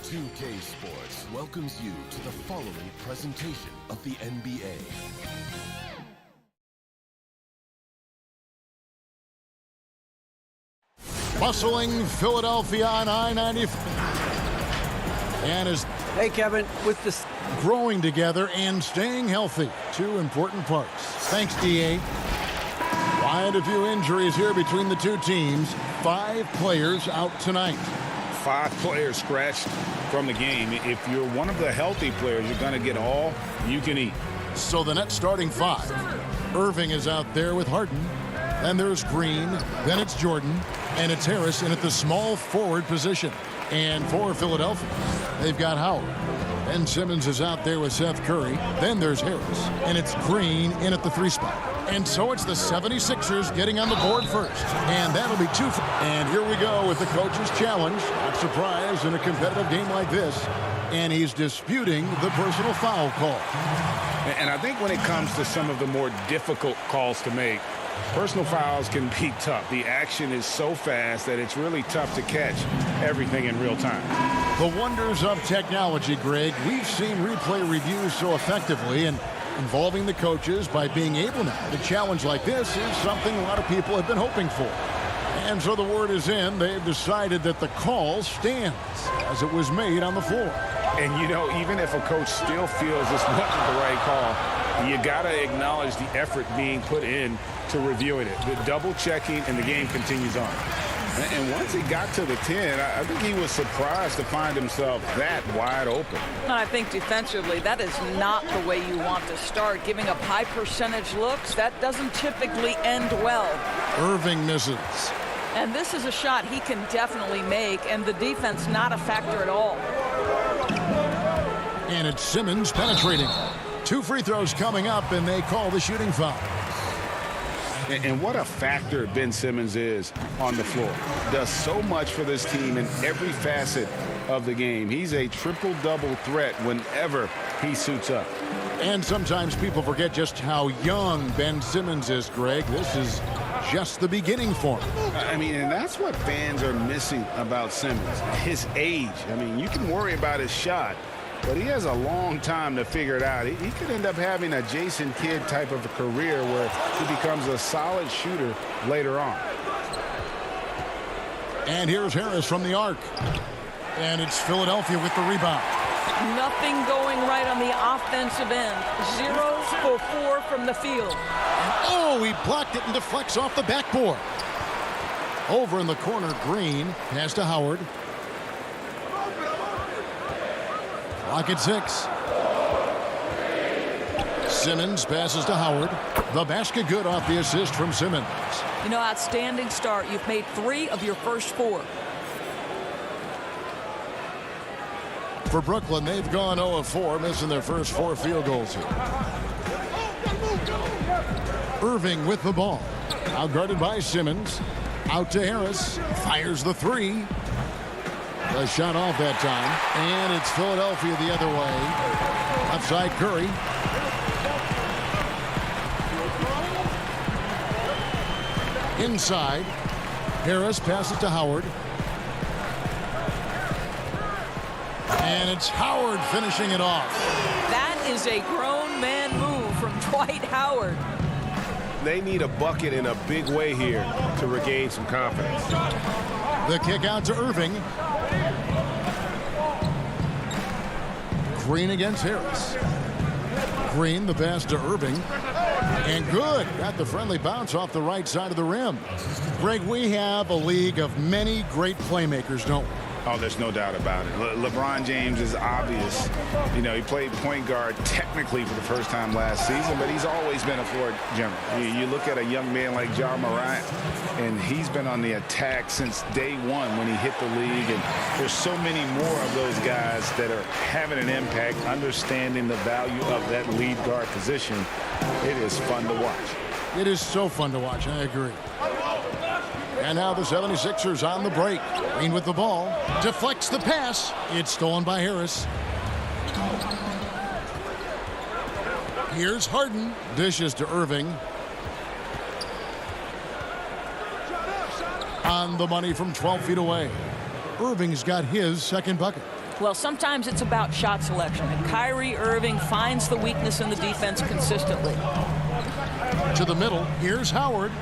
2K Sports welcomes you to the following presentation of the NBA. Bustling Philadelphia on I-95. And is hey Kevin, with this growing together and staying healthy. Two important parts. Thanks, DA. Quite a few injuries here between the two teams. 5 players out tonight. 5 players scratched from the game. If you're one of the healthy players, you're going to get all you can eat. So the Nets starting 5. Irving is out there with Harden. Then there's Green. Then it's Jordan. And it's Harris in at the small forward position. And for Philadelphia, they've got Howard. Ben Simmons is out there with Seth Curry. Then there's Harris. And it's Green in at the 3 spot. And so it's the 76ers getting on the board first. And that'll be 2. And here we go with the coach's challenge. Not surprised in a competitive game like this. And he's disputing the personal foul call. And I think when it comes to some of the more difficult calls to make, personal fouls can be tough. The action is so fast that it's really tough to catch everything in real time. The wonders of technology, Greg. We've seen replay reviews so effectively, and involving the coaches by being able now to challenge like this is something a lot of people have been hoping for. And so the word is in. They've decided that the call stands as it was made on the floor. And, you know, even if a coach still feels this wasn't the right call, you got to acknowledge the effort being put in to reviewing it. The double checking, and the game continues on. And once he got to the 10, I think he was surprised to find himself that wide open. And I think defensively, that is not the way you want to start. Giving up high percentage looks, that doesn't typically end well. Irving misses. And this is a shot he can definitely make, and the defense not a factor at all. And it's Simmons penetrating. 2 free throws coming up, and they call the shooting foul. And what a factor Ben Simmons is on the floor. Does so much for this team in every facet of the game. He's a triple-double threat whenever he suits up. And sometimes people forget just how young Ben Simmons is, Greg. This is just the beginning for him. I mean, and that's what fans are missing about Simmons, his age. I mean, you can worry about his shot, but he has a long time to figure it out. He could end up having a Jason Kidd type of a career where he becomes a solid shooter later on. And here's Harris from the arc. And it's Philadelphia with the rebound. Nothing going right on the offensive end. 0 for 4 from the field. Oh, he blocked it and deflects off the backboard. Over in the corner, Green. Pass to Howard. Clock at 6. Simmons passes to Howard. The basket good off the assist from Simmons. You know, outstanding start. You've made 3 of your first 4. For Brooklyn, they've gone 0 of 4, missing their first 4 field goals here. Irving with the ball. Out guarded by Simmons. Out to Harris. Fires the 3. The shot off that time. And it's Philadelphia the other way. Left side Curry. Inside. Harris passes to Howard. And it's Howard finishing it off. That is a grown man move from Dwight Howard. They need a bucket in a big way here to regain some confidence. The kick out to Irving. Green against Harris. Green, the pass to Irving. And good. Got the friendly bounce off the right side of the rim. Greg, we have a league of many great playmakers, don't we? Oh, there's no doubt about it. LeBron James is obvious. You know, he played point guard technically for the first time last season, but he's always been a floor general. You look at a young man like Ja Morant, and he's been on the attack since day one when he hit the league. And there's so many more of those guys that are having an impact, understanding the value of that lead guard position. It is fun to watch. It is so fun to watch. I agree. And now the 76ers on the break. Green with the ball. Deflects the pass. It's stolen by Harris. Here's Harden. Dishes to Irving. On the money from 12 feet away. Irving's got his second bucket. Well, sometimes it's about shot selection, and Kyrie Irving finds the weakness in the defense consistently. To the middle, here's Howard,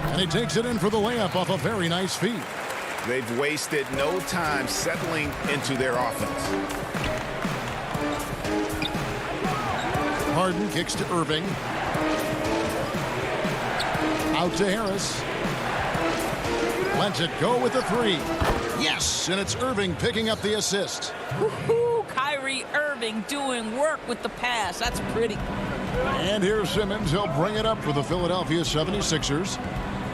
and he takes it in for the layup off a very nice feed. They've wasted no time settling into their offense. Harden kicks to Irving. Out to Harris. Lets it go with the three. Yes, and it's Irving picking up the assist. Woo-hoo, Kyrie Irving doing work with the pass. That's pretty. And here's Simmons. He'll bring it up for the Philadelphia 76ers,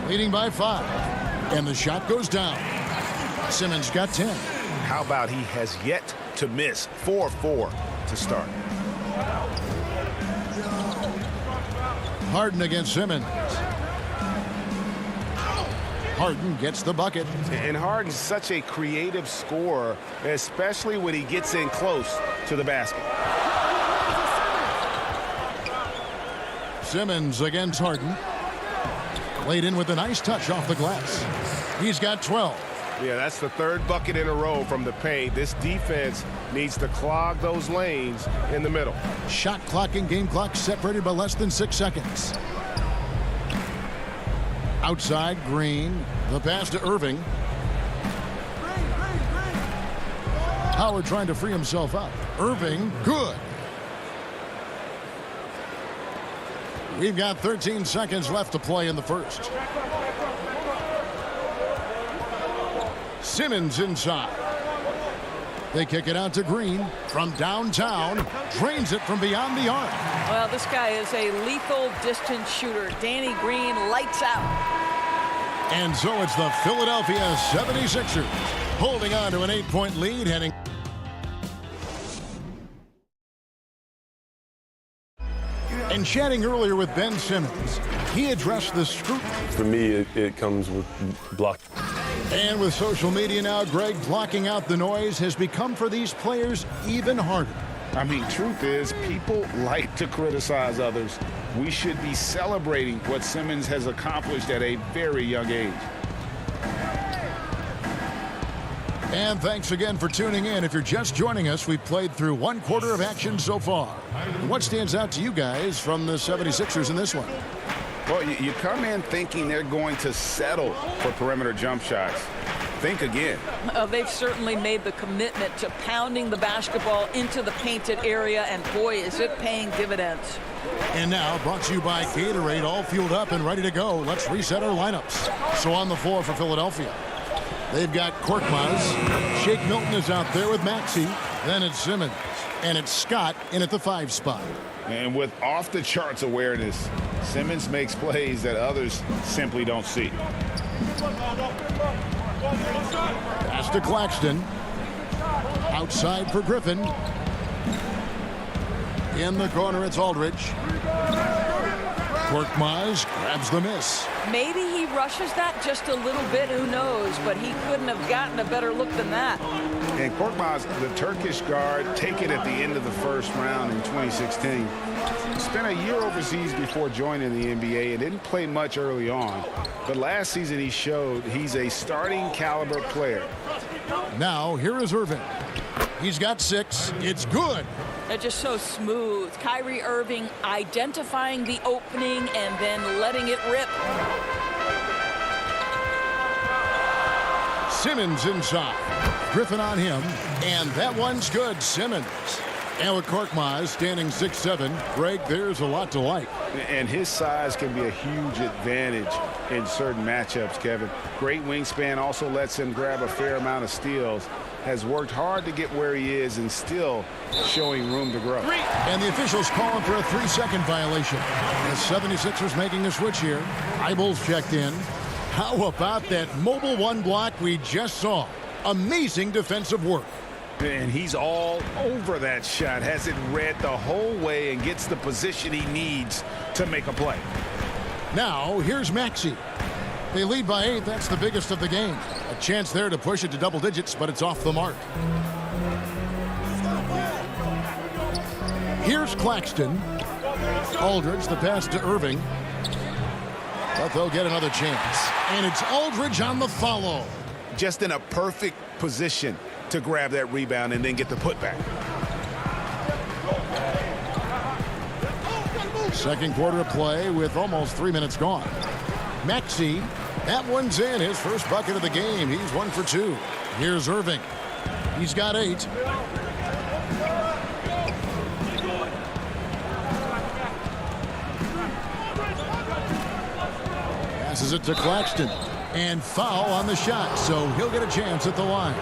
leading by 5. And the shot goes down. Simmons got 10. How about he has yet to miss 4-4 to start. Harden against Simmons. Harden gets the bucket. And Harden's such a creative scorer, especially when he gets in close to the basket. Simmons against Harden. Laid in with a nice touch off the glass. He's got 12. Yeah, that's the third bucket in a row from the paint. This defense needs to clog those lanes in the middle. Shot clock and game clock separated by less than 6 seconds. Outside, Green. The pass to Irving. Howard trying to free himself up. Irving, good. We've got 13 seconds left to play in the first. Simmons inside. They kick it out to Green from downtown. Drains it from beyond the arc. Well, this guy is a lethal distance shooter. Danny Green lights out. And so it's the Philadelphia 76ers holding on to an 8-point lead heading. And chatting earlier with Ben Simmons, he addressed the scrutiny. For me, it comes with block. And with social media now, Greg, blocking out the noise has become for these players even harder. I mean, truth is, people like to criticize others. We should be celebrating what Simmons has accomplished at a very young age. And thanks again for tuning in. If you're just joining us, we've played through 1/4 of action so far. What stands out to you guys from the 76ers in this one? Well, you come in thinking they're going to settle for perimeter jump shots. Think again. They've certainly made the commitment to pounding the basketball into the painted area, and boy, is it paying dividends. And now, brought to you by Gatorade, all fueled up and ready to go. Let's reset our lineups. So on the floor for Philadelphia, they've got Korkmaz. Shake Milton is out there with Maxey. Then it's Simmons. And it's Scott in at the 5 spot. And with off-the-charts awareness, Simmons makes plays that others simply don't see. Pass to Claxton. Outside for Griffin. In the corner, it's Aldridge. Korkmaz grabs the miss. Maybe he rushes that just a little bit, who knows, but he couldn't have gotten a better look than that. And Korkmaz, the Turkish guard, taken at the end of the first round in 2016. Spent a year overseas before joining the NBA and didn't play much early on. But last season he showed he's a starting caliber player. Now, here is Irving. He's got 6. It's good. They're just so smooth. Kyrie Irving identifying the opening and then letting it rip. Simmons inside. Griffin on him. And that one's good. Simmons. And with Korkmaz standing 6'7", Greg, there's a lot to like. And his size can be a huge advantage in certain matchups, Kevin. Great wingspan, also lets him grab a fair amount of steals. Has worked hard to get where he is and still showing room to grow. And the officials calling for a 3-second violation. The 76ers making a switch here. Eibels checked in. How about that mobile 1 block we just saw? Amazing defensive work. And he's all over that shot. Has it read the whole way and gets the position he needs to make a play. Now, here's Maxey. They lead by 8. That's the biggest of the game. A chance there to push it to double digits, but it's off the mark. Here's Claxton. Aldridge, the pass to Irving. But they'll get another chance. And it's Aldridge on the follow. Just in a perfect position to grab that rebound and then get the putback. Second quarter of play with almost 3 minutes gone. Maxey, that one's in. His first bucket of the game. He's 1 for 2. Here's Irving. He's got 8. Passes it to Claxton. And foul on the shot, so he'll get a chance at the line.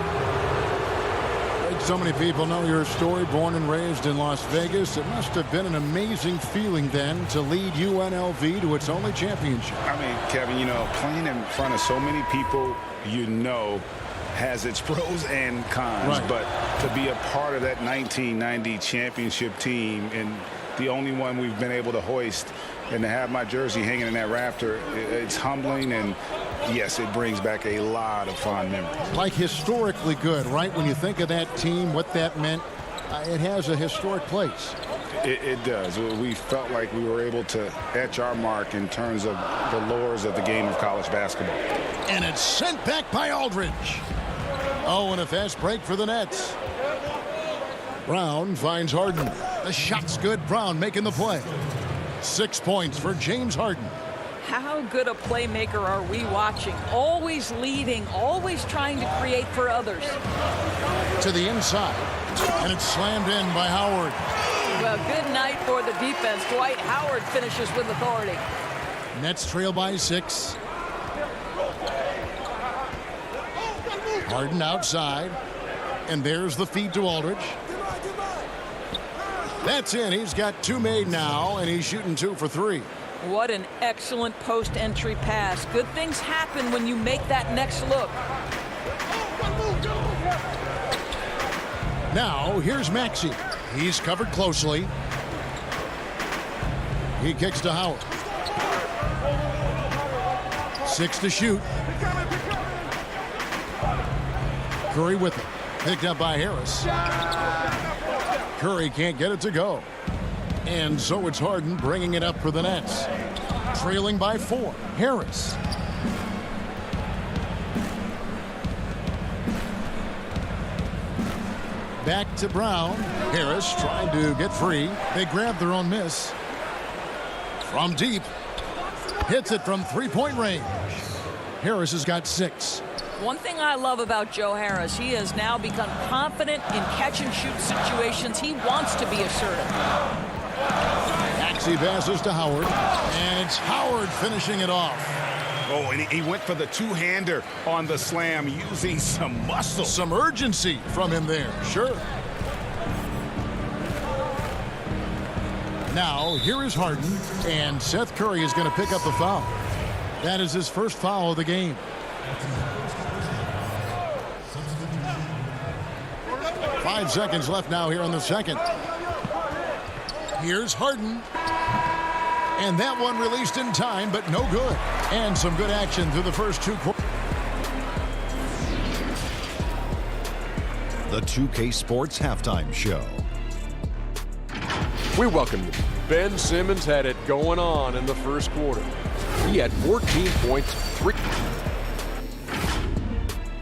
So many people know your story, born and raised in Las Vegas. It must have been an amazing feeling then to lead UNLV to its only championship. I mean, Kevin, you know, playing in front of so many people you know has its pros and cons. Right. But to be a part of that 1990 championship team and the only one we've been able to hoist and to have my jersey hanging in that rafter, it's humbling, and yes, it brings back a lot of fond memories. Like historically good, right? When you think of that team, what that meant, it has a historic place. It does. We felt like we were able to etch our mark in terms of the lures of the game of college basketball. And it's sent back by Aldridge. Oh, and a fast break for the Nets. Brown finds Harden. The shot's good. Brown making the play. 6 points for James Harden. How good a playmaker are we watching? Always leading, always trying to create for others. To the inside. And it's slammed in by Howard. Well, good night for the defense. Dwight Howard finishes with authority. Nets trail by 6. Harden outside. And there's the feed to Aldridge. That's in. He's got 2 made now, and he's shooting 2 for 3. What an excellent post-entry pass. Good things happen when you make that next look. Now, here's Maxey. He's covered closely. He kicks to Howard. 6 to shoot. Curry with it. Picked up by Harris. Curry can't get it to go. And so it's Harden bringing it up for the Nets. Trailing by 4. Harris. Back to Brown. Harris trying to get free. They grab their own miss. From deep. Hits it from 3-point range. Harris has got 6. One thing I love about Joe Harris, he has now become confident in catch-and-shoot situations. He wants to be assertive. Maxey passes to Howard, and it's Howard finishing it off. Oh, and he went for the two-hander on the slam using some muscle. Some urgency from him there, sure. Now, here is Harden, and Seth Curry is going to pick up the foul. That is his first foul of the game. Five seconds left now here in the second. Here's Harden. And that one released in time, but no good. And some good action through the first 2 quarters. The 2K Sports Halftime Show. We welcome you. Ben Simmons had it going on in the first quarter. He had 14 points, 3.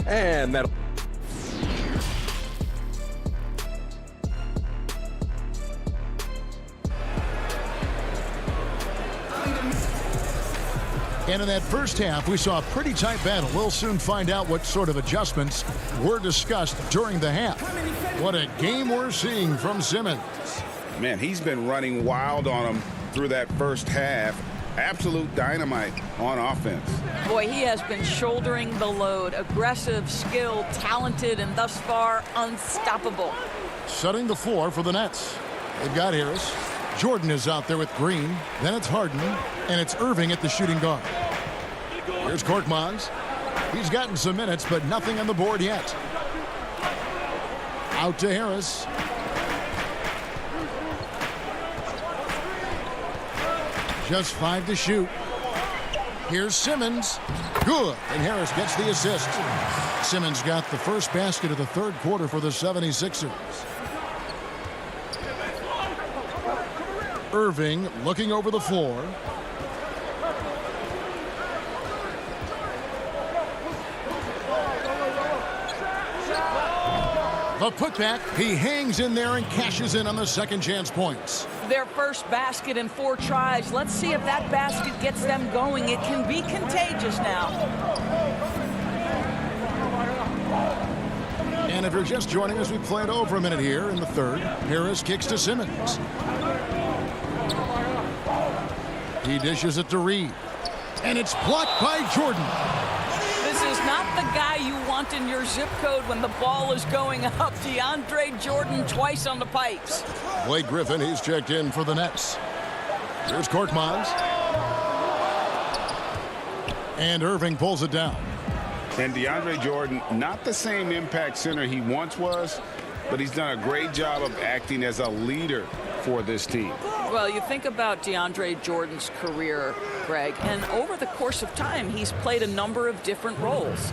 And that. And in that first half, we saw a pretty tight battle. We'll soon find out what sort of adjustments were discussed during the half. What a game we're seeing from Simmons. Man, he's been running wild on him through that first half. Absolute dynamite on offense. Boy, he has been shouldering the load. Aggressive, skilled, talented, and thus far unstoppable. Setting the floor for the Nets. They've got Harris. Jordan is out there with Green. Then it's Harden. And it's Irving at the shooting guard. Here's Korkmaz. He's gotten some minutes, but nothing on the board yet. Out to Harris. Just 5 to shoot. Here's Simmons. Good. And Harris gets the assist. Simmons got the first basket of the third quarter for the 76ers. Irving looking over the floor. The putback, he hangs in there and cashes in on the second chance points. Their first basket in 4 tries. Let's see if that basket gets them going. It can be contagious now. And if you're just joining us, we played over a minute here in the third. Harris kicks to Simmons. He dishes it to Reed. And it's blocked by Jordan. This is not the guy you want in your zip code when the ball is going up. DeAndre Jordan twice on the pipes. Blake Griffin, he's checked in for the Nets. Here's Korkmaz. And Irving pulls it down. And DeAndre Jordan, not the same impact center he once was, but he's done a great job of acting as a leader for this team. Well, you think about DeAndre Jordan's career, Greg, and over the course of time, he's played a number of different roles.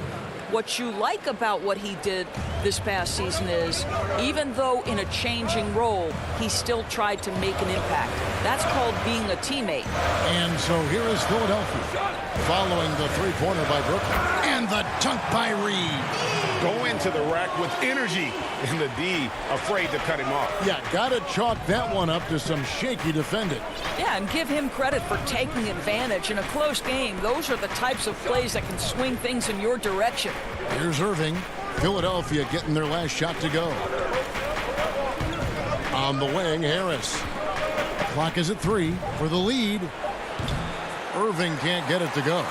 What you like about what he did this past season is, even though in a changing role, he still tried to make an impact. That's called being a teammate. And so here is Philadelphia, following the three-pointer by Brooklyn. And the dunk by Reed. Go into the rack with energy, and the D afraid to cut him off. Yeah, got to chalk that one up to some shaky defending. Yeah, and give him credit for taking advantage in a close game. Those are the types of plays that can swing things in your direction. Here's Irving. Philadelphia getting their last shot to go. On the wing, Harris. Clock is at 3 for the lead. Irving can't get it to go.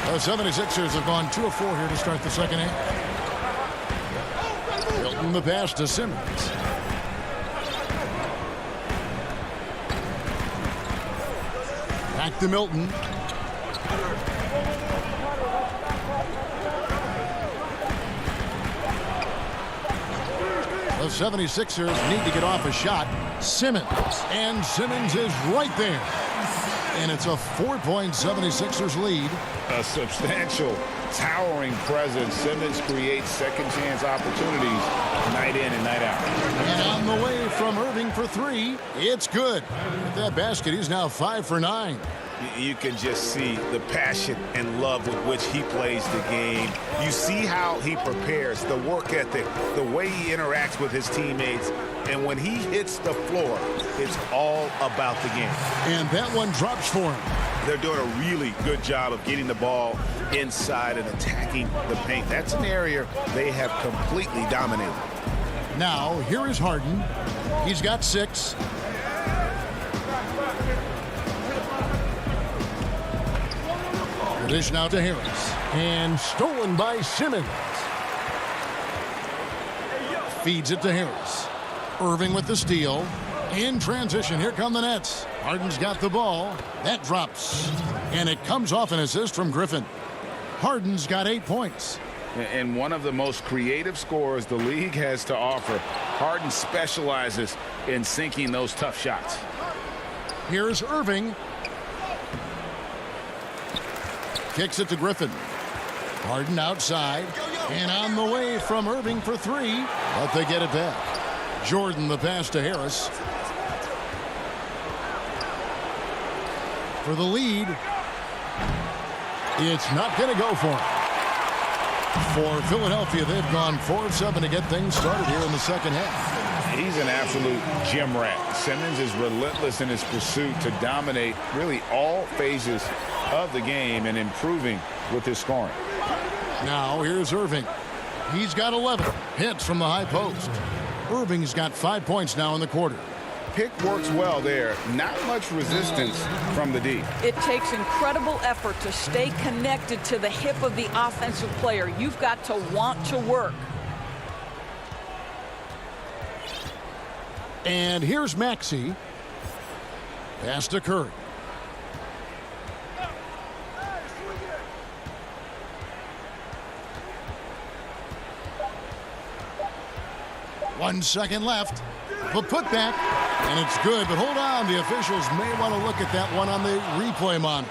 The 76ers have gone 2 of 4 here to start the second half. Milton the pass to Simmons. Back to Milton. The 76ers need to get off a shot. Simmons. And Simmons is right there. And it's a 4-point 76ers lead. A substantial, towering presence. Simmons creates second-chance opportunities night in and night out. And on the way from Irving for 3, it's good. With that basket, he's now 5 for 9. You can just see the passion and love with which he plays the game. You see how he prepares, the work ethic, the way he interacts with his teammates. And when he hits the floor, it's all about the game. And that one drops for him. They're doing a really good job of getting the ball inside and attacking the paint. That's an area they have completely dominated. Now, here is Harden. He's got 6. Dish now to Harris. And stolen by Simmons. Feeds it to Harris. Irving with the steal. In transition, here come the Nets. Harden's got the ball. That drops. And it comes off an assist from Griffin. Harden's got 8 points. And one of the most creative scorers the league has to offer. Harden specializes in sinking those tough shots. Here's Irving. Kicks it to Griffin. Harden outside. And on the way from Irving for 3. But they get it back. Jordan the pass to Harris. For the lead. It's not going to go for him. For Philadelphia, they've gone 4 of 7 to get things started here in the second half. He's an absolute gym rat. Simmons is relentless in his pursuit to dominate really all phases of the game and improving with his scoring. Now here's Irving. He's got 11 hits from the high post. Irving's got 5 points now in the quarter. Pick works well there. Not much resistance from the D. It takes incredible effort to stay connected to the hip of the offensive player. You've got to want to work. And here's Maxey. Pass to Curry. One second left. The putback. And it's good, but hold on. The officials may want to look at that one on the replay monitor.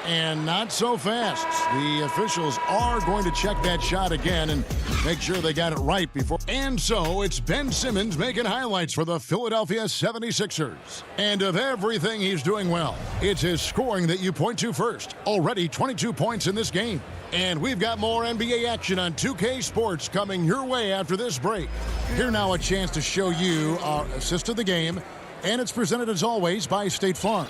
And not so fast. The officials are going to check that shot again and make sure they got it right before. And so it's Ben Simmons making highlights for the Philadelphia 76ers. And of everything he's doing well, it's his scoring that you point to first. Already 22 points in this game. And we've got more NBA action on 2K Sports coming your way after this break. Here now a chance to show you our assist of the game, and it's presented as always by State Farm.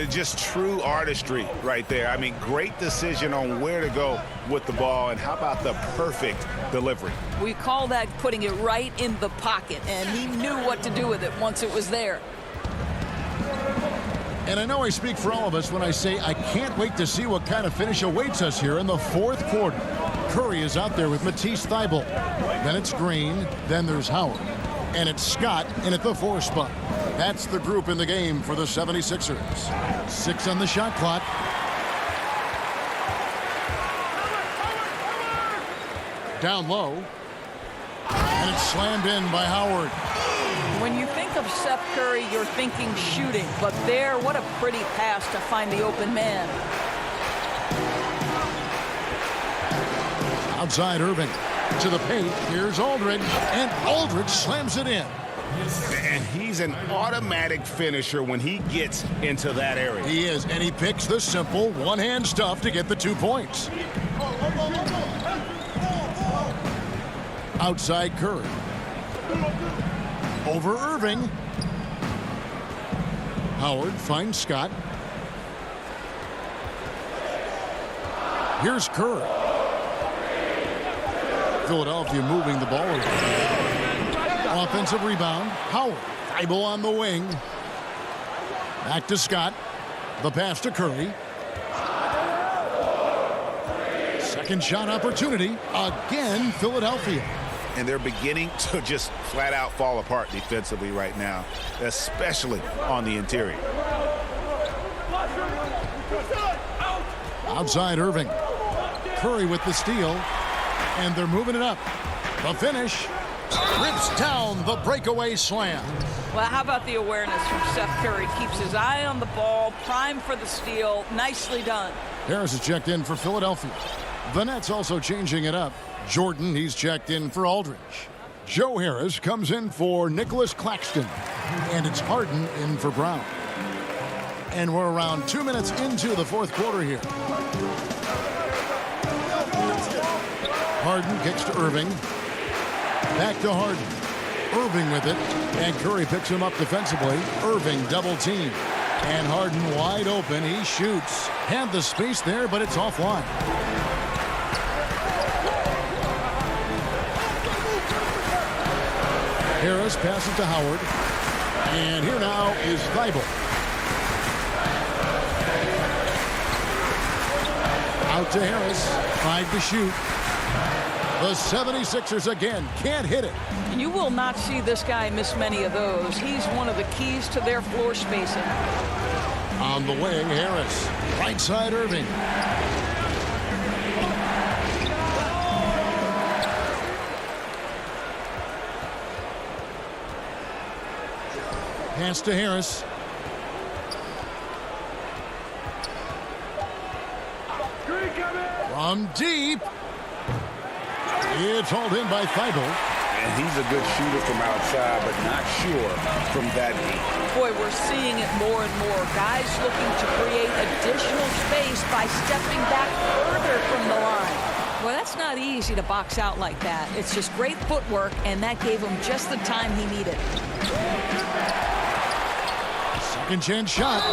Just true artistry right there. I mean, great decision on where to go with the ball, and how about the perfect delivery? We call that putting it right in the pocket, and he knew what to do with it once it was there. And I know I speak for all of us when I say I can't wait to see what kind of finish awaits us here in the fourth quarter. Curry is out there with Matisse Thybulle. Then it's Green. Then there's Howard. And it's Scott in at the 4 spot. That's the group in the game for the 76ers. 6 on the shot clock. Down low. And it's slammed in by Howard. When you think of Seth Curry, you're thinking shooting. But there, what a pretty pass to find the open man. Outside Irving. To the paint. Here's Aldridge. And Aldridge slams it in. And he's an automatic finisher when he gets into that area. He is, and he picks the simple one-hand stuff to get the 2 points. Outside Curry. Over Irving. Howard finds Scott. Here's Curry. Philadelphia moving the ball. Offensive rebound. Howard. Thybulle on the wing. Back to Scott. The pass to Curry. Second shot opportunity. Again, Philadelphia. And they're beginning to just flat out fall apart defensively right now, especially on the interior. Outside Irving. Curry with the steal. And they're moving it up. The finish. Rips down the breakaway slam. Well, how about the awareness from Seth Curry? Keeps his eye on the ball, primed for the steal. Nicely done. Harris is checked in for Philadelphia. The Nets also changing it up. Jordan, he's checked in for Aldridge. Joe Harris comes in for Nicholas Claxton. And it's Harden in for Brown. And we're around 2 minutes into the fourth quarter here. Harden kicks to Irving. Back to Harden. Irving with it. And Curry picks him up defensively. Irving double team. And Harden wide open. He shoots. Had the space there, but it's offline. Harris passes to Howard. And here now is Thybulle. Out to Harris. 5 to shoot. The 76ers again can't hit it. You will not see this guy miss many of those. He's one of the keys to their floor spacing. On the wing, Harris. Right side, Irving. Pass to Harris. From deep. It's hauled in by Thybulle. And he's a good shooter from outside, but not sure from that deep. Boy, we're seeing it more and more. Guys looking to create additional space by stepping back further from the line. Well, that's not easy to box out like that. It's just great footwork, and that gave him just the time he needed. Second chance shot.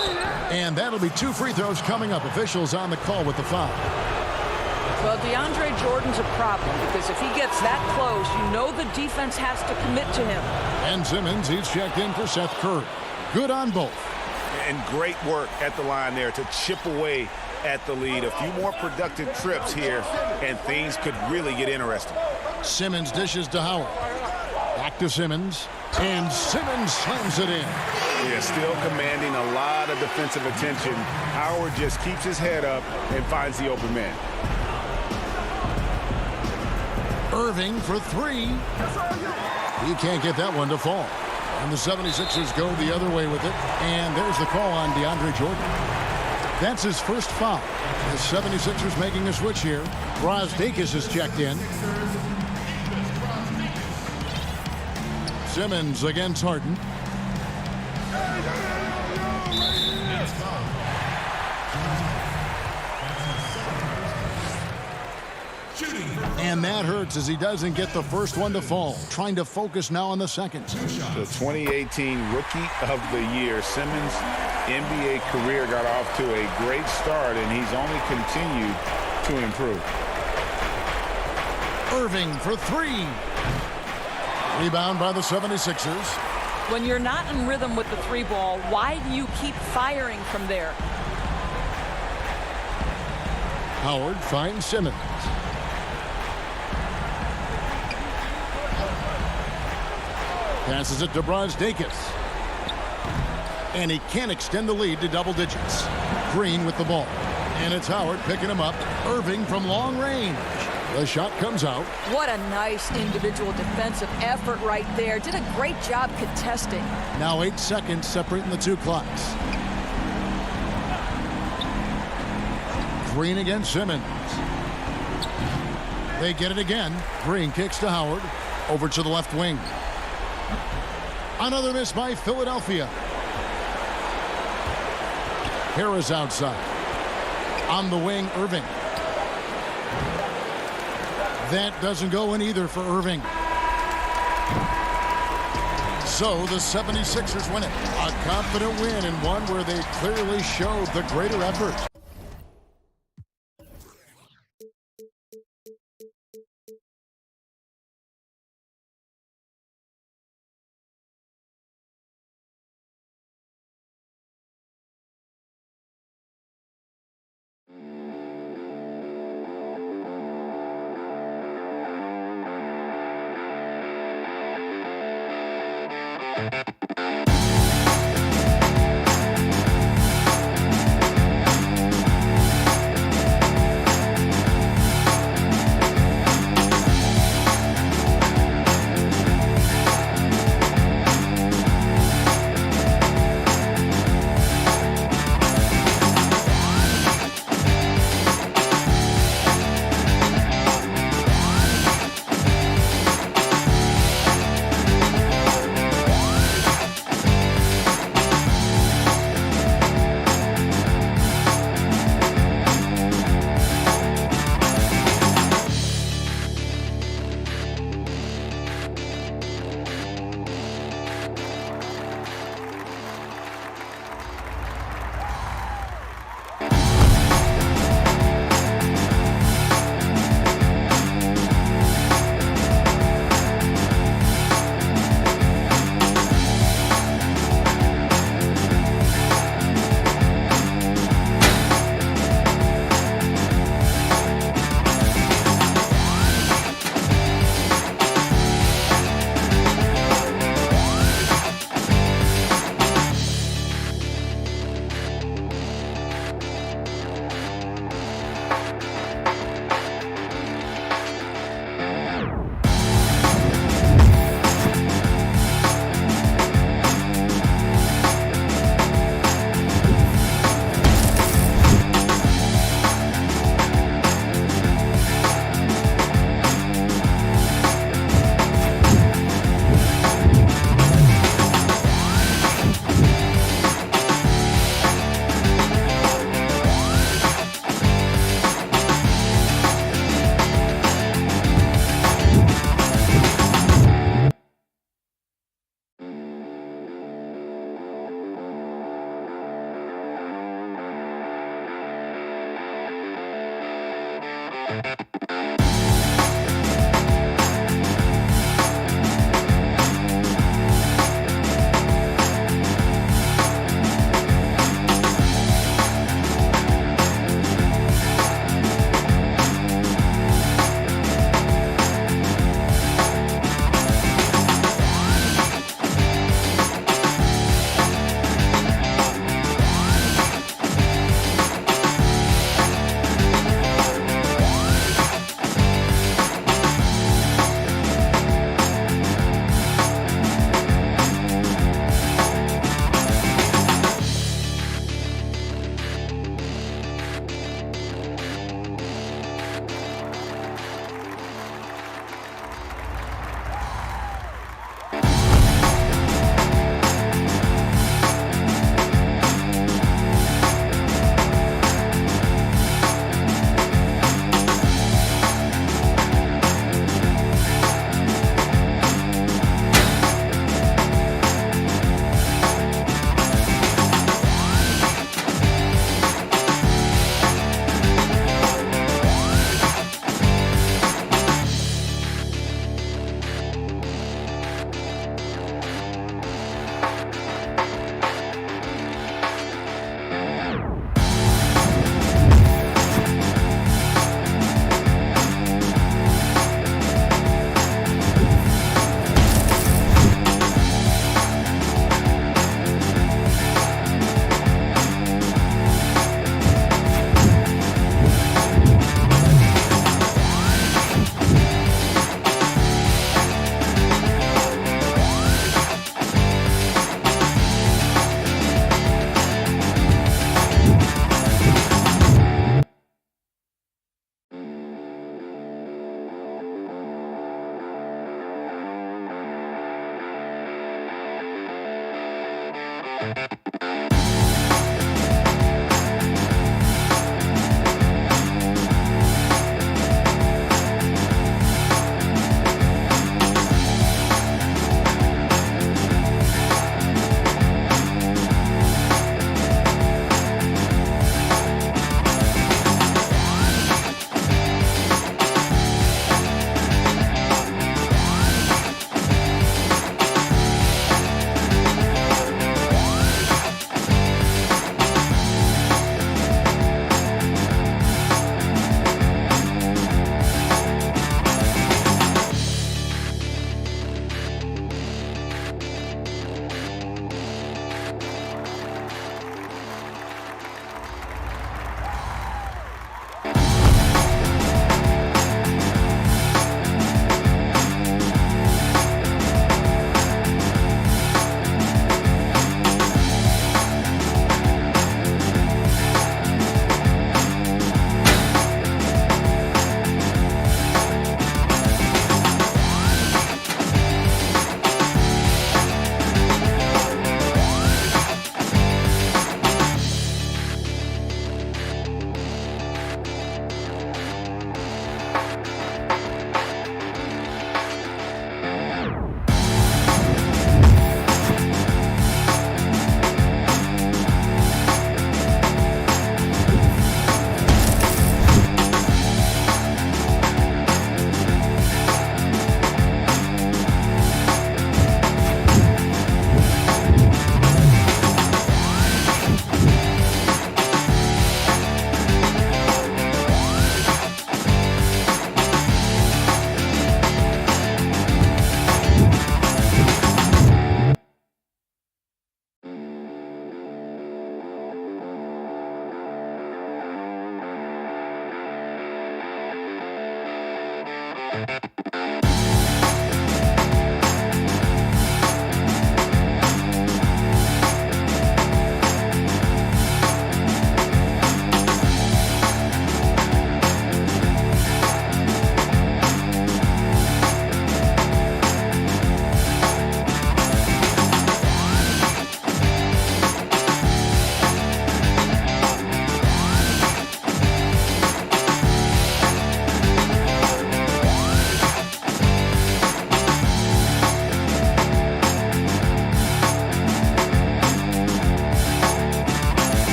And that'll be 2 free throws coming up. Officials on the call with the foul. Well, DeAndre Jordan's a problem because if he gets that close, you know the defense has to commit to him. And Simmons, he's checked in for Seth Curry. Good on both. And great work at the line there to chip away at the lead. A few more productive trips here, and things could really get interesting. Simmons dishes to Howard. Back to Simmons. And Simmons slams it in. Yeah, still commanding a lot of defensive attention. Howard just keeps his head up and finds the open man. Irving for 3. He can't get that one to fall. And the 76ers go the other way with it. And there's the call on DeAndre Jordan. That's his first foul. The 76ers making a switch here. Brazdeikis is checked in. Simmons against Harden. And that hurts as he doesn't get the first one to fall. Trying to focus now on the second. The 2018 Rookie of the Year. Simmons' NBA career got off to a great start, and he's only continued to improve. Irving for three. Rebound by the 76ers. When you're not in rhythm with the three ball, why do you keep firing from there? Howard finds Simmons. Passes it to Brosdakis. And he can't extend the lead to double digits. Green with the ball. And it's Howard picking him up. Irving from long range. The shot comes out. What a nice individual defensive effort right there. Did a great job contesting. Now 8 seconds separating the two clocks. Green against Simmons. They get it again. Green kicks to Howard. Over to the left wing. Another miss by Philadelphia. Harris outside. On the wing, Irving. That doesn't go in either for Irving. So the 76ers win it. A confident win and one where they clearly showed the greater effort.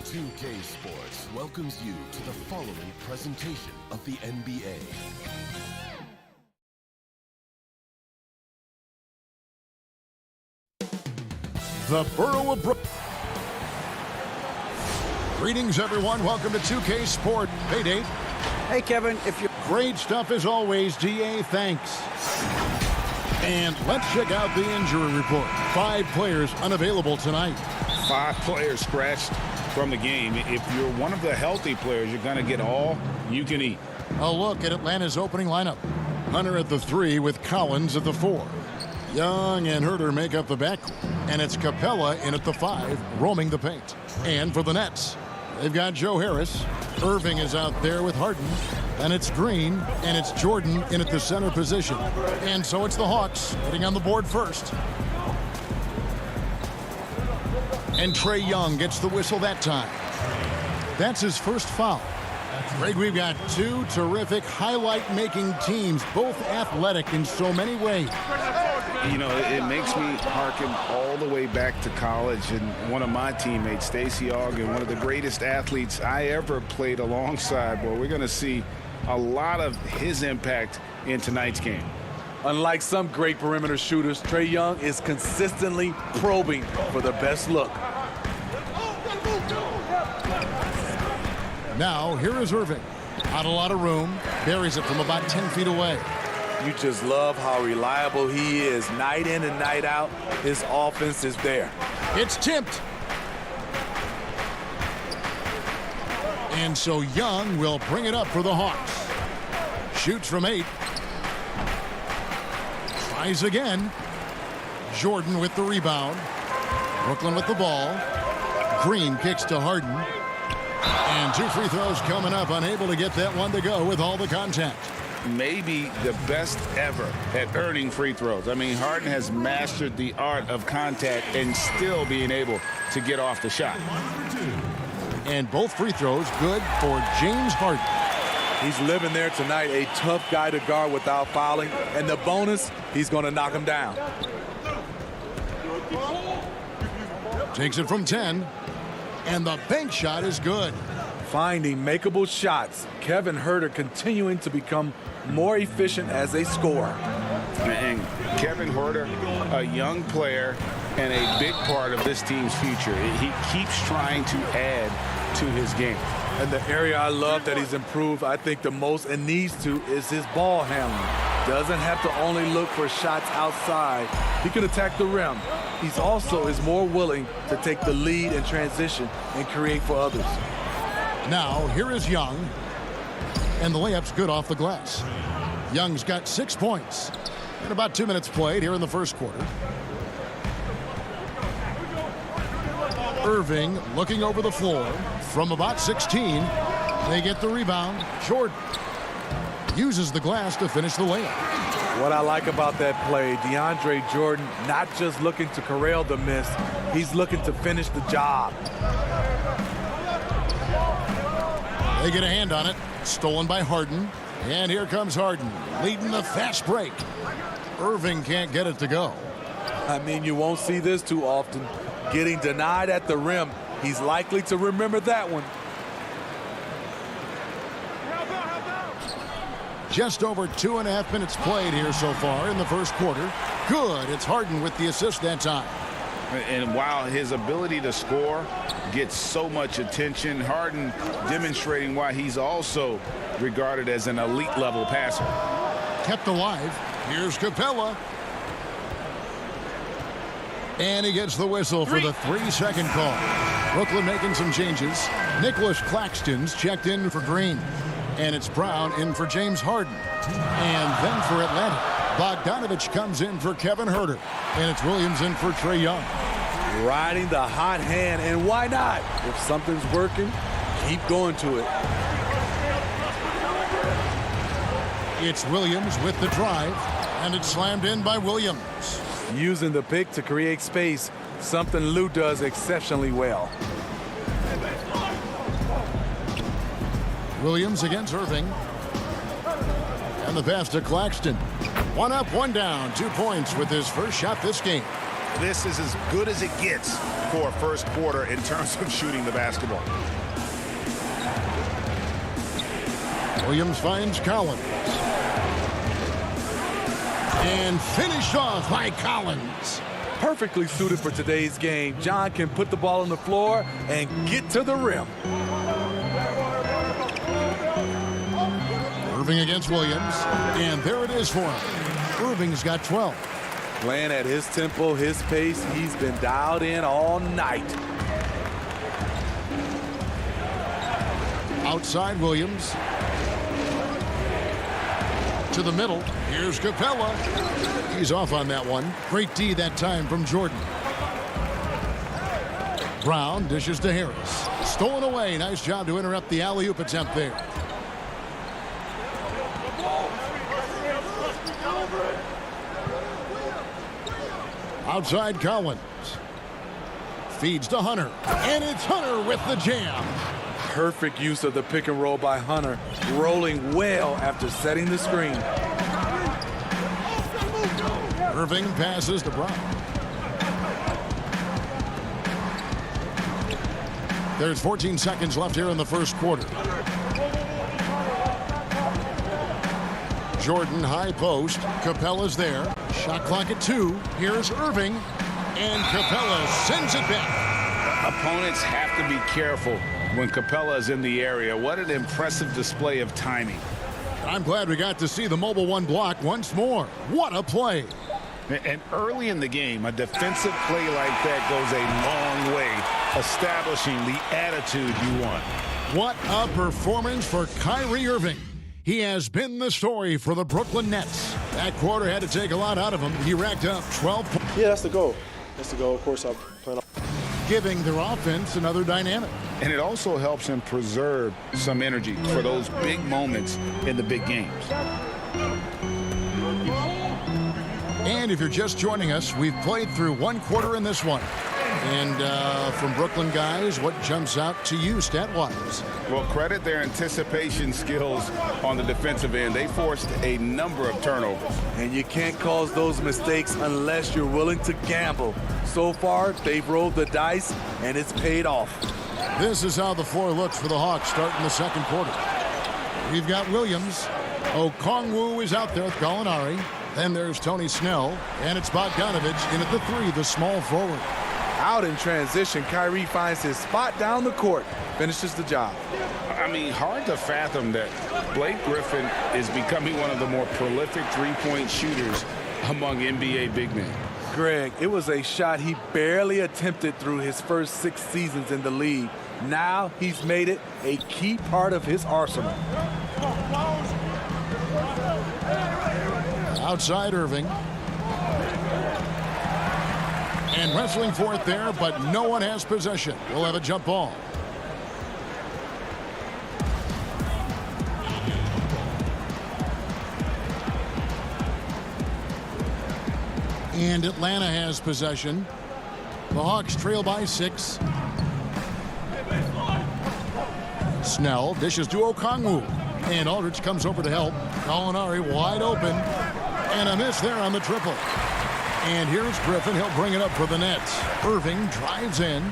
2K Sports welcomes you to the following presentation of the NBA. The Borough of Greetings, everyone. Welcome to 2K Sport. Hey, Dave. Hey, Kevin. If you're Great stuff as always, GA. Thanks. And let's check out the injury report. 5 players unavailable tonight. 5 players scratched from the game. If you're one of the healthy players, you're going to get all you can eat. A look at Atlanta's opening lineup. Hunter at the 3 with Collins at the 4. Young and Herter make up the backcourt. And it's Capella in at the 5, roaming the paint. And for the Nets, they've got Joe Harris. Irving is out there with Harden. And it's Green, and it's Jordan in at the center position. And so it's the Hawks getting on the board first. And Trae Young gets the whistle that time. That's his first foul. Greg, we've got 2 terrific highlight-making teams, both athletic in so many ways. You know, it makes me hearken all the way back to college, and one of my teammates, Stacey Ogden, one of the greatest athletes I ever played alongside. Well, we're going to see a lot of his impact in tonight's game. Unlike some great perimeter shooters, Trae Young is consistently probing for the best look. Now, here is Irving. Not a lot of room. Buries it from about 10 feet away. You just love how reliable he is. Night in and night out, his offense is there. It's tipped. And so Young will bring it up for the Hawks. Shoots from 8. Tries again. Jordan with the rebound. Brooklyn with the ball. Green kicks to Harden. And 2 free throws coming up. Unable to get that one to go with all the contact. Maybe the best ever at earning free throws. I mean, Harden has mastered the art of contact and still being able to get off the shot. And both free throws good for James Harden. He's living there tonight, a tough guy to guard without fouling. And the bonus, he's going to knock him down. Takes it from 10. And the bank shot is good. Finding makeable shots. Kevin Herter continuing to become more efficient as a scorer. And Kevin Herter, a young player and a big part of this team's future. He keeps trying to add to his game. And the area I love that he's improved, I think the most and needs to, is his ball handling. Doesn't have to only look for shots outside. He can attack the rim. He's also is more willing to take the lead in transition and create for others. Now, here is Young. And the layup's good off the glass. Young's got 6 points. And about 2 minutes played here in the first quarter. Irving looking over the floor from about 16. They get the rebound. Jordan uses the glass to finish the layup. What I like about that play, DeAndre Jordan not just looking to corral the miss, he's looking to finish the job. They get a hand on it. Stolen by Harden. And here comes Harden leading the fast break. Irving can't get it to go. I mean, you won't see this too often. Getting denied at the rim. He's likely to remember that one. Just over 2.5 minutes played here so far in the first quarter. Good. It's Harden with the assist that time. And while his ability to score gets so much attention, Harden demonstrating why he's also regarded as an elite level passer. Kept alive. Here's Capella. And he gets the whistle for the 3-second call. Brooklyn making some changes. Nicholas Claxton's checked in for Green. And it's Brown in for James Harden. And then for Atlanta, Bogdanovich comes in for Kevin Huerter. And it's Williams in for Trae Young. Riding the hot hand, and why not? If something's working, keep going to it. It's Williams with the drive, and it's slammed in by Williams. Using the pick to create space, something Lou does exceptionally well. Williams against Irving. And the pass to Claxton. 1 up, 1 down, 2 points with his first shot this game. This is as good as it gets for a first quarter in terms of shooting the basketball. Williams finds Collins. And finished off by Collins. Perfectly suited for today's game. John can put the ball on the floor and get to the rim. Irving against Williams. And there it is for him. Irving's got 12. Playing at his tempo, his pace. He's been dialed in all night. Outside Williams. To the middle. Here's Capella. He's off on that one. Great D that time from Jordan. Brown dishes to Harris. Stolen away. Nice job to interrupt the alley-oop attempt there. Outside Collins. Feeds to Hunter. And it's Hunter with the jam. Perfect use of the pick and roll by Hunter. Rolling well after setting the screen. Irving passes to Brown. There's 14 seconds left here in the first quarter. Jordan high post. Capella's there. Shot clock at 2. Here's Irving. And Capella sends it back. Opponents have to be careful when Capella is in the area. What an impressive display of timing. I'm glad we got to see the mobile 1 block once more. What a play. And early in the game, a defensive play like that goes a long way, establishing the attitude you want. What a performance for Kyrie Irving. He has been the story for the Brooklyn Nets. That quarter had to take a lot out of him. He racked up 12 points. Yeah, that's the goal. That's the goal. Of course, I plan on giving their offense another dynamic. And it also helps him preserve some energy for those big moments in the big games. And if you're just joining us, we've played through 1 quarter in this one. And from Brooklyn guys, what jumps out to you stat-wise? Well, credit their anticipation skills on the defensive end. They forced a number of turnovers. And you can't cause those mistakes unless you're willing to gamble. So far, they've rolled the dice, and it's paid off. This is how the floor looks for the Hawks starting the second quarter. We've got Williams. Okongwu is out there with Gallinari. Then there's Tony Snell. And it's Bogdanovich in at the 3, the small forward. Out in transition, Kyrie finds his spot down the court. Finishes the job. I mean, hard to fathom that Blake Griffin is becoming one of the more prolific three-point shooters among NBA big men. Greg, it was a shot he barely attempted through his first 6 seasons in the league. Now he's made it a key part of his arsenal. Outside Irving. And wrestling for it there, but no one has possession. We'll have a jump ball. And Atlanta has possession. The Hawks trail by 6. Snell dishes to Okongwu. And Aldridge comes over to help. Gallinari wide open. And a miss there on the triple. And here's Griffin. He'll bring it up for the Nets. Irving drives in.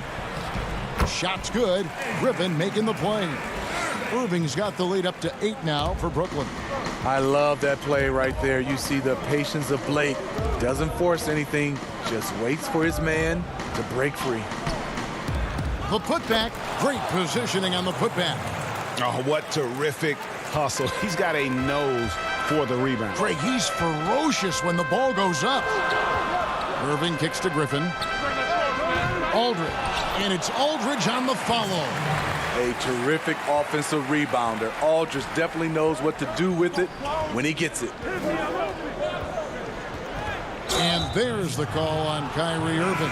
Shot's good. Griffin making the play. Irving's got the lead up to 8 now for Brooklyn. I love that play right there. You see the patience of Blake. Doesn't force anything. Just waits for his man to break free. The putback. Great positioning on the putback. Oh, what terrific hustle. He's got a nose for the rebound. Greg, he's ferocious when the ball goes up. Irving kicks to Griffin. Aldridge. And it's Aldridge on the follow. A terrific offensive rebounder. Aldridge definitely knows what to do with it when he gets it. And there's the call on Kyrie Irving.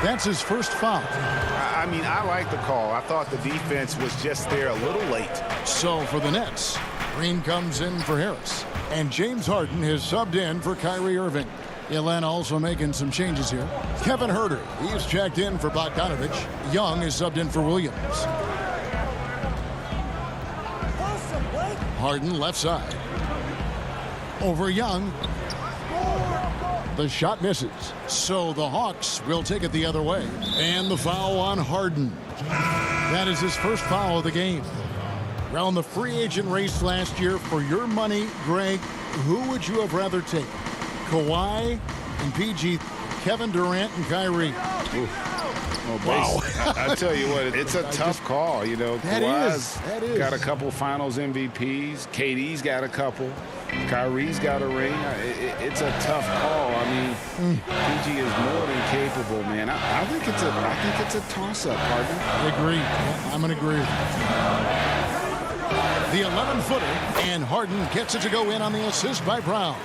That's his first foul. I mean, I like the call. I thought the defense was just there a little late. So for the Nets, Green comes in for Harris. And James Harden has subbed in for Kyrie Irving. Atlanta also making some changes here. Kevin Huerter, he's checked in for Bogdanovic. Young is subbed in for Williams. Harden left side. Over Young. The shot misses. So the Hawks will take it the other way. And the foul on Harden. That is his first foul of the game. Around the free agent race last year, for your money, Greg, who would you have rather taken? Kawhi and PG, Kevin Durant and Kyrie. Oh, wow. I tell you what, it's a tough call. You know, Kawhi's got a couple finals MVPs. KD's got a couple. Kyrie's got a ring. It's a tough call. I mean, PG is more than capable, man. I think it's a toss-up, Harden. I agree. Yeah, I'm going to agree with you. The 11-footer, and Harden gets it to go in on the assist by Brown.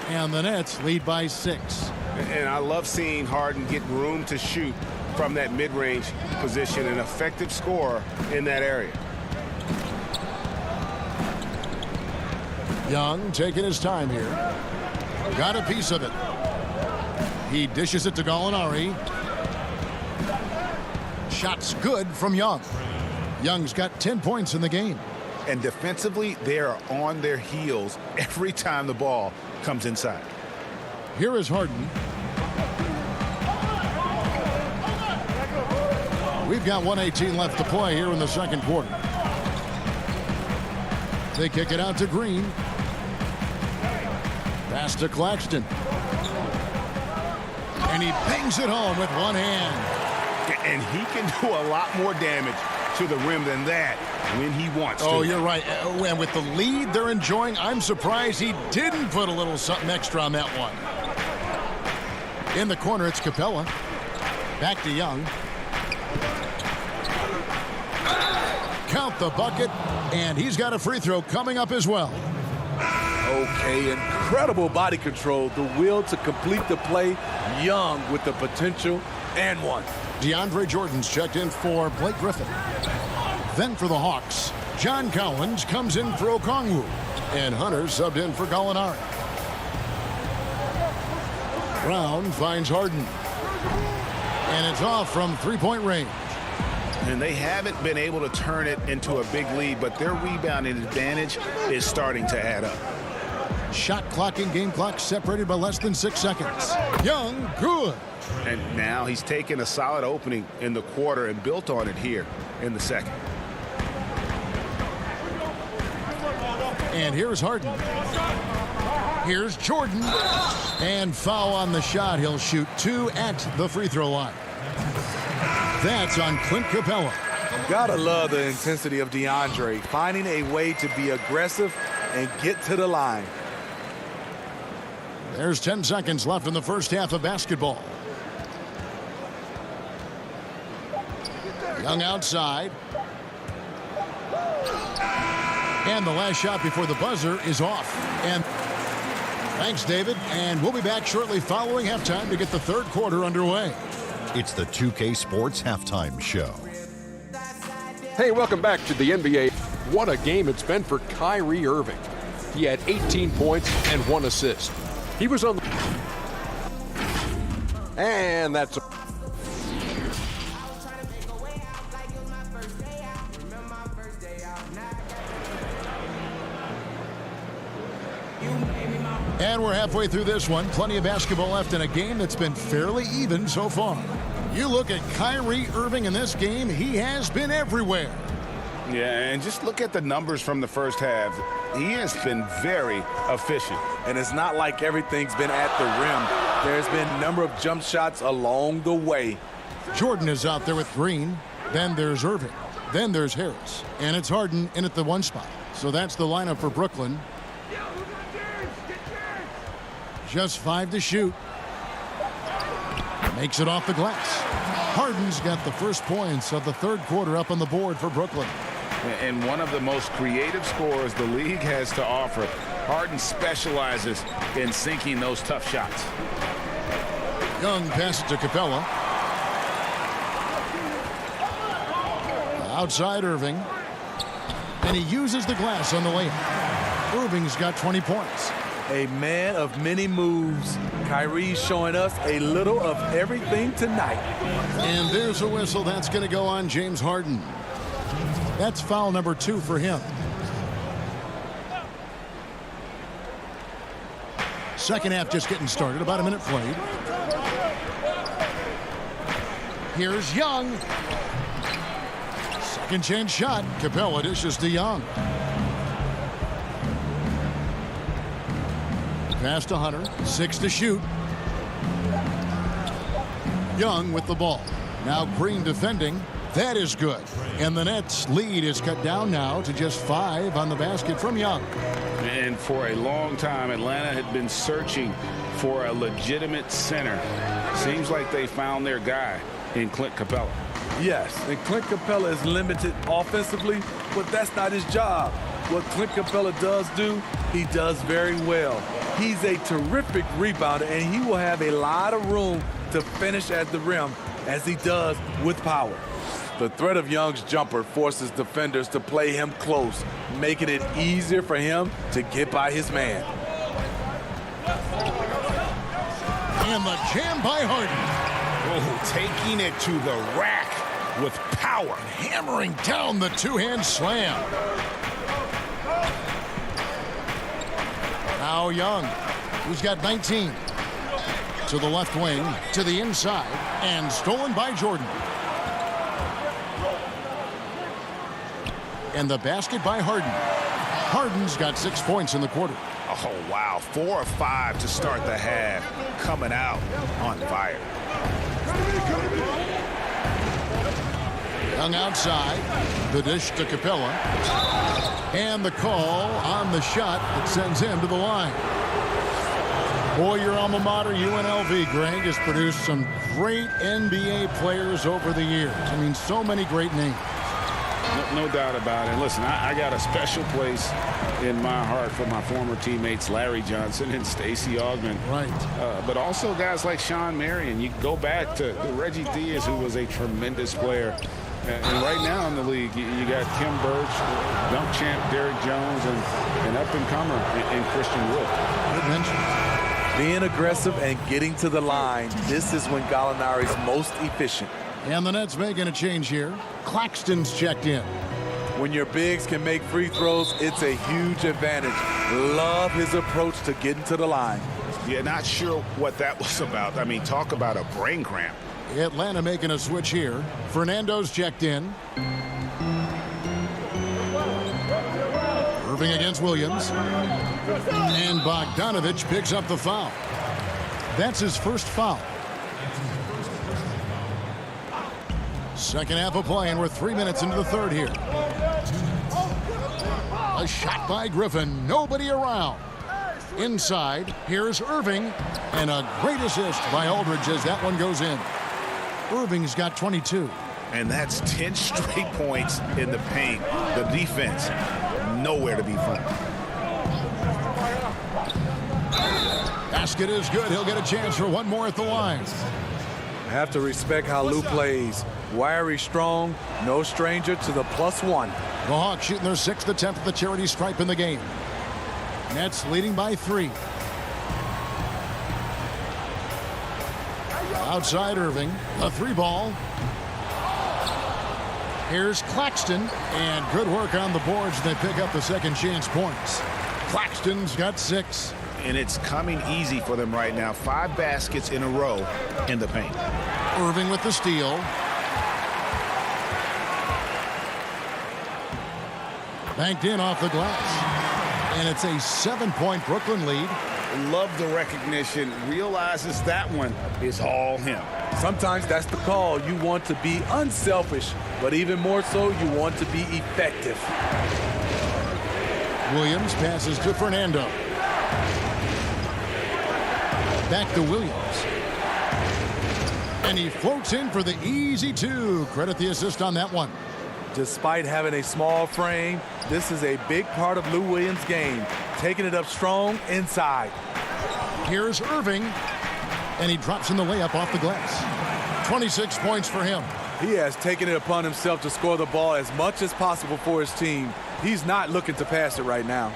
And the Nets lead by 6. And I love seeing Harden get room to shoot from that mid-range position, an effective scorer in that area. Young taking his time here. Got a piece of it. He dishes it to Gallinari. Shot's good from Young. Young's got 10 points in the game. And defensively, they are on their heels every time the ball comes inside. Here is Harden. We've got 1:18 left to play here in the second quarter. They kick it out to Green. Pass to Claxton. And he pings it home with one hand. And he can do a lot more damage to the rim than that when he wants to. Oh, you're right. And with the lead they're enjoying, I'm surprised he didn't put a little something extra on that one. In the corner, it's Capella. Back to Young. Count the bucket, and he's got a free throw coming up as well. Okay, incredible body control, the will to complete the play. Young with the potential and one. DeAndre Jordan's checked in for Blake Griffin. Then for the Hawks, John Collins comes in for Okongwu, and Hunter subbed in for Gallinari. Brown finds Harden, and it's off from three-point range. And they haven't been able to turn it into a big lead, but their rebounding advantage is starting to add up. Shot clock and game clock separated by less than 6 seconds. Young, good. And now he's taken a solid opening in the quarter and built on it here in the second. And here's Harden. Here's Jordan. And foul on the shot. He'll shoot 2 at the free throw line. That's on Clint Capella. Gotta love the intensity of DeAndre, finding a way to be aggressive and get to the line. There's 10 seconds left in the first half of basketball. Young outside. And the last shot before the buzzer is off. And thanks, David. And we'll be back shortly following halftime to get the third quarter underway. It's the 2K Sports Halftime Show. Hey, welcome back to the NBA. What a game it's been for Kyrie Irving. He had 18 points and 1 assist. He was on the... And that's... And we're halfway through this one. Plenty of basketball left in a game that's been fairly even so far. You look at Kyrie Irving in this game, he has been everywhere. Yeah, and just look at the numbers from the first half. He has been very efficient. And it's not like everything's been at the rim. There's been a number of jump shots along the way. Jordan is out there with Green. Then there's Irving. Then there's Harris. And it's Harden in at the 1 spot. So that's the lineup for Brooklyn. Just 5 to shoot. Makes it off the glass. Harden's got the first points of the third quarter up on the board for Brooklyn. And one of the most creative scorers the league has to offer. Harden specializes in sinking those tough shots. Young passes to Capella. Outside Irving. And he uses the glass on the layup. Irving's got 20 points. A man of many moves. Kyrie's showing us a little of everything tonight. And there's a whistle. That's going to go on James Harden. That's foul number 2 for him. Second half just getting started. About a minute played. Here's Young. Second chance shot. Capella dishes to Young. Pass to Hunter. 6 to shoot. Young with the ball. Now Green defending. That is good. And the Nets' lead is cut down now to just 5 on the basket from Young. And for a long time, Atlanta had been searching for a legitimate center. Seems like they found their guy in Clint Capella. Yes, and Clint Capella is limited offensively, but that's not his job. What Clint Capella does do, he does very well. He's a terrific rebounder, and he will have a lot of room to finish at the rim, as he does with power. The threat of Young's jumper forces defenders to play him close, making it easier for him to get by his man. And the jam by Harden. Oh, taking it to the rack with power. Hammering down the two-hand slam. Now Young, who's got 19. To the left wing, to the inside, and stolen by Jordan. And the basket by Harden. Harden's got 6 points in the quarter. Oh, wow. 4 of 5 to start the half. Coming out on fire. Young outside. The dish to Capella. And the call on the shot that sends him to the line. Boy, your alma mater, UNLV, Greg, has produced some great NBA players over the years. I mean, so many great names. No doubt about it. Listen, I got a special place in my heart for my former teammates Larry Johnson and Stacey Augmon. Right. But also guys like Sean Marion. You go back to Reggie Diaz, who was a tremendous player. And right now in the league, you got Kim Birch, dunk champ Derrick Jones, and up-and-comer in Christian Wood. Good mention. Being aggressive and getting to the line, this is when Gallinari's most efficient. And the Nets making a change here. Claxton's checked in. When your bigs can make free throws, it's a huge advantage. Love his approach to getting to the line. Yeah, not sure what that was about. I mean, talk about a brain cramp. Atlanta making a switch here. Fernando's checked in. Irving against Williams. And Bogdanovich picks up the foul. That's his first foul. Second half of play, and we're 3 minutes into the third here. A shot by Griffin. Nobody around. Inside, here's Irving. And a great assist by Aldridge as that one goes in. Irving's got 22. And that's 10 straight points in the paint. The defense, nowhere to be found. Basket is good. He'll get a chance for one more at the line. I have to respect how Lou plays. Wiry, strong, no stranger to the +1. The Hawks shooting their 6th attempt at the charity stripe in the game. Nets leading by 3. Outside Irving, a 3-ball. Here's Claxton, and good work on the boards. They pick up the second chance points. Claxton's got 6. And it's coming easy for them right now. 5 baskets in a row in the paint. Irving with the steal. Banked in off the glass. And it's a 7-point Brooklyn lead. Love the recognition. Realizes that one is all him. Sometimes that's the call. You want to be unselfish, but even more so, you want to be effective. Williams passes to Fernando. Back to Williams. And he floats in for the easy two. Credit the assist on that one. Despite having a small frame, this is a big part of Lou Williams' game. Taking it up strong inside. Here's Irving. And he drops in the layup off the glass. 26 points for him. He has taken it upon himself to score the ball as much as possible for his team. He's not looking to pass it right now.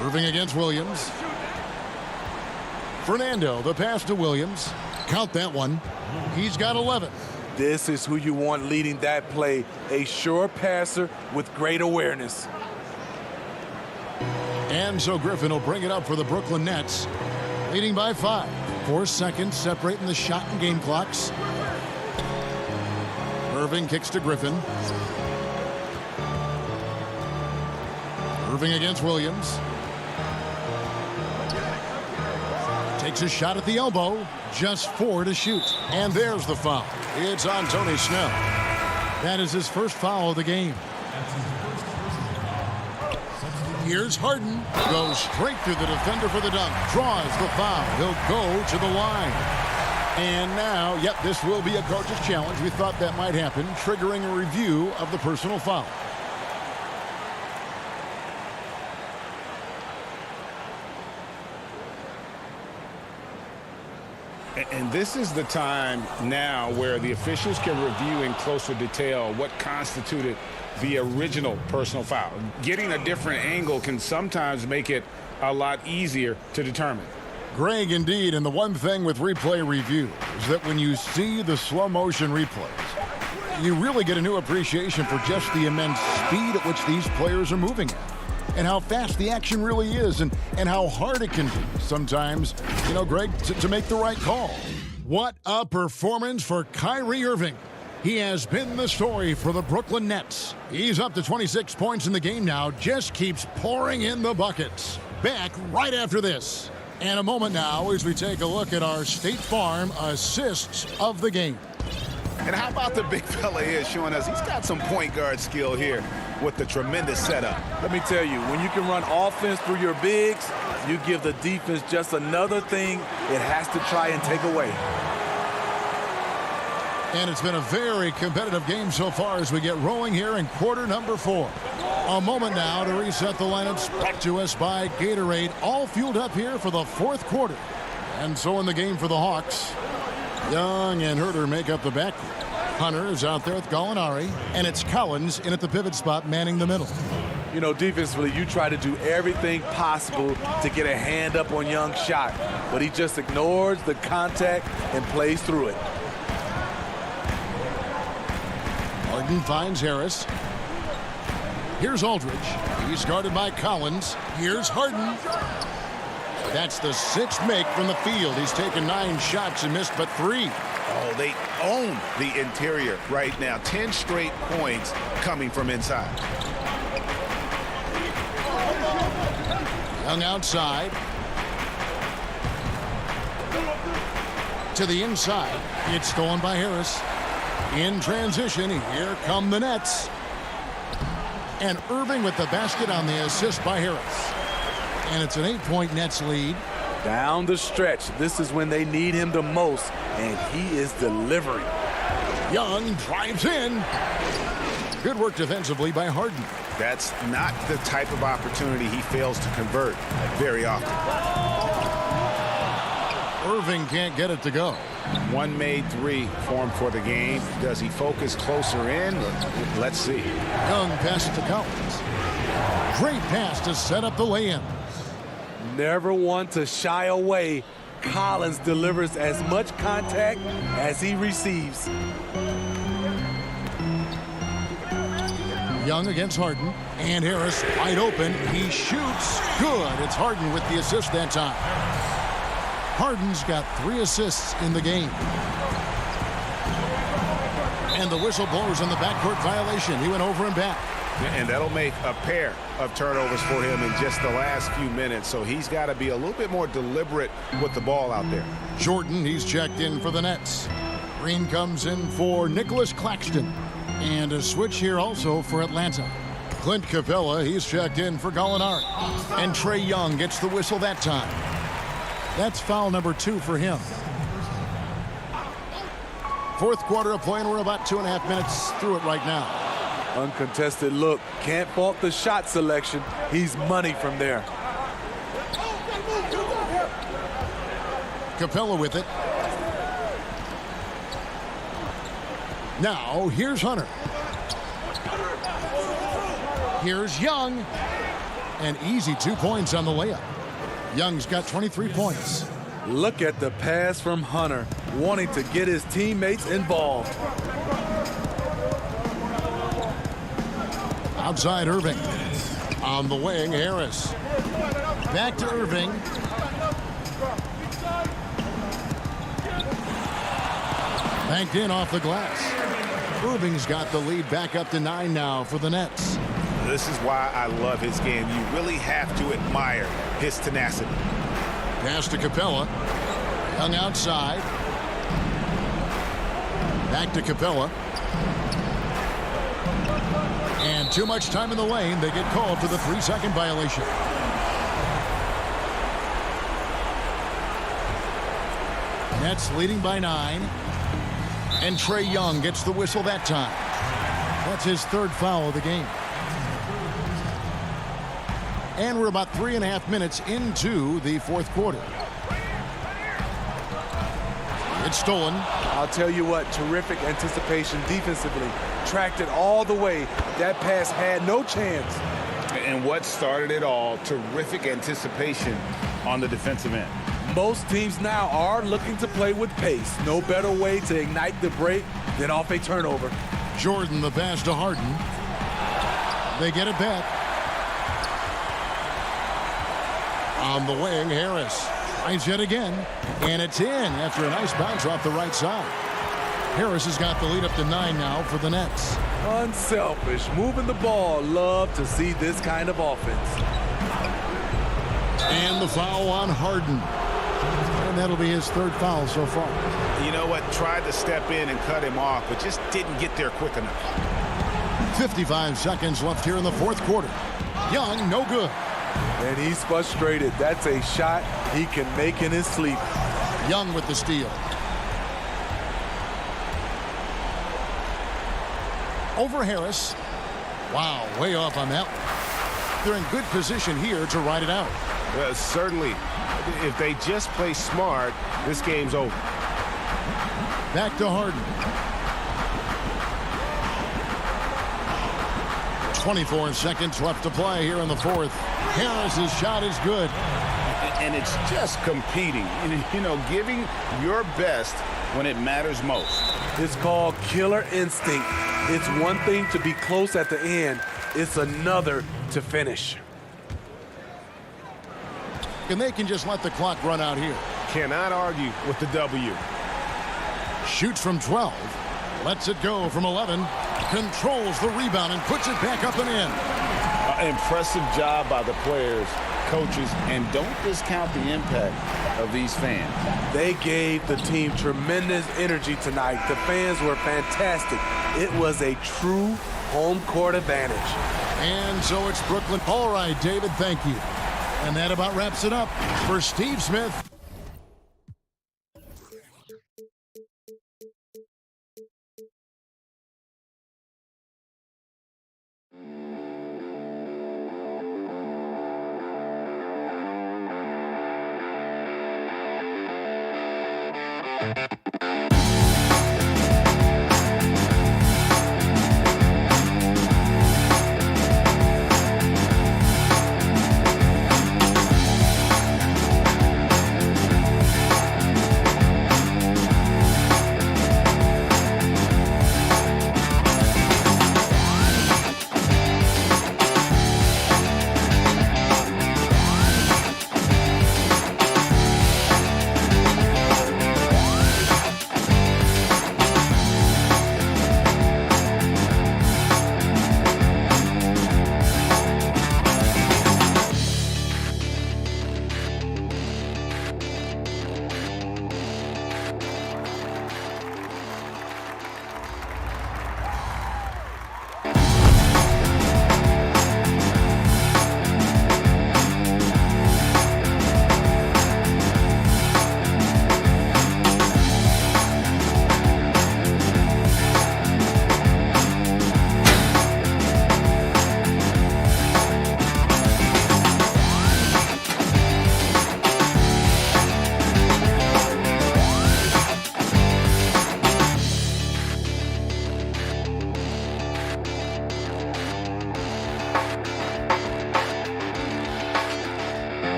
Irving against Williams. Fernando, the pass to Williams. Count that one. He's got 11. This is who you want leading that play. A sure passer with great awareness. And so Griffin will bring it up for the Brooklyn Nets, leading by 5. 4 seconds separating the shot and game clocks. Irving kicks to Griffin. Irving against Williams. Takes a shot at the elbow. Just 4 to shoot. And there's the foul. It's on Tony Snell. That is his first foul of the game. Here's Harden. Goes straight through the defender for the dunk. Draws the foul. He'll go to the line. And now, yep, this will be a coach's challenge. We thought that might happen, triggering a review of the personal foul. And this is the time now where the officials can review in closer detail what constituted the original personal foul. Getting a different angle can sometimes make it a lot easier to determine. Greg, indeed, and the one thing with replay review is that when you see the slow motion replays, you really get a new appreciation for just the immense speed at which these players are moving at. And how fast the action really is, and how hard it can be sometimes, you know, Greg, to make the right call. What a performance for Kyrie Irving. He has been the story for the Brooklyn Nets. He's up to 26 points in the game now, just keeps pouring in the buckets. Back right after this. And a moment now as we take a look at our State Farm assists of the game. And how about the big fella here showing us he's got some point guard skill here with the tremendous setup. Let me tell you, when you can run offense through your bigs, you give the defense just another thing it has to try and take away. And it's been a very competitive game so far as we get rolling here in quarter number 4. A moment now to reset the lineups, brought to us by Gatorade, all fueled up here for the 4th quarter. And so in the game for the Hawks, Young and Herter make up the backcourt. Hunter is out there with Gallinari, and it's Collins in at the pivot spot manning the middle. You know, defensively, you try to do everything possible to get a hand up on Young's shot, but he just ignores the contact and plays through it. Harden finds Harris. Here's Aldridge. He's guarded by Collins. Here's Harden. That's the 6th make from the field. He's taken 9 shots and missed but 3. Oh, they own the interior right now. 10 straight points coming from inside. Young outside. To the inside. It's stolen by Harris. In transition, here come the Nets. And Irving with the basket on the assist by Harris. And it's an 8-point Nets lead. Down the stretch, this is when they need him the most, and he is delivering. Young drives in. Good work defensively by Harden. That's not the type of opportunity he fails to convert very often. Irving can't get it to go. One made 3 for him for the game. Does he focus closer in? Let's see. Young passes to Collins. Great pass to set up the lay-in. Never one to shy away. Collins delivers as much contact as he receives. Young against Harden. And Harris wide open. He shoots. Good. It's Harden with the assist that time. Harden's got 3 assists in the game. And the whistle blows on the backcourt violation. He went over and back. And that'll make a pair of turnovers for him in just the last few minutes. So he's got to be a little bit more deliberate with the ball out there. Jordan, he's checked in for the Nets. Green comes in for Nicholas Claxton. And a switch here also for Atlanta. Clint Capella, he's checked in for Gallinari. And Trae Young gets the whistle that time. That's foul number 2 for him. Fourth quarter of play, and we're about 2.5 minutes through it right now. Uncontested look. Can't fault the shot selection. He's money from there. Capella with it. Now, here's Hunter. Here's Young. An easy 2 points on the layup. Young's got 23 points. Look at the pass from Hunter, wanting to get his teammates involved. Outside Irving. On the wing, Harris. Back to Irving. Banked in off the glass. Irving's got the lead back up to 9 now for the Nets. This is why I love his game. You really have to admire his tenacity. Pass to Capella. Young outside. Back to Capella. And too much time in the lane. They get called for the 3-second violation. Nets leading by 9. And Trae Young gets the whistle that time. That's his 3rd foul of the game. And we're about 3.5 minutes into the 4th quarter. It's stolen. I'll tell you what, terrific anticipation defensively. Tracked it all the way. That pass had no chance. And what started it all, terrific anticipation on the defensive end. Most teams now are looking to play with pace. No better way to ignite the break than off a turnover. Jordan the pass to Harden. They get it back. On the wing, Harris. Finds yet again. And it's in after a nice bounce off the right side. Harris has got the lead up to 9 now for the Nets. Unselfish, moving the ball. Love to see this kind of offense. And the foul on Harden. And that'll be his 3rd foul so far. You know what? Tried to step in and cut him off, but just didn't get there quick enough. 55 seconds left here in the 4th quarter. Young, no good. And he's frustrated. That's a shot he can make in his sleep. Young with the steal. Over Harris. Wow, way off on that one. They're in good position here to ride it out. Certainly, if they just play smart, this game's over. Back to Harden. 24 seconds left to play here in the 4th. Harris's shot is good. And it's just competing, you know, giving your best when it matters most. It's called killer instinct. It's one thing to be close at the end. It's another to finish. And they can just let the clock run out here. Cannot argue with the W. Shoots from 12. Lets it go from 11. Controls the rebound and puts it back up and in. Impressive job by the players, coaches, and don't discount the impact of these fans. They gave the team tremendous energy tonight. The fans were fantastic. It was a true home court advantage. And so it's Brooklyn. All right, David, thank you. And that about wraps it up for Steve Smith.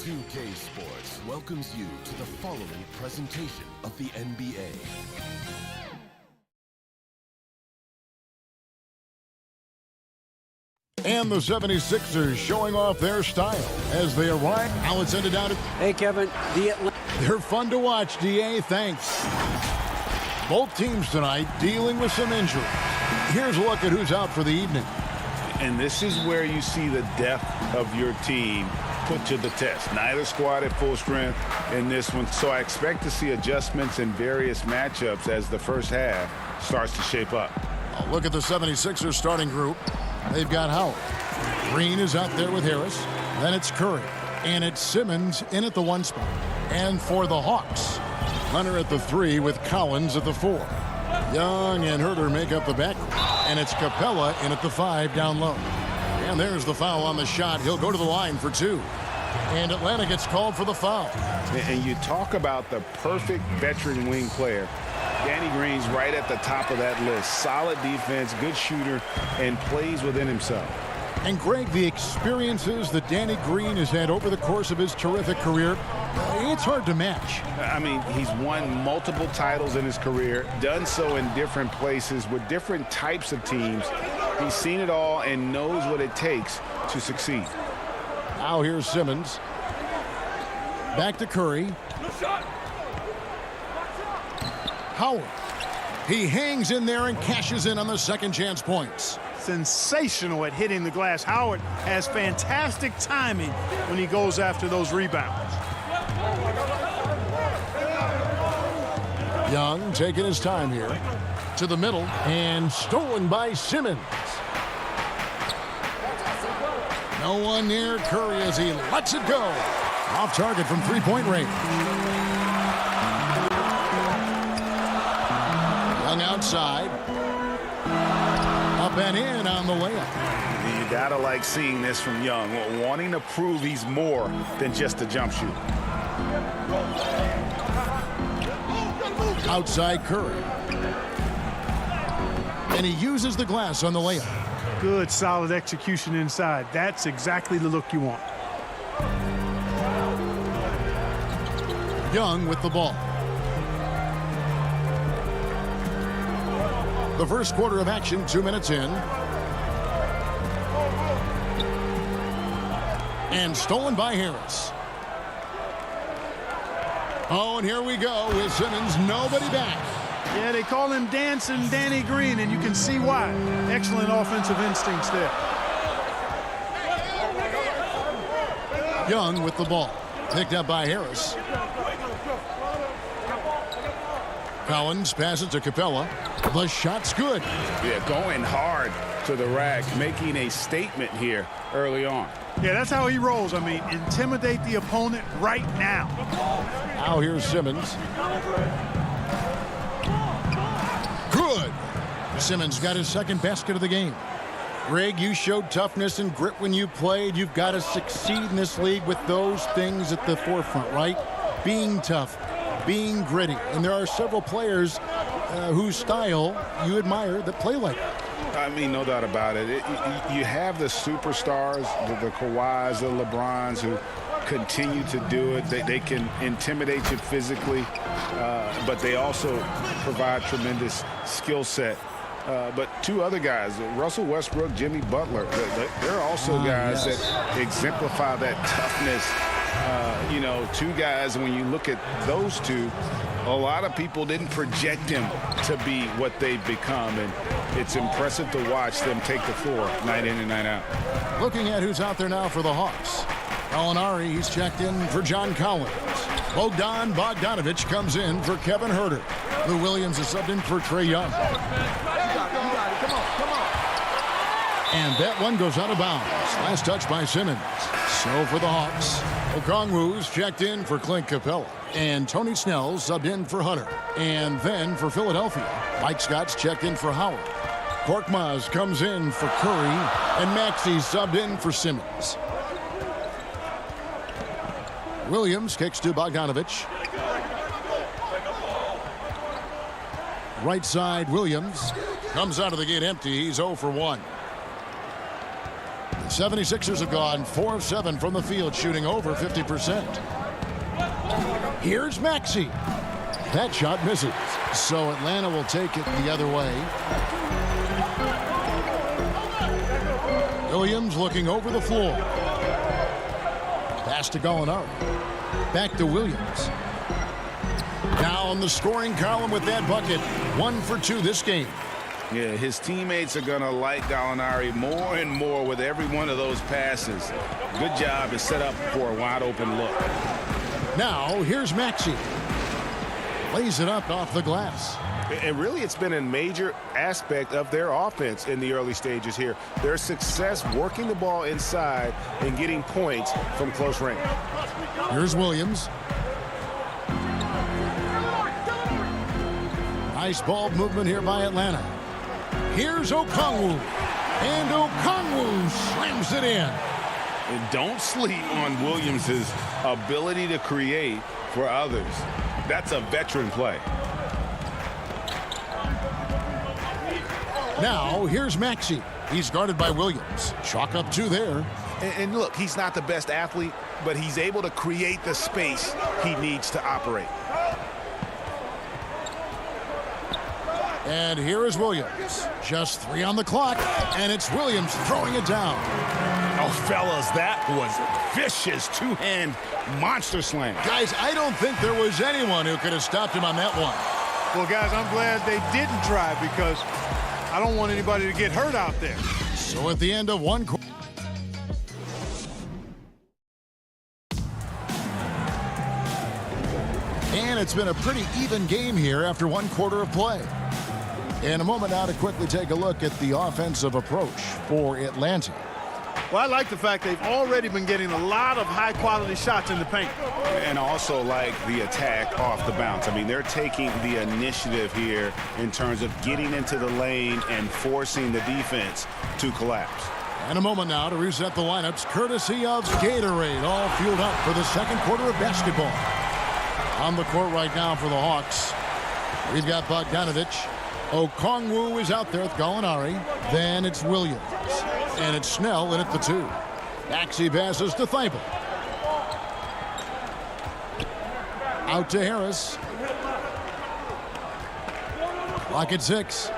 2K Sports welcomes you to the following presentation of the NBA. And the 76ers showing off their style as they arrive. Now it's ended out. Hey, Kevin. They're fun to watch, DA. Thanks. Both teams tonight dealing with some injuries. Here's a look at who's out for the evening. And this is where you see the depth of your team put to the test. Neither squad at full strength in this one. So I expect to see adjustments in various matchups as the first half starts to shape up. I'll look at the 76ers starting group. They've got Howard. Green is out there with Harris. Then it's Curry. And it's Simmons in at the 1 spot. And for the Hawks, Leonard at the 3 with Collins at the 4. Young and Herter make up the back. And it's Capella in at the 5 down low. And there's the foul on the shot. He'll go to the line for 2. And Atlanta gets called for the foul. And you talk about the perfect veteran wing player. Danny Green's right at the top of that list. Solid defense, good shooter, and plays within himself. And Greg, the experiences that Danny Green has had over the course of his terrific career, it's hard to match. I mean, he's won multiple titles in his career, done so in different places with different types of teams. He's seen it all and knows what it takes to succeed. Now here's Simmons. Back to Curry. Howard. He hangs in there and cashes in on the second chance points. Sensational at hitting the glass. Howard has fantastic timing when he goes after those rebounds. Young taking his time here. To the middle and stolen by Simmons. No one near Curry as he lets it go. Off target from three-point range. Young outside. Up and in on the layup. You gotta like seeing this from Young, wanting to prove he's more than just a jump shooter. Outside Curry. And he uses the glass on the layup. Good, solid execution inside. That's exactly the look you want. Young with the ball. The first quarter of action, 2 minutes in. And stolen by Harris. Oh, and here we go with Simmons. Nobody back. Yeah, they call him Dancing Danny Green, and you can see why. Excellent offensive instincts there. Young with the ball. Picked up by Harris. Collins passes to Capella. The shot's good. Yeah, going hard to the rack, making a statement here early on. Yeah, that's how he rolls. I mean, intimidate the opponent right now. Now here's Simmons. Good. Simmons got his second basket of the game. Greg, you showed toughness and grit when you played. You've got to succeed in this league with those things at the forefront, right? Being tough, being gritty. And there are several players whose style you admire that play like that. I mean, no doubt about it. You have the superstars, the Kawhis, the LeBrons, who continue to do it. They can intimidate you physically, but they also provide tremendous skill set. But two other guys, Russell Westbrook, Jimmy Butler, they're also guys that exemplify that toughness. Two guys, when you look at those two, a lot of people didn't project them to be what they've become, and it's impressive to watch them take the floor night in and night out. Looking at who's out there now for the Hawks. Gallinari, he's checked in for John Collins. Bogdan Bogdanovic comes in for Kevin Huerter. Lou Williams is subbed in for Trae Young. And that one goes out of bounds. Last touch by Simmons. So for the Hawks, Okongwu's checked in for Clint Capella. And Tony Snell's subbed in for Hunter. And then for Philadelphia, Mike Scott's checked in for Howard. Korkmaz comes in for Curry. And Maxey's subbed in for Simmons. Williams kicks to Bogdanovic. Right side, Williams. Comes out of the gate empty. He's 0 for 1. The 76ers have gone 4 of 7 from the field, shooting over 50%. Here's Maxey. That shot misses. So Atlanta will take it the other way. Williams looking over the floor. Pass to Gallinari. Back to Williams. Now on the scoring column with that bucket. 1 for 2 this game. Yeah, his teammates are going to like Gallinari more and more with every one of those passes. Good job to set up for a wide-open look. Now, here's Maxey. Lays it up off the glass. And really, it's been a major aspect of their offense in the early stages here. Their success working the ball inside and getting points from close range. Here's Williams. Nice ball movement here by Atlanta. Here's Okongwu. And Okongwu slams it in. And don't sleep on Williams' ability to create for others. That's a veteran play. Now, here's Maxey. He's guarded by Williams. Chalk up 2 there. And look, he's not the best athlete, but he's able to create the space he needs to operate. And here is Williams. Just 3 on the clock, and it's Williams throwing it down. Oh, fellas, that was vicious two-hand monster slam. Guys, I don't think there was anyone who could have stopped him on that one. Well, guys, I'm glad they didn't try because I don't want anybody to get hurt out there. So at the end of one quarter. And it's been a pretty even game here after 1 quarter of play. In a moment now to quickly take a look at the offensive approach for Atlanta. Well, I like the fact they've already been getting a lot of high-quality shots in the paint. And also like the attack off the bounce. I mean, they're taking the initiative here in terms of getting into the lane and forcing the defense to collapse. And a moment now to reset the lineups, courtesy of Gatorade, all fueled up for the second quarter of basketball. On the court right now for the Hawks, we've got Bogdanovic. Okongwu is out there with Gallinari. Then it's Williams. And it's Snell in at the 2. Maxey passes to Thibault. Out to Harris. Clock at 6.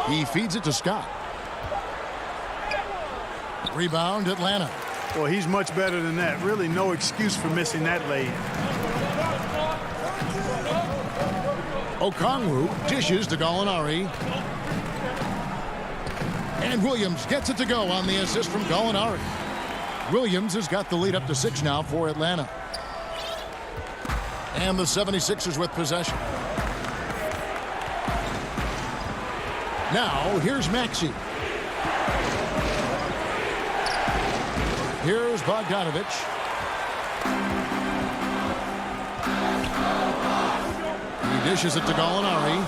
He feeds it to Scott. Rebound Atlanta. Well, he's much better than that. Really no excuse for missing that lay. Okongwu dishes to Gallinari. And Williams gets it to go on the assist from Gallinari. Williams has got the lead up to 6 now for Atlanta. And the 76ers with possession. Now, here's Maxey. Here's Bogdanovic. He dishes it to Gallinari.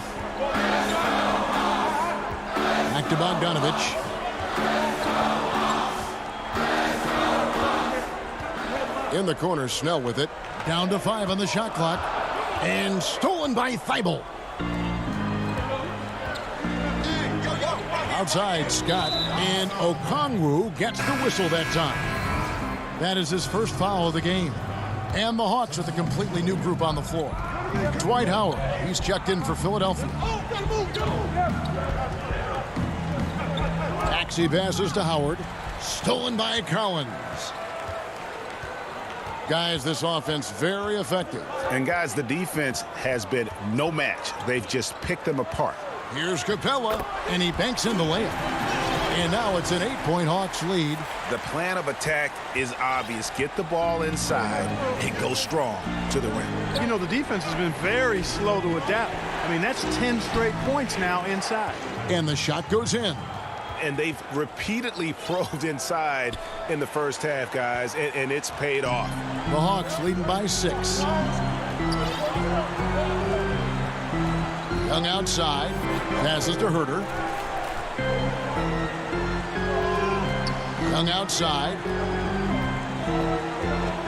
Back to Bogdanovic. In the corner, Snell with it. Down to 5 on the shot clock. And stolen by Thibault. Outside, Scott. And Okongwu gets the whistle that time. That is his first foul of the game. And the Hawks with a completely new group on the floor. Dwight Howard, he's checked in for Philadelphia. Maxey passes to Howard. Stolen by Collins. Guys, this offense very effective. And guys, the defense has been no match. They've just picked them apart. Here's Capella, and he banks in the layup. And now it's an 8-point Hawks lead. The plan of attack is obvious. Get the ball inside and go strong to the rim. You know, the defense has been very slow to adapt. I mean, that's 10 straight points now inside. And the shot goes in. And they've repeatedly probed inside in the first half, guys, and it's paid off. The Hawks leading by 6. Young outside. Passes to Herter. Young outside.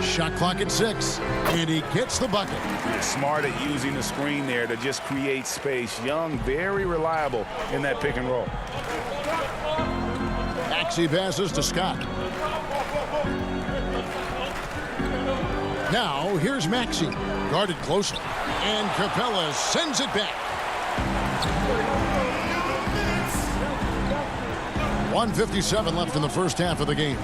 Shot clock at 6. And he gets the bucket. Smart at using the screen there to just create space. Young, very reliable in that pick and roll. Maxey passes to Scott. Now, here's Maxey. Guarded closely. And Capella sends it back. 1:57 left in the first half of the game.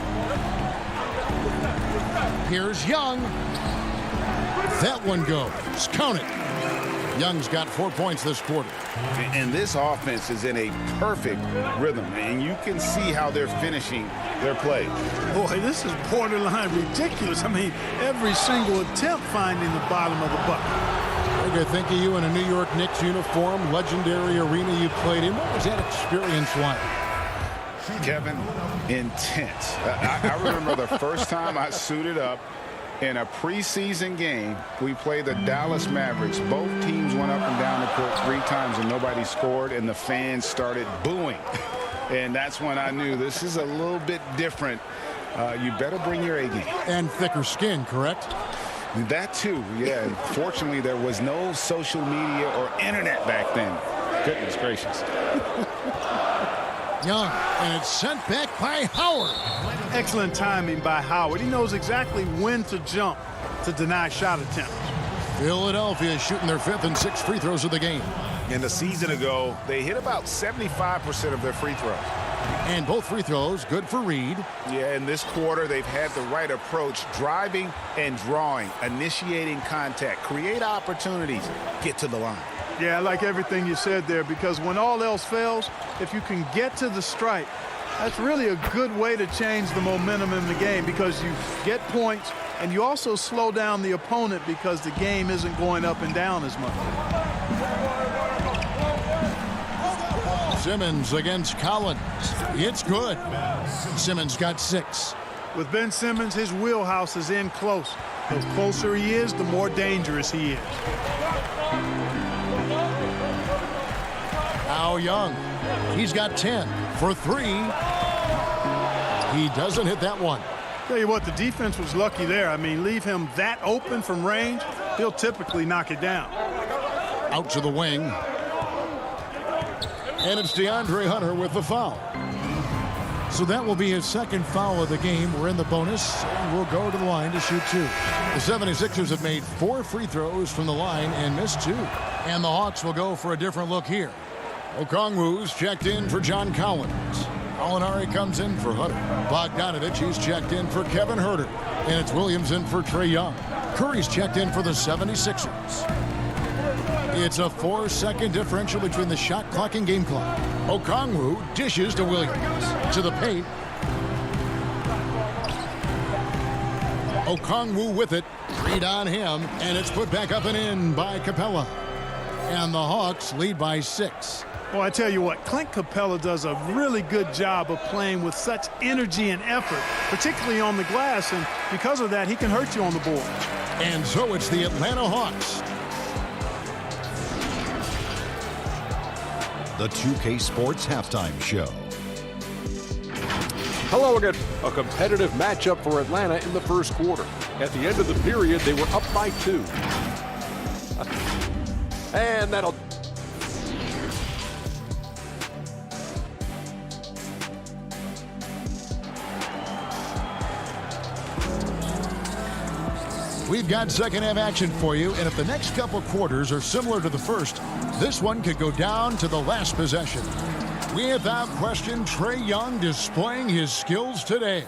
Here's Young. That one goes. Count it. Young's got 4 points this quarter. And this offense is in a perfect rhythm, and you can see how they're finishing their play. Boy, this is borderline ridiculous. I mean, every single attempt finding the bottom of the bucket. I think of you in a New York Knicks uniform, legendary arena you played in. What was that experience like? Kevin, intense. I remember the first time I suited up in a preseason game. We played the Dallas Mavericks. Both teams went up and down the court 3 times and nobody scored, and the fans started booing. And that's when I knew this is a little bit different. You better bring your A game. And thicker skin, correct? That too, yeah. And fortunately, there was no social media or internet back then. Goodness gracious. Young, and it's sent back by Howard. Excellent timing by Howard. He knows exactly when to jump to deny shot attempts. Philadelphia shooting their 5th and 6th free throws of the game. And a season ago, they hit about 75% of their free throws. And both free throws good for Reed. Yeah, in this quarter, they've had the right approach, driving and drawing, initiating contact, create opportunities, get to the line. Yeah, I like everything you said there, because when all else fails, if you can get to the stripe, that's really a good way to change the momentum in the game, because you get points and you also slow down the opponent because the game isn't going up and down as much. Simmons against Collins. It's good. Simmons got 6. With Ben Simmons, his wheelhouse is in close. The closer he is, the more dangerous he is. Now Young. He's got 10 for 3. He doesn't hit that one. Tell you what, the defense was lucky there. I mean, leave him that open from range, he'll typically knock it down. Out to the wing. And it's DeAndre Hunter with the foul. So that will be his 2nd foul of the game. We're in the bonus, and we'll go to the line to shoot 2. The 76ers have made 4 free throws from the line and missed 2. And the Hawks will go for a different look here. Okongwu's checked in for John Collins. Alinari comes in for Hunter. Bogdanovich, he's checked in for Kevin Herter. And it's Williams in for Trae Young. Curry's checked in for the 76ers. It's a 4-second differential between the shot clock and game clock. Okongwu dishes to Williams. To the paint. Okongwu with it. Read on him. And it's put back up and in by Capella. And the Hawks lead by 6. Well, I tell you what, Clint Capella does a really good job of playing with such energy and effort, particularly on the glass, and because of that, he can hurt you on the board. And so it's the Atlanta Hawks. The 2K Sports Halftime Show. Hello again. A competitive matchup for Atlanta in the first quarter. At the end of the period, they were up by 2. And that'll... We've got second half action for you, and if the next couple quarters are similar to the first, this one could go down to the last possession. Without question, Trae Young displaying his skills today.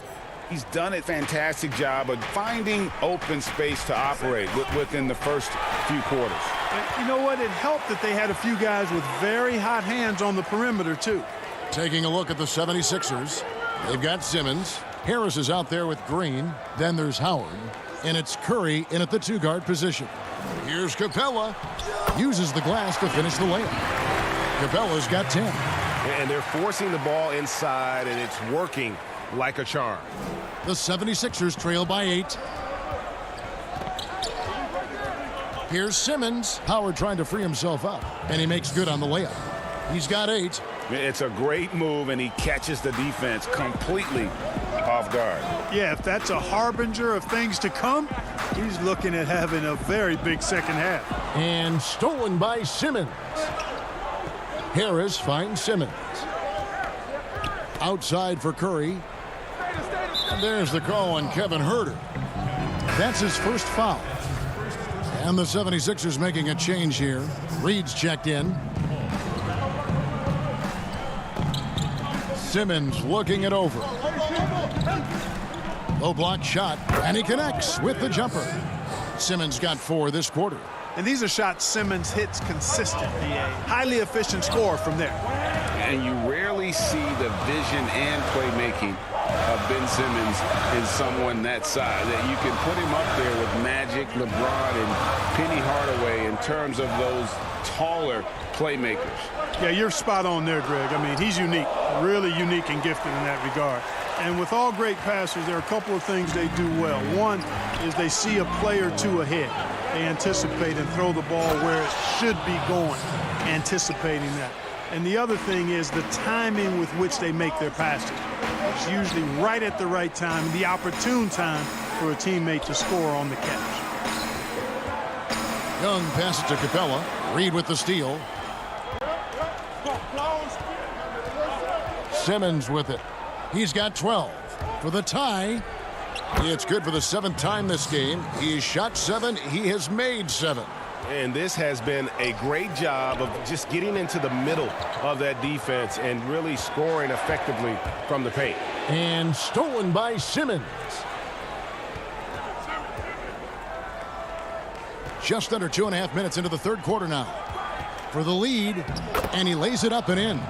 He's done a fantastic job of finding open space to operate within the first few quarters. And you know what? It helped that they had a few guys with very hot hands on the perimeter, too. Taking a look at the 76ers. They've got Simmons. Harris is out there with Green. Then there's Howard. And it's Curry in at the 2-guard position. Here's Capella. Uses the glass to finish the layup. Capella's got 10. And they're forcing the ball inside, and it's working like a charm. The 76ers trail by 8. Here's Simmons. Howard trying to free himself up, and he makes good on the layup. He's got 8. It's a great move, and he catches the defense completely off guard. Yeah, if that's a harbinger of things to come, he's looking at having a very big second half. And stolen by Simmons. Harris finds Simmons. Outside for Curry. And there's the call on Kevin Huerter. That's his first foul. And the 76ers making a change here. Reed's checked in. Simmons looking it over. Low block shot, and he connects with the jumper. Simmons got 4 this quarter. And these are shots Simmons hits consistently. A highly efficient scorer from there. And you rarely see the vision and playmaking of Ben Simmons in someone that size. That you can put him up there with Magic, LeBron, and Penny Hardaway in terms of those taller playmakers. Yeah, you're spot on there, Greg. I mean, he's unique, really unique and gifted in that regard. And with all great passers, there are a couple of things they do well. One is they see a play or two ahead. They anticipate and throw the ball where it should be going, anticipating that. And the other thing is the timing with which they make their passes. It's usually right at the right time, the opportune time for a teammate to score on the catch. Young passes to Capella. Reed with the steal. Simmons with it. He's got 12 for the tie. It's good for the 7th time this game. He's shot 7. He has made 7. And this has been a great job of just getting into the middle of that defense and really scoring effectively from the paint. And stolen by Simmons. Just under 2.5 minutes into the 3rd quarter now. For the lead, and he lays it up and in.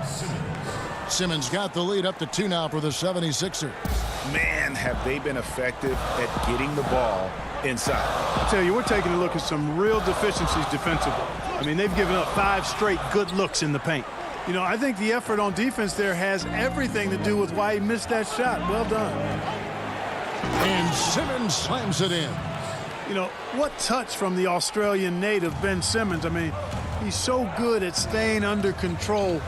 Simmons got the lead up to 2 now for the 76ers. Man, have they been effective at getting the ball inside. I tell you, we're taking a look at some real deficiencies defensively. I mean, they've given up 5 straight good looks in the paint. You know, I think the effort on defense there has everything to do with why he missed that shot. Well done. And Simmons slams it in. You know, what touch from the Australian native, Ben Simmons. I mean, he's so good at staying under control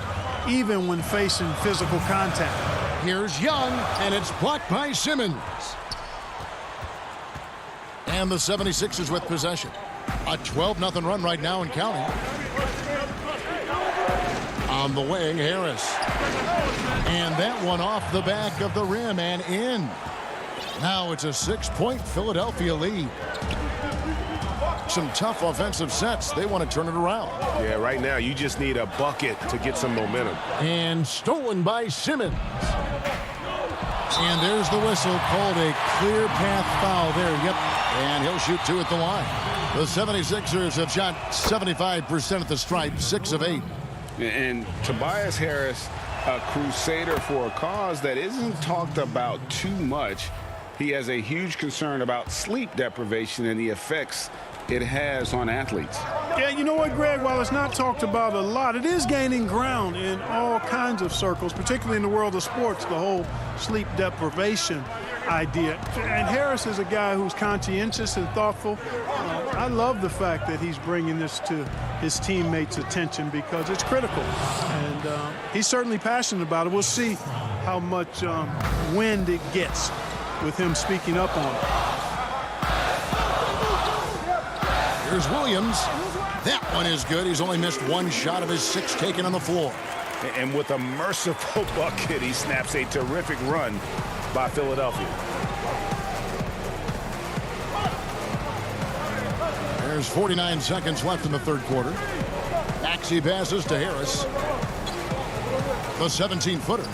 even when facing physical contact. Here's Young, and it's blocked by Simmons. And the 76ers with possession. A 12-0 run right now and counting. On the wing, Harris. And that one off the back of the rim and in. Now it's a 6-point Philadelphia lead. Some tough offensive sets. They want to turn it around. Yeah, right now you just need a bucket to get some momentum. And stolen by Simmons. And there's the whistle, called a clear path foul there. Yep, and he'll shoot 2 at the line. The 76ers have shot 75% at the stripe, 6 of 8. And Tobias Harris, a crusader for a cause that isn't talked about too much. He has a huge concern about sleep deprivation and the effects it has on athletes. Yeah, you know what, Greg? While it's not talked about a lot, it is gaining ground in all kinds of circles, particularly in the world of sports, the whole sleep deprivation idea. And Harris is a guy who's conscientious and thoughtful. I love the fact that he's bringing this to his teammates' attention because it's critical. And he's certainly passionate about it. We'll see how much wind it gets with him speaking up on it. Here's Williams. That one is good. He's only missed 1 shot of his 6 taken on the floor. And with a merciful bucket, he snaps a terrific run by Philadelphia. There's 49 seconds left in the 3rd quarter. Maxey passes to Harris. The 17-footer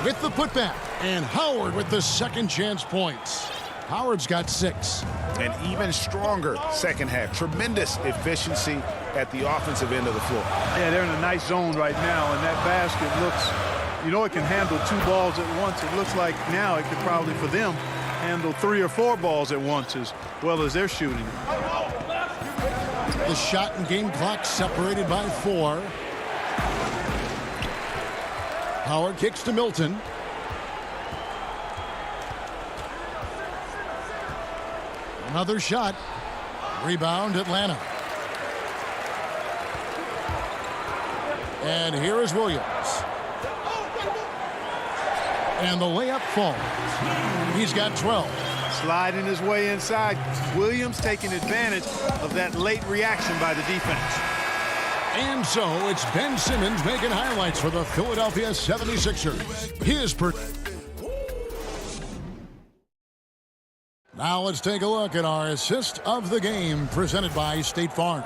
with the putback. And Howard with the second chance points. Howard's got 6. An even stronger second half. Tremendous efficiency at the offensive end of the floor. Yeah, they're in a nice zone right now, and that basket looks you know it can handle 2 balls at once. It looks like now it could probably, for them, handle 3 or 4 balls at once as well as they're shooting. The shot and game clock separated by 4. Howard kicks to Milton. Another shot. Rebound, Atlanta. And here is Williams. And the layup falls. He's got 12. Sliding his way inside. Williams taking advantage of that late reaction by the defense. And so it's Ben Simmons making highlights for the Philadelphia 76ers. Now let's take a look at our assist of the game presented by State Farm.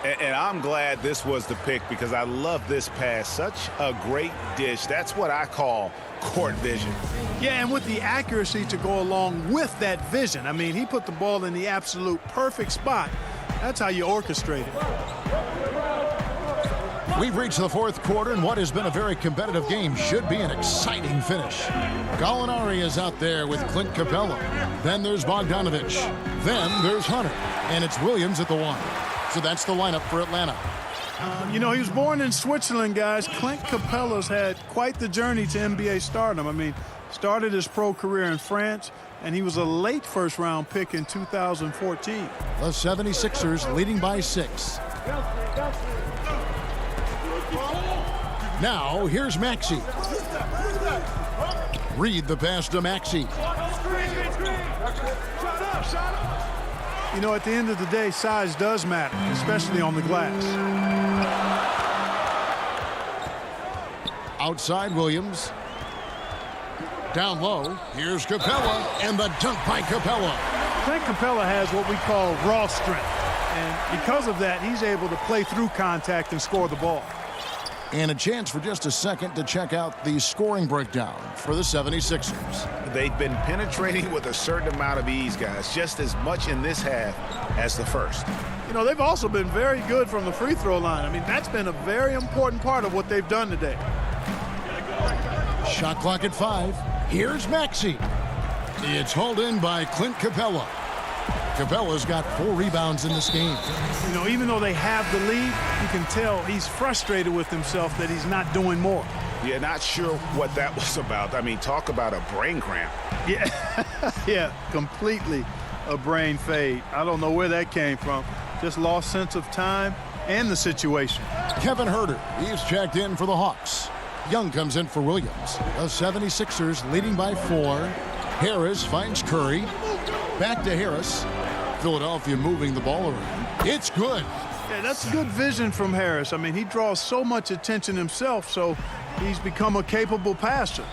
And I'm glad this was the pick because I love this pass. Such a great dish. That's what I call court vision. Yeah, and with the accuracy to go along with that vision. I mean, he put the ball in the absolute perfect spot. That's how you orchestrate it. We've reached the 4th quarter, and what has been a very competitive game should be an exciting finish. Gallinari is out there with Clint Capella. Then there's Bogdanovich. Then there's Hunter. And it's Williams at the 1. So that's the lineup for Atlanta. You know, he was born in Switzerland, guys. Clint Capella's had quite the journey to NBA stardom. I mean, started his pro career in France, and he was a late first-round pick in 2014. The 76ers leading by 6. Now, here's Maxey. Read the pass to Maxey. You know, at the end of the day, size does matter, especially on the glass. Outside Williams. Down low. Here's Capella, and the dunk by Capella. Clint Capella has what we call raw strength. And because of that, he's able to play through contact and score the ball. And a chance for just a second to check out the scoring breakdown for the 76ers. They've been penetrating with a certain amount of ease, guys, just as much in this half as the first. You know, they've also been very good from the free throw line. I mean, that's been a very important part of what they've done today. Shot clock at 5. Here's Maxey. It's hauled in by Clint Capella. Capella's got 4 rebounds in this game. You know, even though they have the lead, you can tell he's frustrated with himself that he's not doing more. Yeah, not sure what that was about. I mean, talk about a brain cramp. Yeah, yeah, completely a brain fade. I don't know where that came from. Just lost sense of time and the situation. Kevin Huerter, he's checked in for the Hawks. Young comes in for Williams. The 76ers leading by 4. Harris finds Curry. Back to Harris. Philadelphia moving the ball around. It's good. Yeah, that's good vision from Harris. I mean, he draws so much attention himself, so he's become a capable passer.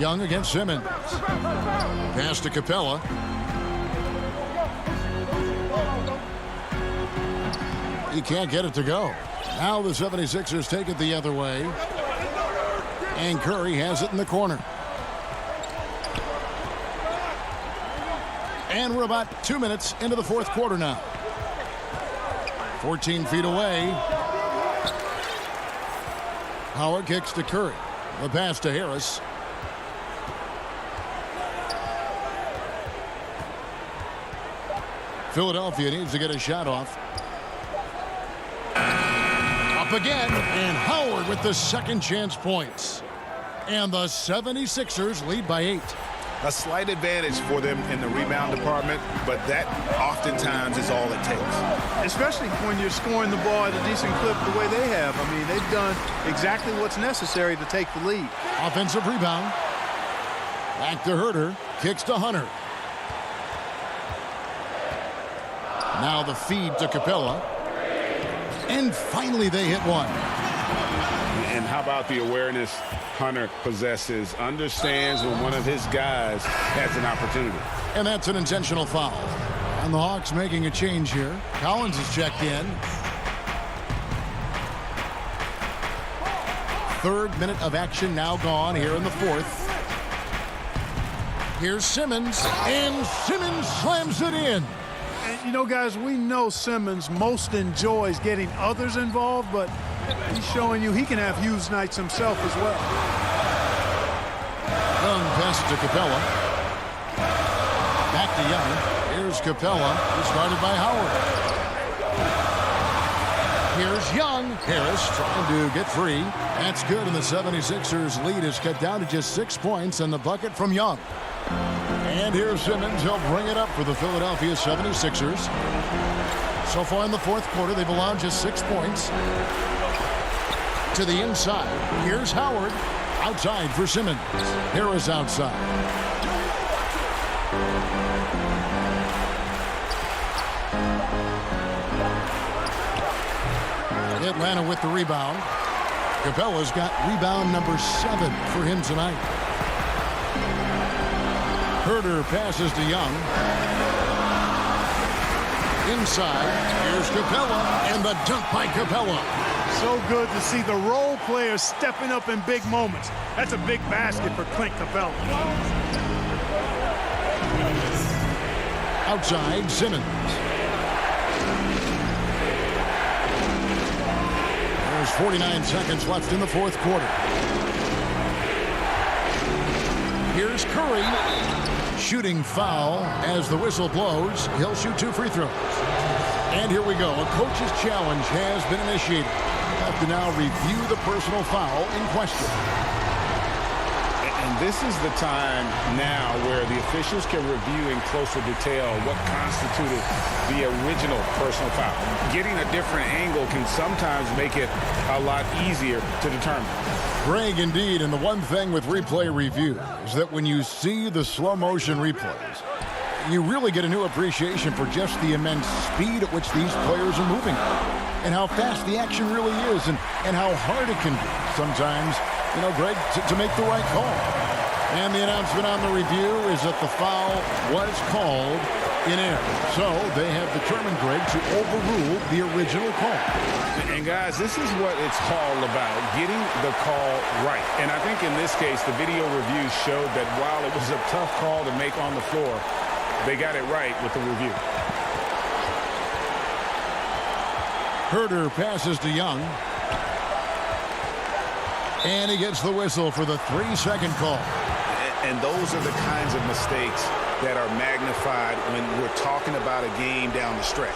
Young against Simmons. Pass to Capella. He can't get it to go. Now the 76ers take it the other way. And Curry has it in the corner. And we're about 2 minutes into the 4th quarter now. 14 feet away. Howard kicks to Curry. The pass to Harris. Philadelphia needs to get a shot off. Up again, and Howard with the second chance points. And the 76ers lead by 8. A slight advantage for them in the rebound department, but that oftentimes is all it takes. Especially when you're scoring the ball at a decent clip the way they have. I mean, they've done exactly what's necessary to take the lead. Offensive rebound. Back to Huerter. Kicks to Hunter. Now the feed to Capella. And finally they hit one. And how about the awareness Hunter possesses, understands when one of his guys has an opportunity. And that's an intentional foul. And the Hawks making a change here. Collins is checked in. 3rd minute of action now gone here in the 4th. Here's Simmons, and Simmons slams it in. And, you know, guys, we know Simmons most enjoys getting others involved, but He's showing you he can have huge nights himself as well. Young passes to Capella. Back to Young. Here's Capella, who's guarded by Howard. Here's Young. Harris trying to get free. That's good, and the 76ers lead is cut down to just 6 points, and the bucket from Young. And here's Simmons. He'll bring it up for the Philadelphia 76ers. So far in the fourth quarter, they've allowed just 6 points. To the inside. Here's Howard. Outside for Simmons. Harris outside. Atlanta with the rebound. Capella's got rebound number 7 for him tonight. Herter passes to Young. Inside, here's Capella, and the dunk by Capella. So good to see the role players stepping up in big moments. That's a big basket for Clint Capella. Outside, Simmons. There's 49 seconds left in the fourth quarter. Here's Curry. Shooting foul as the whistle blows. He'll shoot 2 free throws. And here we go. A coach's challenge has been initiated. Have to now review the personal foul in question. And this is the time now where the officials can review in closer detail what constituted the original personal foul. Getting a different angle can sometimes make it a lot easier to determine. Greg, indeed, and the one thing with replay review is that when you see the slow motion replays, you really get a new appreciation for just the immense speed at which these players are moving and how fast the action really is and how hard it can be sometimes, you know, Greg, to make the right call. And the announcement on the review is that the foul was called in error. So they have determined, Greg, to overrule the original call. And guys, this is what it's all about, getting the call right. And I think in this case, the video review showed that while it was a tough call to make on the floor, they got it right with the review. Herter passes to Young. And he gets the whistle for the 3-second call. And those are the kinds of mistakes that are magnified when we're talking about a game down the stretch.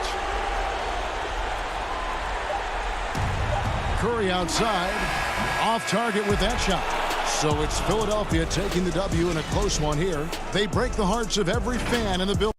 Curry outside, off target with that shot. So it's Philadelphia taking the W in a close one here. They break the hearts of every fan in the building.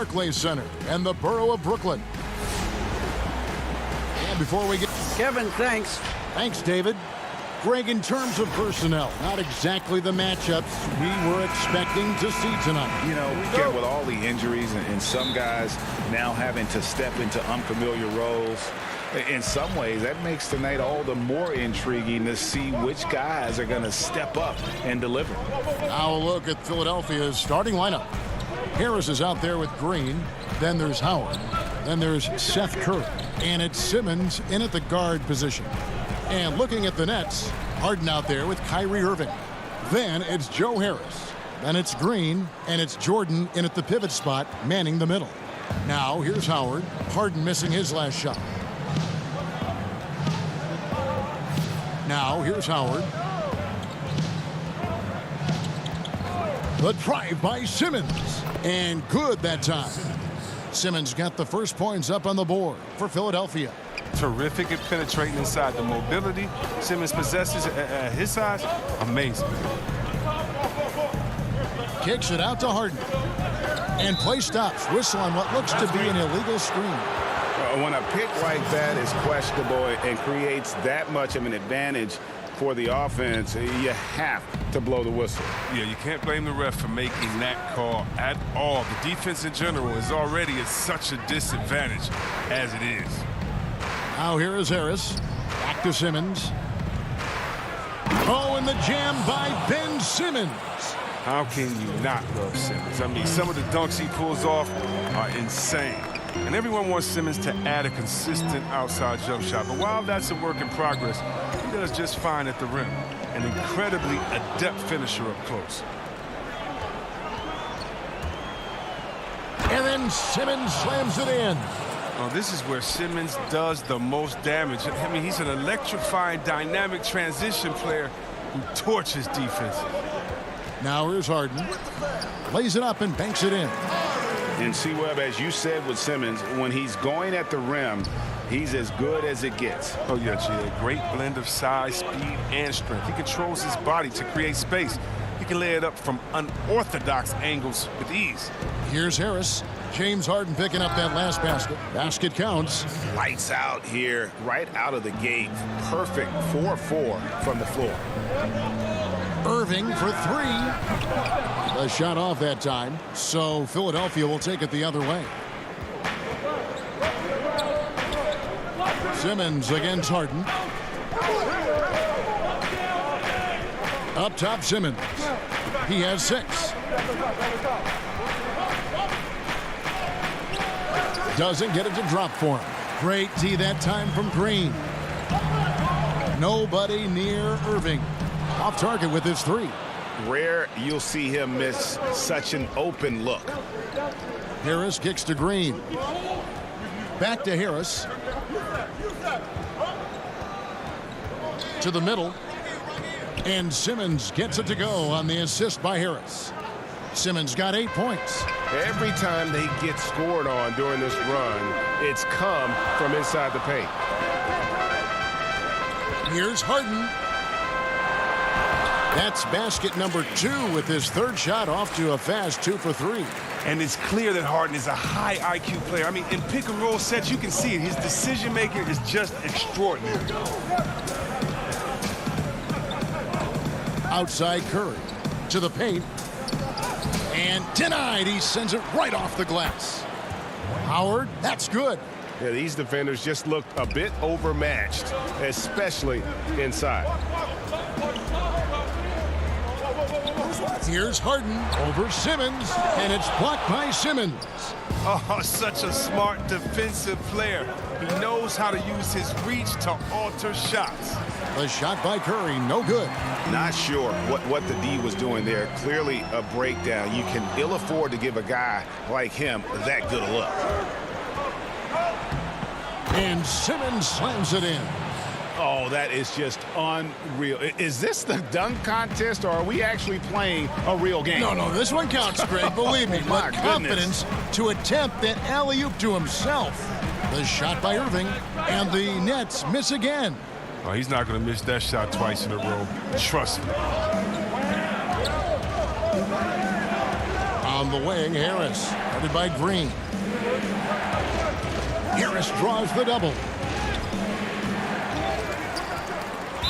Barclays Center and the borough of Brooklyn. And before we get... Kevin, thanks. Thanks, David. Greg, in terms of personnel, not exactly the matchups we were expecting to see tonight. You know, again, with all the injuries and some guys now having to step into unfamiliar roles, in some ways that makes tonight all the more intriguing to see which guys are going to step up and deliver. Now a look at Philadelphia's starting lineup. Harris is out there with Green. Then there's Howard. Then there's Seth Curry. And it's Simmons in at the guard position. And looking at the Nets, Harden out there with Kyrie Irving. Then it's Joe Harris. Then it's Green. And it's Jordan in at the pivot spot, manning the middle. Now here's Howard. Harden missing his last shot. Now here's Howard. The drive by Simmons. And good that time. Simmons got the first points up on the board for Philadelphia. Terrific at penetrating inside. The mobility Simmons possesses at his size, amazing. Kicks it out to Harden. And play stops. Whistle on what looks to be an illegal screen. When a pick like that is questionable and creates that much of an advantage for the offense, you have to blow the whistle. Yeah, you can't blame the ref for making that call at all. The defense in general is already at such a disadvantage as it is. Now here is Harris. Back to Simmons. Oh, and the jam by Ben Simmons. How can you not love Simmons? I mean, some of the dunks he pulls off are insane. And everyone wants Simmons to add a consistent outside jump shot. But while that's a work in progress, he does just fine at the rim. An incredibly adept finisher up close. And then Simmons slams it in. Oh, this is where Simmons does the most damage. I mean, he's an electrifying, dynamic transition player who torches defense. Now here's Harden. Lays it up and banks it in. And see, Webb, as you said with Simmons, when he's going at the rim, he's as good as it gets. Oh, yeah, G. A great blend of size, speed, and strength. He controls his body to create space. He can lay it up from unorthodox angles with ease. Here's Harris. James Harden picking up that last basket. Basket counts. Lights out here, right out of the gate. Perfect 4-4 from the floor. Irving for three. A shot off that time, so Philadelphia will take it the other way. Simmons against Harden. Up top, Simmons. He has 6. Doesn't get it to drop for him. Great D that time from Green. Nobody near Irving. Off target with his 3. Rare you'll see him miss such an open look. Harris kicks to Green. Back to Harris. To the middle. And Simmons gets it to go on the assist by Harris. Simmons got 8 points. Every time they get scored on during this run, it's come from inside the paint. Here's Harden. That's basket number 2 with his 3rd shot off to a fast 2 for 3. And it's clear that Harden is a high IQ player. I mean, in pick and roll sets, you can see it. His decision making is just extraordinary. Outside Curry to the paint. And denied. He sends it right off the glass. Howard, that's good. Yeah, these defenders just looked a bit overmatched, especially inside. Here's Harden over Simmons, and it's blocked by Simmons. Oh, such a smart defensive player. He knows how to use his reach to alter shots. The shot by Curry, no good. Not sure what the D was doing there. Clearly a breakdown. You can ill afford to give a guy like him that good a look. And Simmons slams it in. Oh, that is just unreal. Is this the dunk contest, or are we actually playing a real game? No, this one counts, Greg, believe me. My But confidence to attempt that alley-oop to himself. The shot by Irving, and the Nets miss again. Oh, he's not going to miss that shot twice in a row. Trust me. On the wing, Harris, headed by Green. Harris draws the double.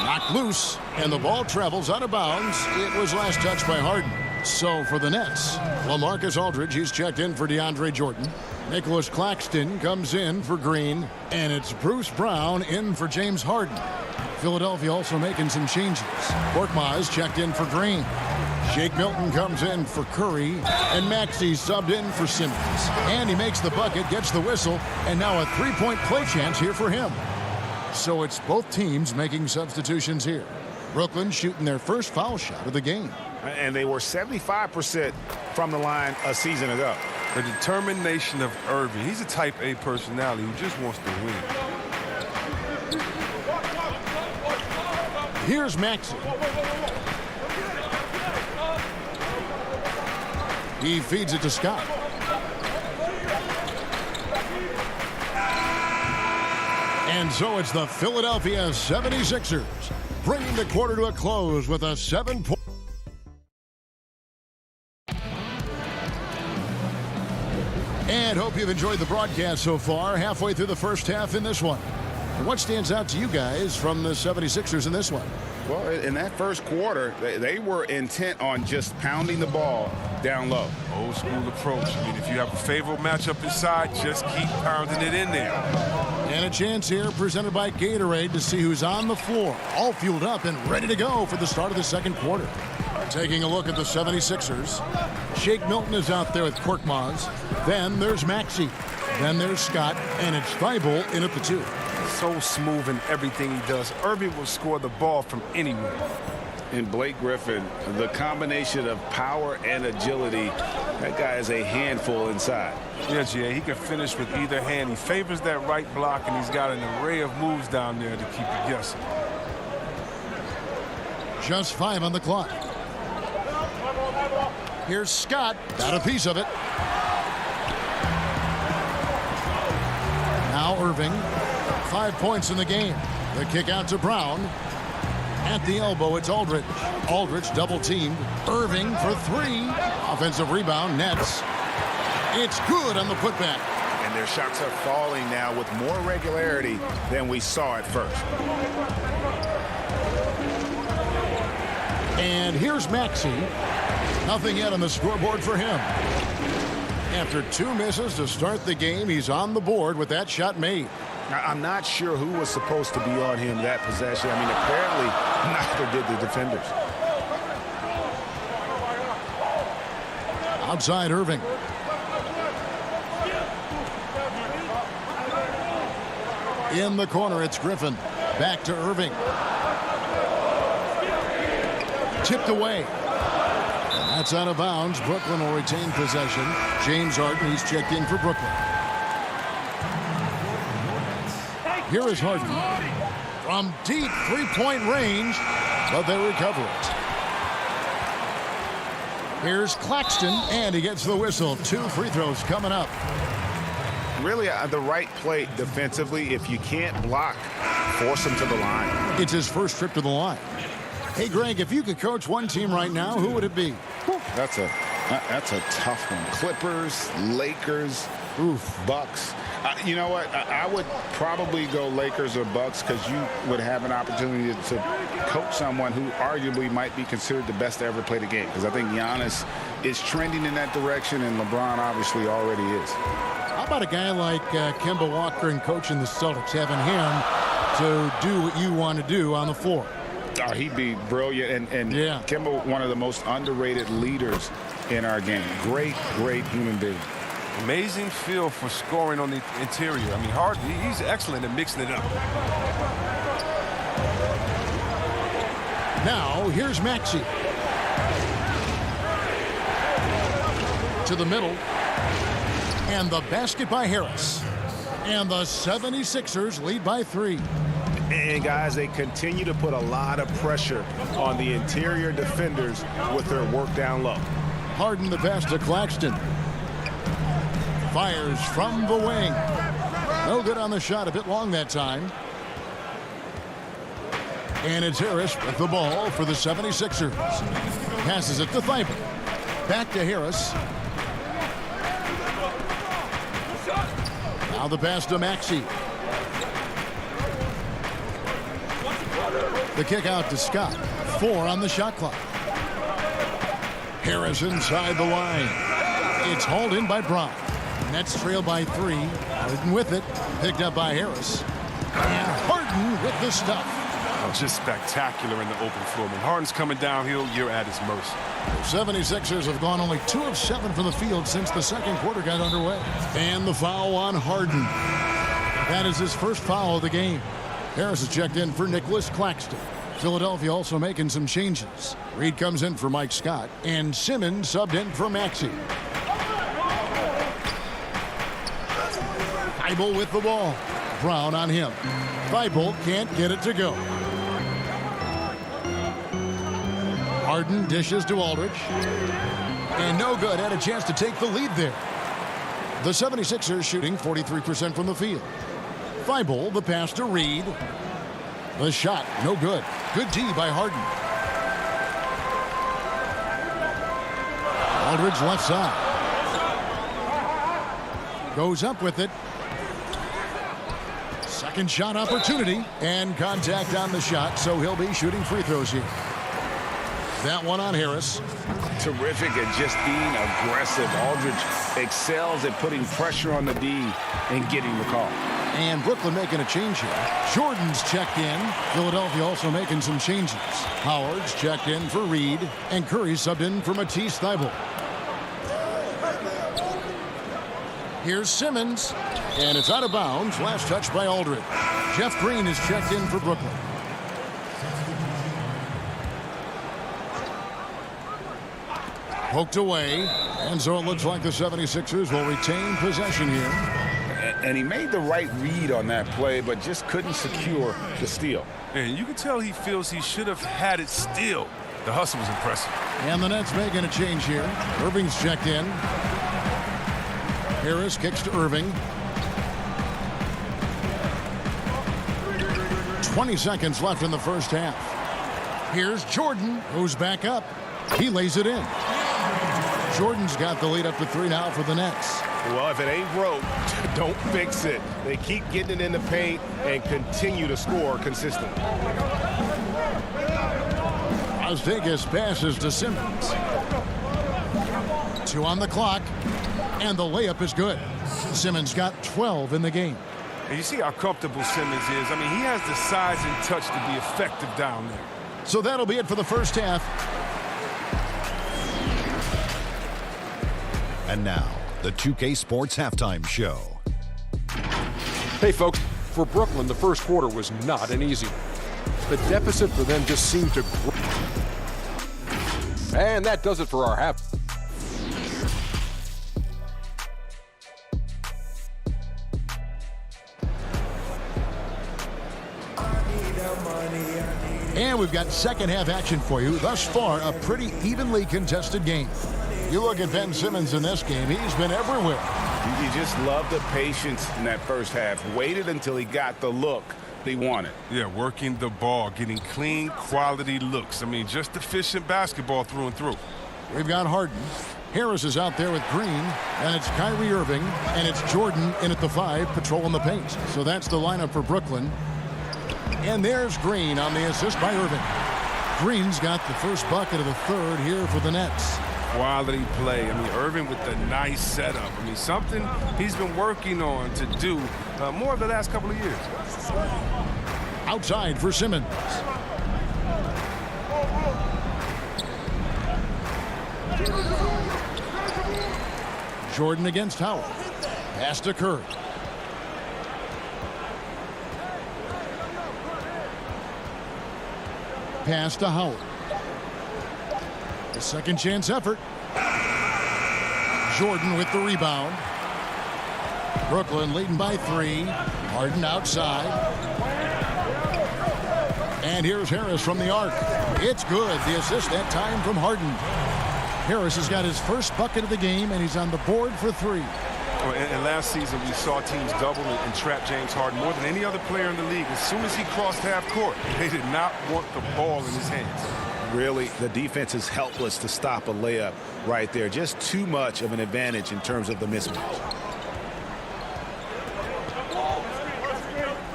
Knocked loose, and the ball travels out of bounds. It was last touched by Harden. So for the Nets, LaMarcus Aldridge, he's checked in for DeAndre Jordan. Nicholas Claxton comes in for Green, and it's Bruce Brown in for James Harden. Philadelphia also making some changes. Korkmaz checked in for Green. Shake Milton comes in for Curry, and Maxey subbed in for Simmons. And he makes the bucket, gets the whistle, and now a three-point play chance here for him. So it's both teams making substitutions here. Brooklyn shooting their first foul shot of the game. And they were 75% from the line a season ago. The determination of Irving. He's a type A personality who just wants to win. Here's Maxey. He feeds it to Scott. And so it's the Philadelphia 76ers bringing the quarter to a close with a 7-point. And hope you've enjoyed the broadcast so far. Halfway through the first half in this one. What stands out to you guys from the 76ers in this one? Well, in that first quarter, they were intent on just pounding the ball down low. Old school approach. I mean, if you have a favorable matchup inside, just keep pounding it in there. And a chance here presented by Gatorade to see who's on the floor. All fueled up and ready to go for the start of the second quarter. Taking a look at the 76ers. Shake Milton is out there with Korkmaz. Then there's Maxey. Then there's Scott. And it's Thibault in at the 2. So smooth in everything he does. Irving will score the ball from anywhere. And Blake Griffin, the combination of power and agility, that guy is a handful inside. Yeah, G.A., he can finish with either hand. He favors that right block, and he's got an array of moves down there to keep you guessing. Just 5 on the clock. Here's Scott. Got a piece of it. Now Irving. 5 points in the game. The kick out to Brown. At the elbow, it's Aldridge. Aldridge double-teamed. Irving for 3. Offensive rebound, nets. It's good on the putback. And their shots are falling now with more regularity than we saw at first. And here's Maxey. Nothing yet on the scoreboard for him. After 2 misses to start the game, he's on the board with that shot made. I'm not sure who was supposed to be on him that possession. I mean, apparently neither did the defenders. Outside Irving. In the corner, it's Griffin. Back to Irving. Tipped away. That's out of bounds. Brooklyn will retain possession. James Harden, he's checked in for Brooklyn. Here is Harden. From deep three-point range, but they recover it. Here's Claxton, and he gets the whistle. 2 free throws coming up. Really the right play defensively. If you can't block, force him to the line. It's his first trip to the line. Hey, Greg, if you could coach one team right now, who would it be? That's a tough one. Clippers, Lakers, Bucks. You know what? I would probably go Lakers or Bucks because you would have an opportunity to coach someone who arguably might be considered the best to ever play the game. Because I think Giannis is trending in that direction, and LeBron obviously already is. How about a guy like Kemba Walker and coaching the Celtics, having him to do what you want to do on the floor? Oh, he'd be brilliant. And yeah. Kemba, one of the most underrated leaders in our game. Great human being. Amazing feel for scoring on the interior. I mean, Harden, he's excellent at mixing it up. Now, here's Maxey. To the middle. And the basket by Harris. And the 76ers lead by 3. And, guys, they continue to put a lot of pressure on the interior defenders with their work down low. Harden the pass to Claxton. Fires from the wing. No good on the shot. A bit long that time. And it's Harris with the ball for the 76ers. Passes it to Thibault. Back to Harris. Now the pass to Maxey. The kick out to Scott. 4 on the shot clock. Harris inside the line. It's hauled in by Brown. Nets trail by 3. Harden with it. Picked up by Harris. And Harden with the stuff. Oh, just spectacular in the open floor. When Harden's coming downhill, you're at his mercy. The 76ers have gone only 2 of 7 from the field since the second quarter got underway. And the foul on Harden. That is his first foul of the game. Harris is checked in for Nicholas Claxton. Philadelphia also making some changes. Reed comes in for Mike Scott, and Simmons subbed in for Maxey. Thibault with the ball. Brown on him. Thibault can't get it to go. Harden dishes to Aldridge. And no good. Had a chance to take the lead there. The 76ers shooting 43% from the field. Thibault, the pass to Reed. The shot, no good. Good D by Harden. Aldridge left side. goes up with it. Second shot opportunity and contact on the shot, so he'll be shooting free throws here. That one on Harris. Terrific at just being aggressive. Aldridge excels at putting pressure on the D and getting the call. And Brooklyn making a change here. Jordan's checked in. Philadelphia also making some changes. Howard's checked in for Reed, and Curry subbed in for Matisse Thybulle. Here's Simmons, and it's out of bounds. Last touch by Aldridge. Jeff Green is checked in for Brooklyn. Poked away, and so it looks like the 76ers will retain possession here. And he made the right read on that play, but just couldn't secure the steal. And you can tell he feels he should have had it still. The hustle was impressive. And the Nets making a change here. Irving's checked in. Harris kicks to Irving. 20 seconds left in the first half. Here's Jordan, who's back up. He lays it in. Jordan's got the lead up to 3 now for the Nets. Well, if it ain't broke, don't fix it. They keep getting it in the paint and continue to score consistently. Vegas passes to Simmons. 2 on the clock, and the layup is good. Simmons got 12 in the game. And you see how comfortable Simmons is. I mean, he has the size and touch to be effective down there. So that'll be it for the first half. And now, the 2K Sports Halftime Show. Hey, folks, for Brooklyn, the first quarter was not an easy one. The deficit for them just seemed to grow. And that does it for our half. And we've got second half action for you. Thus far, a pretty evenly contested game. You look at Ben Simmons in this game, he's been everywhere. You just love the patience in that first half. Waited until he got the look he wanted. Yeah, working the ball, getting clean, quality looks. I mean, just efficient basketball through and through. We've got Harden. Harris is out there with Green, and it's Kyrie Irving, and it's Jordan in at the 5, patrolling the paint. So that's the lineup for Brooklyn. And there's Green on the assist by Irving. Green's got the first bucket of the third here for the Nets. Quality play. I mean, Irving with the nice setup. I mean, something he's been working on to do more of the last couple of years. Outside for Simmons. Jordan against Howard. Pass to Curry. Pass to Howard. A second chance effort. Jordan with the rebound. Brooklyn leading by 3. Harden outside. And here's Harris from the arc. It's good. The assist that time from Harden. Harris has got his first bucket of the game, and he's on the board for 3. And last season, we saw teams double and trap James Harden more than any other player in the league. As soon as he crossed half court, they did not want the ball in his hands. Really, the defense is helpless to stop a layup right there. Just too much of an advantage in terms of the mismatch.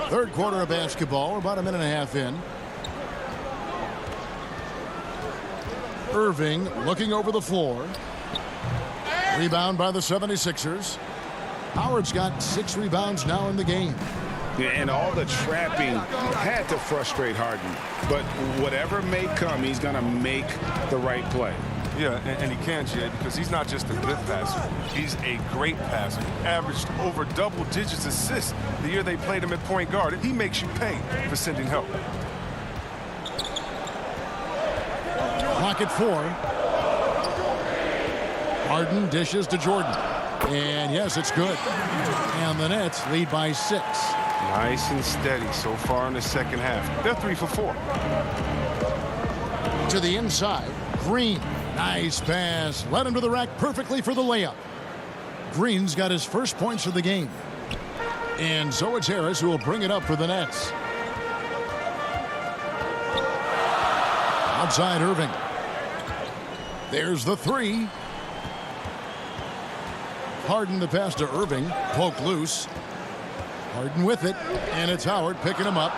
Third quarter of basketball. We're about a minute and a half in. Irving looking over the floor. Rebound by the 76ers. Howard's got 6 rebounds now in the game. Yeah, and all the trapping had to frustrate Harden. But whatever may come, he's going to make the right play. Yeah, and he can, Jay, because he's not just a good passer. He's a great passer. He averaged over double digits assists the year they played him at point guard. He makes you pay for sending help. Clock at 4. Harden dishes to Jordan. And yes, it's good. And the Nets lead by 6. Nice and steady so far in the second half. They're 3 for 4. To the inside, Green. Nice pass. Led him to the rack perfectly for the layup. Green's got his first points of the game. And so it's Harris who will bring it up for the Nets. Outside Irving. There's the 3. Harden the pass to Irving. Poke loose. Harden with it. And it's Howard picking him up.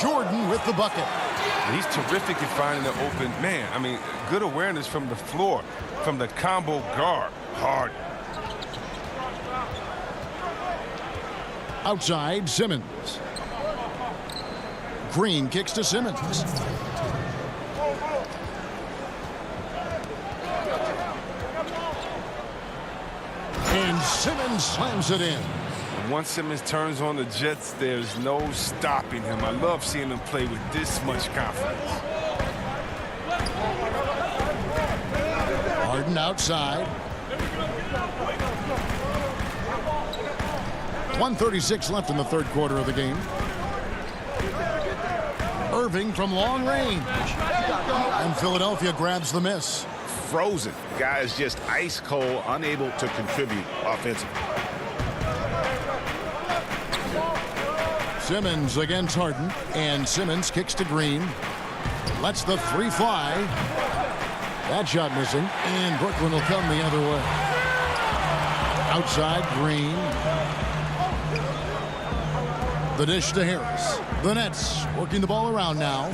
Jordan with the bucket. And he's terrific at finding the open man. I mean, good awareness from the floor, from the combo guard. Harden. Outside, Simmons. Green kicks to Simmons. And Simmons slams it in. Once Simmons turns on the Jets, there's no stopping him. I love seeing him play with this much confidence. Harden outside. 1:36 left in the third quarter of the game. Irving from long range. And Philadelphia grabs the miss. Frozen. Guy is just ice cold, unable to contribute offensively. Simmons against Harden. And Simmons kicks to Green. Lets the three fly. That shot missing. And Brooklyn will come the other way. Outside, Green. The dish to Harris. The Nets working the ball around now.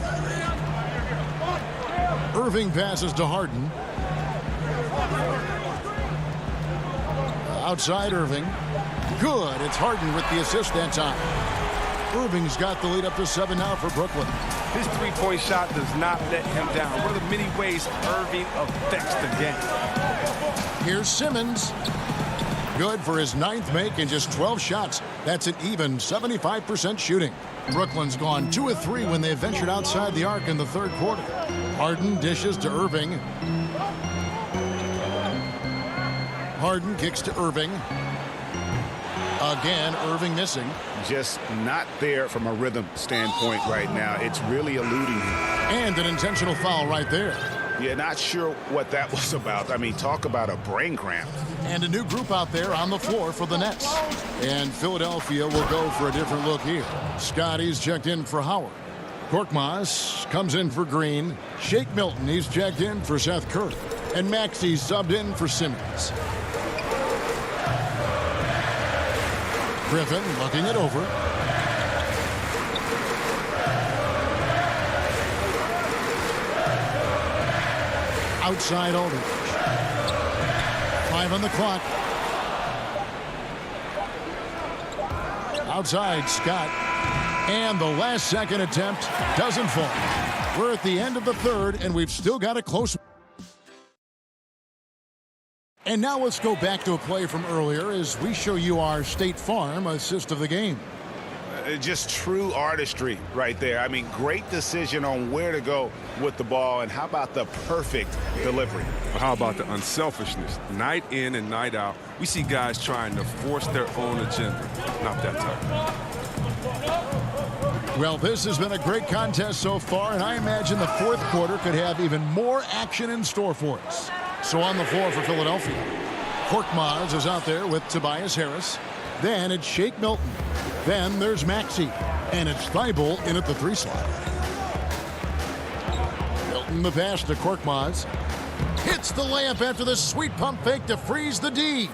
Irving passes to Harden. Outside Irving. Good. It's Harden with the assist that time. Irving's got the lead up to 7 now for Brooklyn. His three-point shot does not let him down. One of the many ways Irving affects the game. Here's Simmons. Good for his 9th make in just 12 shots. That's an even 75% shooting. Brooklyn's gone 2 of 3 when they ventured outside the arc in the third quarter. Harden dishes to Irving. Harden kicks to Irving. Again, Irving missing. Just not there from a rhythm standpoint right now. It's really eluding him. And an intentional foul right there. Yeah, not sure what that was about. I mean, talk about a brain cramp. And a new group out there on the floor for the Nets. And Philadelphia will go for a different look here. Scotty's checked in for Howard. Korkmaz comes in for Green. Shake Milton, he's checked in for Seth Curry. And Maxey's subbed in for Simmons. Griffin looking it over. Outside Aldridge. 5 on the clock. Outside Scott. And the last second attempt doesn't fall. We're at the end of the third, and we've still got a close. And now let's go back to a play from earlier as we show you our State Farm assist of the game. Just true artistry right there. I mean, great decision on where to go with the ball, and how about the perfect delivery? How about the unselfishness? Night in and night out, we see guys trying to force their own agenda. Not that time. Well, this has been a great contest so far, and I imagine the fourth quarter could have even more action in store for us. So on the floor for Philadelphia, Korkmaz is out there with Tobias Harris. Then it's Shake Milton. Then there's Maxey. And it's Thibault in at the 3 slot. Milton the pass to Korkmaz. Hits the layup after the sweet pump fake to freeze the D.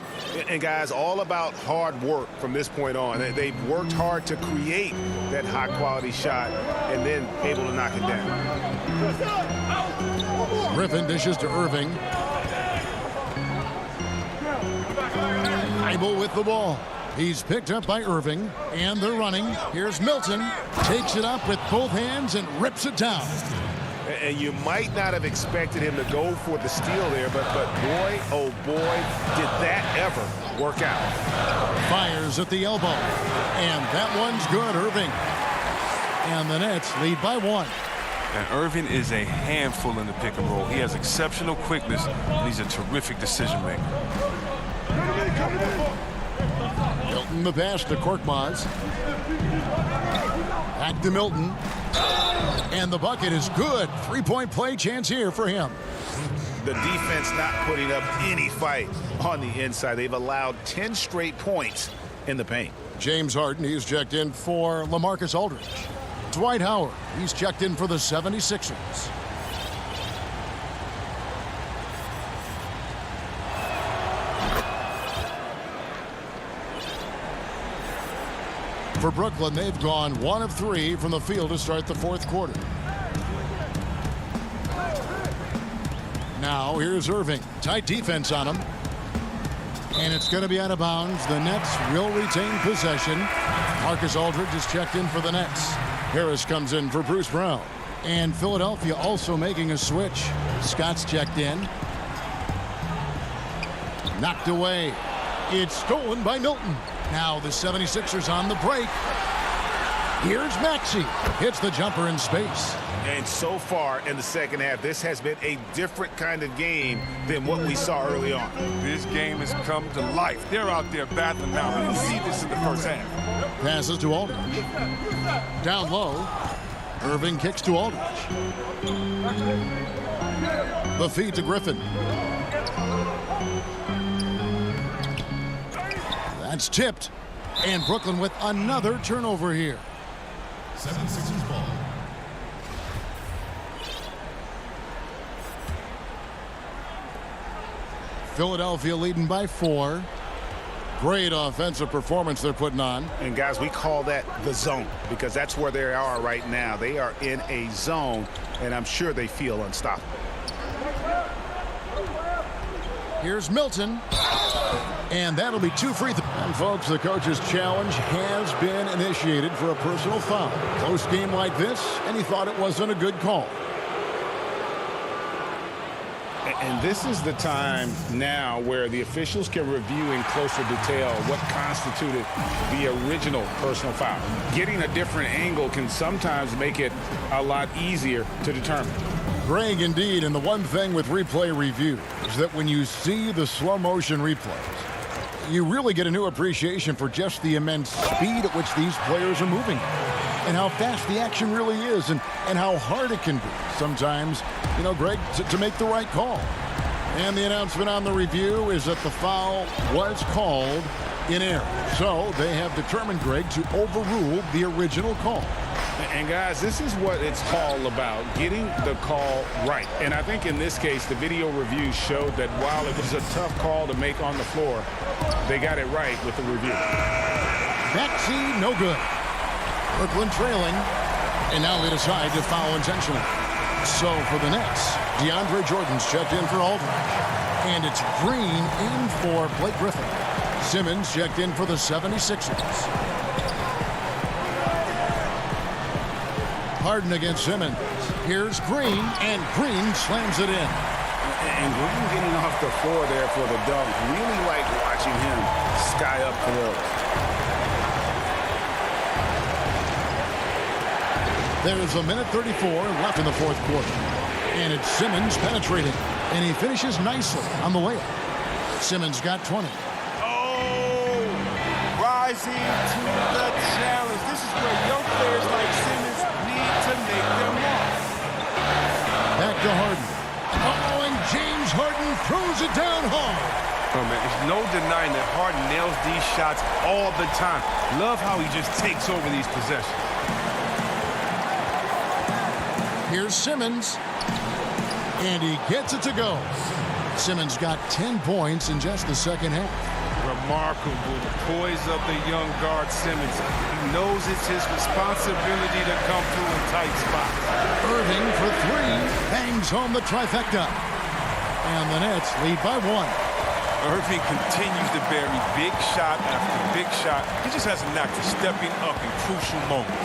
And guys, all about hard work from this point on. They've worked hard to create that high-quality shot and then able to knock it down. Griffin dishes to Irving. Thibault with the ball. He's picked up by Irving, and they're running. Here's Milton. Takes it up with both hands and rips it down. And you might not have expected him to go for the steal there, but boy, oh boy, did that ever work out. Fires at the elbow. And that one's good, Irving. And the Nets lead by 1. And Irving is a handful in the pick and roll. He has exceptional quickness, and he's a terrific decision maker. Milton the pass to Korkmaz. Back to Milton. And the bucket is good. 3-point play chance here for him. The defense not putting up any fight on the inside. They've allowed 10 straight points in the paint. James Harden, he's checked in for LaMarcus Aldridge. Dwight Howard, he's checked in for the 76ers. For Brooklyn, they've gone 1 of 3 from the field to start the fourth quarter. Now here's Irving. Tight defense on him. And it's going to be out of bounds. The Nets will retain possession. Marcus Aldridge is checked in for the Nets. Harris comes in for Bruce Brown. And Philadelphia also making a switch. Scott's checked in. Knocked away. It's stolen by Milton. Now the 76ers on the break. Here's Maxey. Hits the jumper in space. And so far in the second half, this has been a different kind of game than what we saw early on. This game has come to life. They're out there battling now. We didn't see this in the first half. Passes to Aldridge. Down low. Irving kicks to Aldridge. The feed to Griffin. That's tipped. And Brooklyn with another turnover here. 76ers ball. Philadelphia leading by 4. Great offensive performance they're putting on. And guys, we call that the zone because that's where they are right now. They are in a zone, and I'm sure they feel unstoppable. Here's Milton. And that'll be 2 free throws. And folks, the coach's challenge has been initiated for a personal foul. Close game like this, and he thought it wasn't a good call. And this is the time now where the officials can review in closer detail what constituted the original personal foul. Getting a different angle can sometimes make it a lot easier to determine. Greg, indeed, and the one thing with replay review is that when you see the slow motion replays, you really get a new appreciation for just the immense speed at which these players are moving and how fast the action really is and how hard it can be sometimes, you know, Greg, to make the right call. And the announcement on the review is that the foul was called in error. So they have determined, Greg, to overrule the original call. And guys, this is what it's all about, getting the call right. And I think in this case, the video review showed that while it was a tough call to make on the floor, they got it right with the review. Maxey, no good. Brooklyn trailing, and now they decide to foul intentionally. So for the Nets, DeAndre Jordan's checked in for Aldridge. And it's Green in for Blake Griffin. Simmons checked in for the 76ers. Harden against Simmons. Here's Green, and Green slams it in. And Green getting off the floor there for the dunk. Really like watching him sky up for those. There's a minute 34 left in the fourth quarter. And it's Simmons penetrating. And he finishes nicely on the layup. Simmons got 20. Oh, rising to the challenge. This is where young players like Simmons need to make their mark. Back to Harden. Oh, and James Harden throws it down hard. Oh, man, there's no denying that Harden nails these shots all the time. Love how he just takes over these possessions. Here's Simmons. And he gets it to go. Simmons got 10 points in just the second half. Remarkable poise of the young guard Simmons. He knows it's his responsibility to come through in tight spots. Irving for 3. Bangs home the trifecta. And the Nets lead by 1. Irving continues to bury big shot after big shot. He just has a knack for stepping up in crucial moments.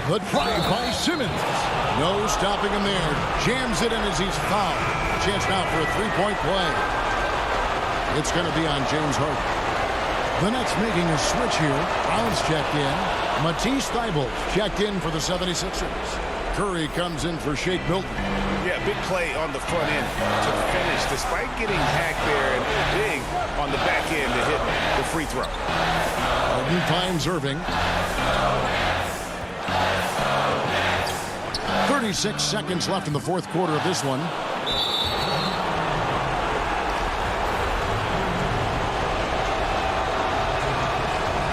The drive by Simmons. No stopping him there. Jams it in as he's fouled. Chance now for a three-point play. It's going to be on James Harden. The Nets making a switch here. Brown's checked in. Matisse Thybulle checked in for the 76ers. Curry comes in for Shake Milton. Yeah, big play on the front end to finish, despite getting hacked there, and big on the back end to hit the free throw. Harden finds Irving. 36 seconds left in the fourth quarter of this one.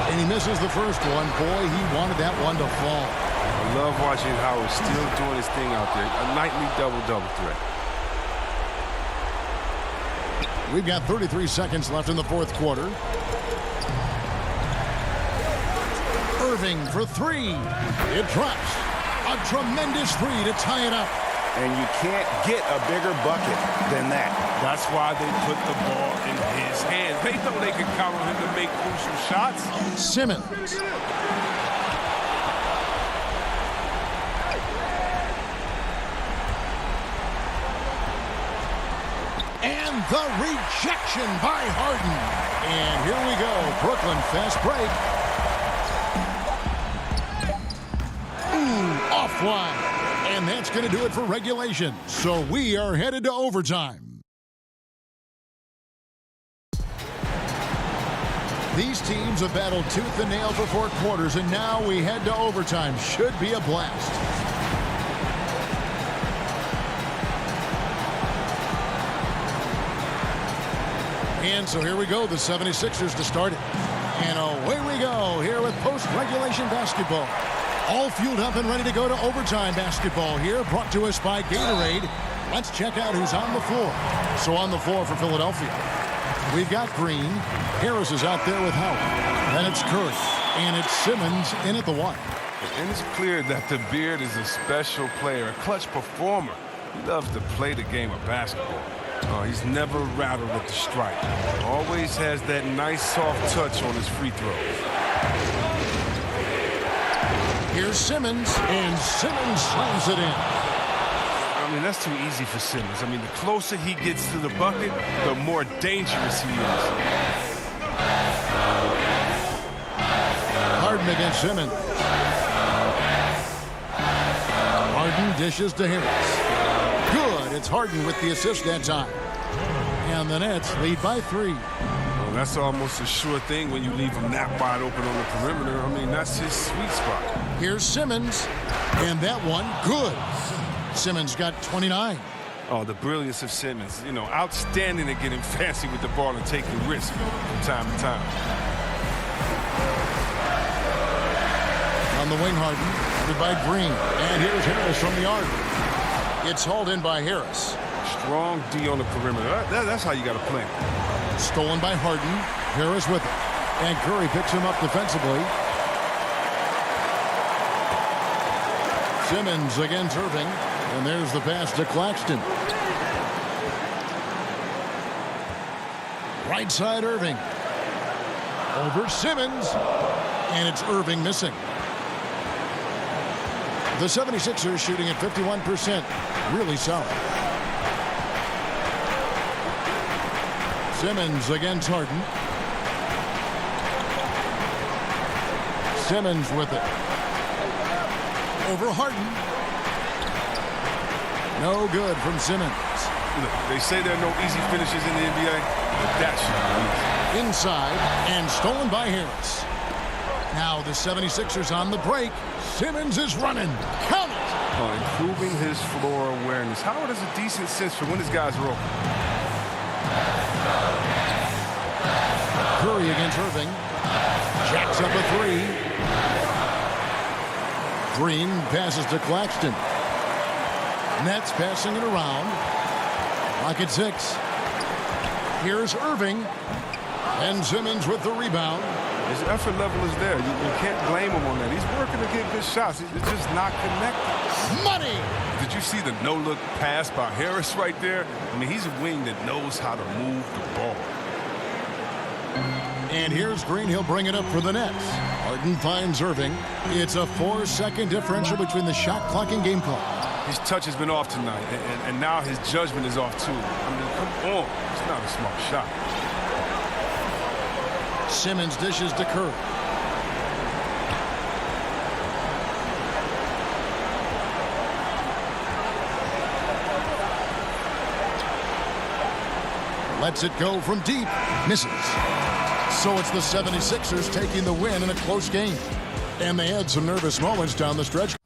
And he misses the first one. Boy, he wanted that one to fall. I love watching Howard still doing his thing out there. A nightly double-double threat. We've got 33 seconds left in the fourth quarter. Irving for three. It drops. A tremendous three to tie it up. And you can't get a bigger bucket than that. That's why they put the ball in his hands. They know they can count on him to make crucial shots. Simmons. And the rejection by Harden. And here we go. Brooklyn fast break. Offline. And that's going to do it for regulation. So we are headed to overtime. These teams have battled tooth and nail for 4 quarters, and now we head to overtime. Should be a blast. And so here we go, the 76ers to start it. And away we go here with post-regulation basketball. All fueled up and ready to go to overtime basketball here, brought to us by Gatorade. Let's check out who's on the floor. So on the floor for Philadelphia, we've got Green. Harris is out there with Howard. Then it's Curry. And it's Simmons in at the 1. And it's clear that the Beard is a special player, a clutch performer. He loves to play the game of basketball. He's never rattled at the stripe. Always has that nice soft touch on his free throws. Here's Simmons, and Simmons slams it in. I mean, that's too easy for Simmons. I mean, the closer he gets to the bucket, the more dangerous he is. Harden against Simmons. Harden dishes to Harris. Good. It's Harden with the assist that time. And the Nets lead by 3. Well, that's almost a sure thing when you leave him that wide open on the perimeter. I mean, that's his sweet spot. Here's Simmons. And that one, good. Simmons got 29. Oh, the brilliance of Simmons. You know, outstanding at getting fancy with the ball and taking risks from time to time. On the wing, Harden, guarded by Green. And here's Harris from the arc. It's hauled in by Harris. Strong D on the perimeter. That's how you got to play. Stolen by Harden. Harris with it. And Curry picks him up defensively. Simmons against Irving. And there's the pass to Claxton. Right side Irving. Over Simmons. And it's Irving missing. The 76ers shooting at 51%. Really solid. Simmons against Harden. Simmons with it. Over Harden. No good from Simmons. Look, they say there are no easy finishes in the NBA, but that should be easy. Inside and stolen by Harris. Now the 76ers on the break. Simmons is running. Count it. Improving his floor awareness. Howard has a decent sense for when his guys are open. Curry against Irving. Jacks up a 3. Green passes to Claxton. Nets passing it around. Lock at 6. Here's Irving. And Simmons with the rebound. His effort level is there. You can't blame him on that. He's working to get good shots. It's just not connected. Money! Did you see the no-look pass by Harris right there? I mean, he's a wing that knows how to move the ball. And here's Green. He'll bring it up for the Nets. Harden finds Irving. It's a 4-second differential between the shot clock and game clock. His touch has been off tonight, and now his judgment is off too. I mean, come on. It's not a smart shot. Simmons dishes to Curry. Lets it go from deep. Misses. So it's the 76ers taking the win in a close game. And they had some nervous moments down the stretch.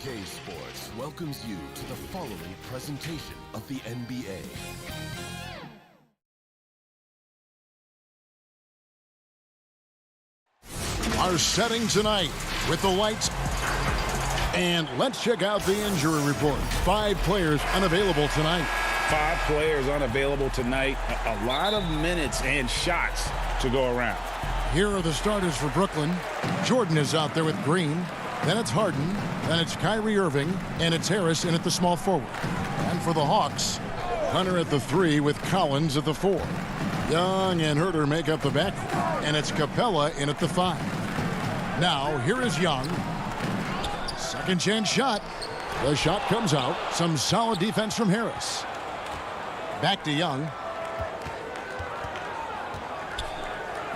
CLA Sports welcomes you to the following presentation of the NBA. Our setting tonight with the lights. And let's check out the injury report. 5 players unavailable tonight. 5 players unavailable tonight. A lot of minutes and shots to go around. Here are the starters for Brooklyn. Jordan is out there with Green. Then it's Harden. Then it's Kyrie Irving. And it's Harris in at the small forward. And for the Hawks, Hunter at the 3 with Collins at the 4. Young and Herter make up the backcourt. And it's Capella in at the 5. Now, here is Young. Second chance shot. The shot comes out. Some solid defense from Harris. Back to Young.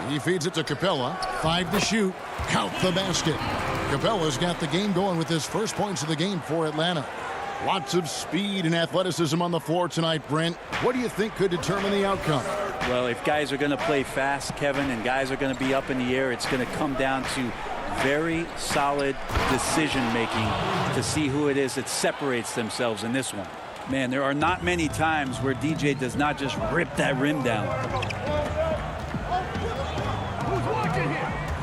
He feeds it to Capella. 5 to shoot. Count the basket. Capella's got the game going with his first points of the game for Atlanta. Lots of speed and athleticism on the floor tonight, Brent. What do you think could determine the outcome? Well, if guys are going to play fast, Kevin, and guys are going to be up in the air, it's going to come down to very solid decision-making to see who it is that separates themselves in this one. Man, there are not many times where DJ does not just rip that rim down.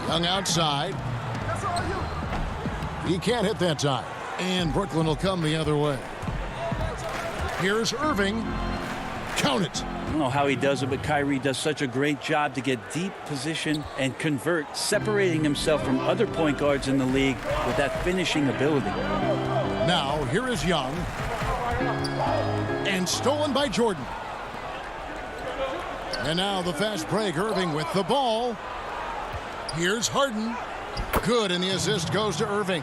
Young outside. He can't hit that time. And Brooklyn will come the other way. Here's Irving. Count it. I don't know how he does it, but Kyrie does such a great job to get deep position and convert, separating himself from other point guards in the league with that finishing ability. Now, here is Young. And stolen by Jordan. And now the fast break. Irving with the ball. Here's Harden. Good, and the assist goes to Irving.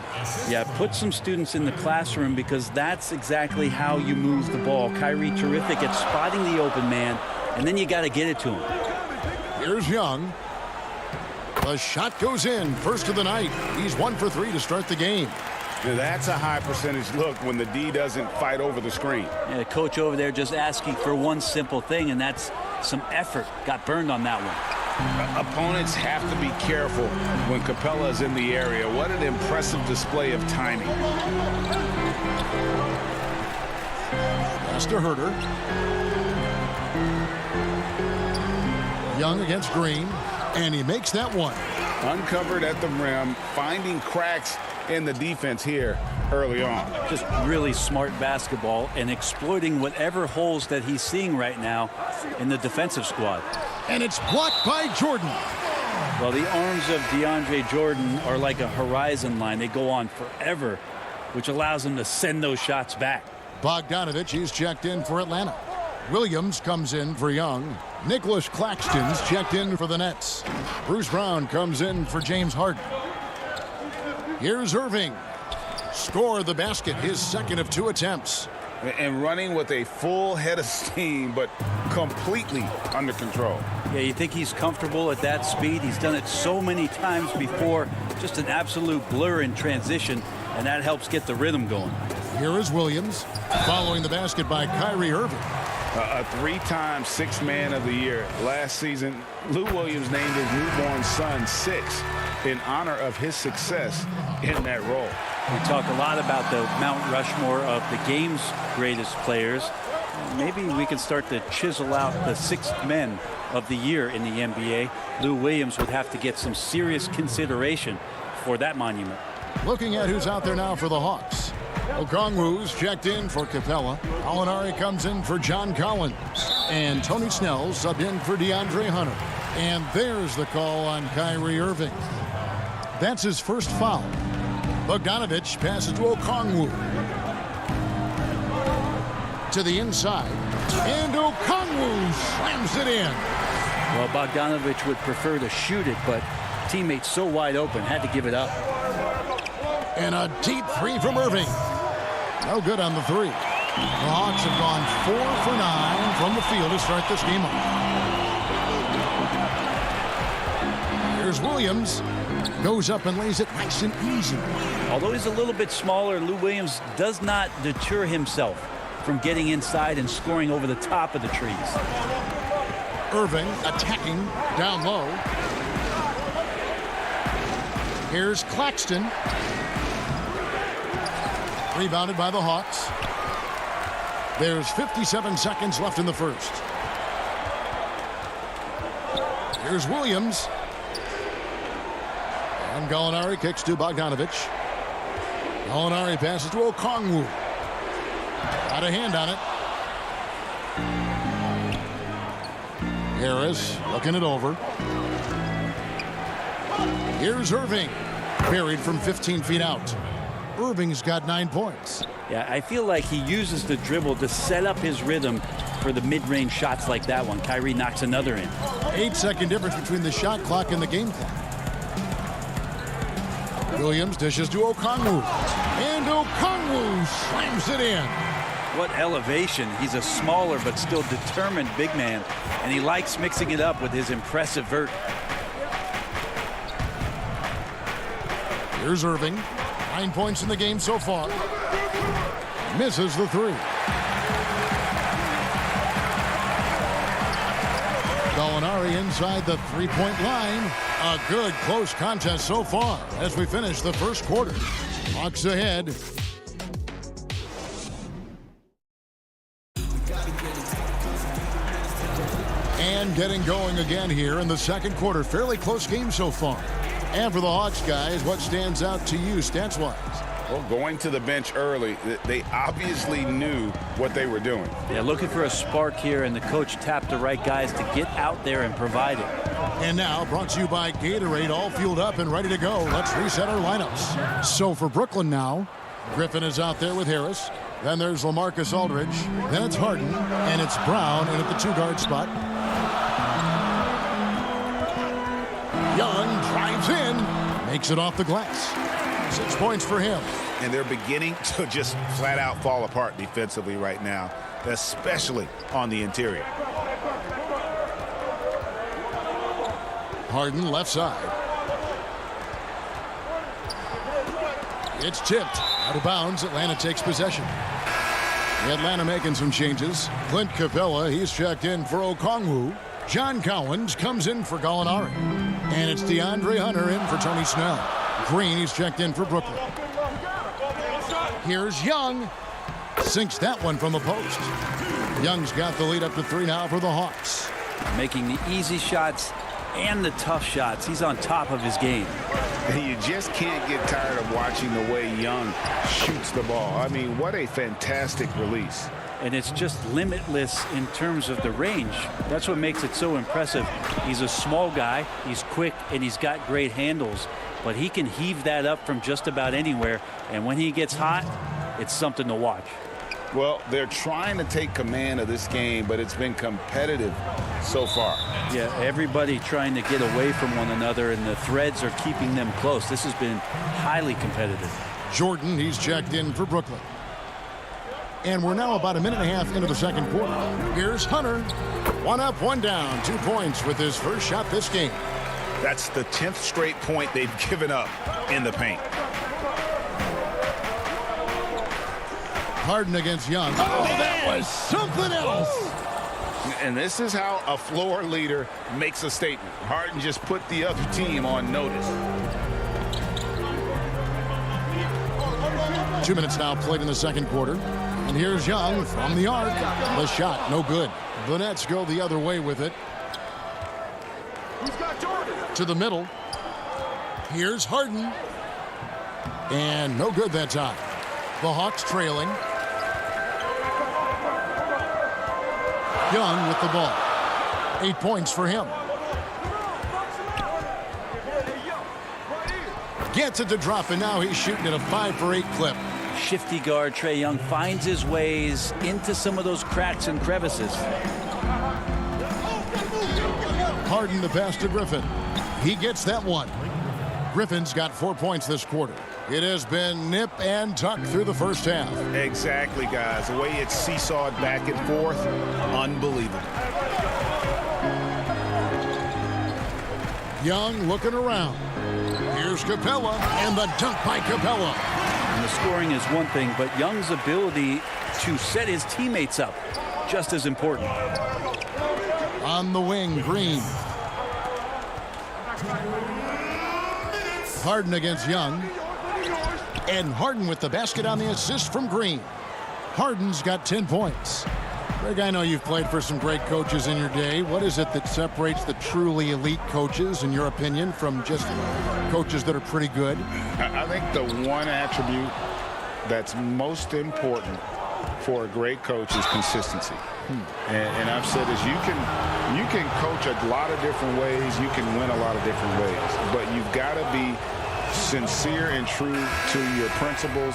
Yeah, put some students in the classroom because that's exactly how you move the ball. Kyrie terrific at spotting the open man, and then you got to get it to him. Here's Young. The shot goes in. First of the night. He's 1 for 3 to start the game. Now that's a high percentage look when the D doesn't fight over the screen. Yeah, the coach over there just asking for one simple thing, and that's some effort. Got burned on that one. Opponents have to be careful when Capella is in the area. What an impressive display of timing. Pass to Herter. Young against Green, and he makes that one. Uncovered at the rim, finding cracks in the defense here early on. Just really smart basketball and exploiting whatever holes that he's seeing right now in the defensive squad. And it's blocked by Jordan. Well, the arms of DeAndre Jordan are like a horizon line. They go on forever, which allows him to send those shots back. Bogdanovich, he's checked in for Atlanta. Williams comes in for Young. Nicholas Claxton's checked in for the Nets. Bruce Brown comes in for James Harden. Here's Irving. Score the basket, his second of 2 attempts. And running with a full head of steam, but completely under control. Yeah, you think he's comfortable at that speed. He's done it so many times before. Just an absolute blur in transition, and that helps get the rhythm going. Here is Williams, following the basket by Kyrie Irving. A 3-time Sixth Man of the Year. Last season, Lou Williams named his newborn son Six in honor of his success in that role. We talk a lot about the Mount Rushmore of the game's greatest players. Maybe we can start to chisel out the Sixth Men of the Year in the NBA. Lou Williams would have to get some serious consideration for that monument. Looking at who's out there now for the Hawks. Okongwu's checked in for Capella. Molinari comes in for John Collins. And Tony Snell subbed in for DeAndre Hunter. And there's the call on Kyrie Irving. That's his first foul. Bogdanovich passes to Okongwu. To the inside. And Okongwu slams it in. Well, Bogdanovich would prefer to shoot it, but teammates so wide open, had to give it up. And a deep three from Irving. No good on the three. The Hawks have gone 4 for 9 from the field to start this game off. Here's Williams. Goes up and lays it nice and easy. Although he's a little bit smaller, Lou Williams does not deter himself from getting inside and scoring over the top of the trees. Irving attacking down low. Here's Claxton. Rebounded by the Hawks. There's 57 seconds left in the first. Here's Williams. And Gallinari kicks to Bogdanovich. Gallinari passes to Okongwu. Got a hand on it. Harris looking it over. Here's Irving. Buried from 15 feet out. Irving's got 9 points. Yeah, I feel like he uses the dribble to set up his rhythm for the mid-range shots like that one. Kyrie knocks another in. 8-second difference between the shot clock and the game clock. Williams dishes to Okongwu. And Okongwu slams it in. What elevation. He's a smaller but still determined big man, and he likes mixing it up with his impressive vert. Here's Irving. 9 points in the game so far. Misses the three. Gallinari inside the three-point line. A good close contest so far as we finish the first quarter. Hawks ahead. And getting going again here in the second quarter. Fairly close game so far. And for the Hawks, guys, what stands out to you stats-wise? Well, going to the bench early, they obviously knew what they were doing. Yeah, looking for a spark here, and the coach tapped the right guys to get out there and provide it. And now, brought to you by Gatorade, all fueled up and ready to go. Let's reset our lineups. So for Brooklyn now, Griffin is out there with Harris. Then there's LaMarcus Aldridge. Then it's Harden, and it's Brown in at the two-guard spot. Young drives in, makes it off the glass. 6 points for him. And they're beginning to just flat out fall apart defensively right now, especially on the interior. Harden left side. It's tipped out of bounds. Atlanta takes possession. Atlanta making some changes. Clint Capella, he's checked in for Okongwu. John Collins comes in for Gallinari. And it's DeAndre Hunter in for Tony Snell. Green, he's checked in for Brooklyn. Here's Young. Sinks that one from the post. Young's got the lead up to 3 now for the Hawks. Making the easy shots and the tough shots. He's on top of his game. And you just can't get tired of watching the way Young shoots the ball. I mean, what a fantastic release. And it's just limitless in terms of the range. That's what makes it so impressive. He's a small guy, he's quick, and he's got great handles. But he can heave that up from just about anywhere. And when he gets hot, it's something to watch. Well, they're trying to take command of this game, but it's been competitive so far. Yeah, everybody trying to get away from one another, and the threads are keeping them close. This has been highly competitive. Jordan, he's checked in for Brooklyn. And we're now about a minute and a half into the second quarter. Here's Hunter. 1 up, 1 down. 2 points with his first shot this game. That's the 10th straight point they've given up in the paint. Harden against Young. Oh, that was something else. And this is how a floor leader makes a statement. Harden just put the other team on notice. 2 minutes now played in the second quarter. And here's Young from the arc. The shot, no good. The Nets go the other way with it. To the middle. Here's Harden. And no good that time. The Hawks trailing. Young with the ball. 8 points for him. Gets it to drop, and now he's shooting at a 5 for 8 clip. Shifty guard Trae Young finds his ways into some of those cracks and crevices. Harden the pass to Griffin. He gets that one. Griffin's got 4 points this quarter. It has been nip and tuck through the first half. Exactly, guys. The way it's seesawed back and forth, unbelievable. Young looking around. Here's Capella, and the dunk by Capella. And the scoring is one thing, but Young's ability to set his teammates up, just as important. On the wing, Green. Harden against Young. And Harden with the basket on the assist from Green. Harden's got 10 points. Greg, I know you've played for some great coaches in your day. What is it that separates the truly elite coaches, in your opinion, from just coaches that are pretty good? I think the one attribute that's most important for a great coach is consistency. And I've said this, you can coach a lot of different ways, you can win a lot of different ways, but you've got to be sincere and true to your principles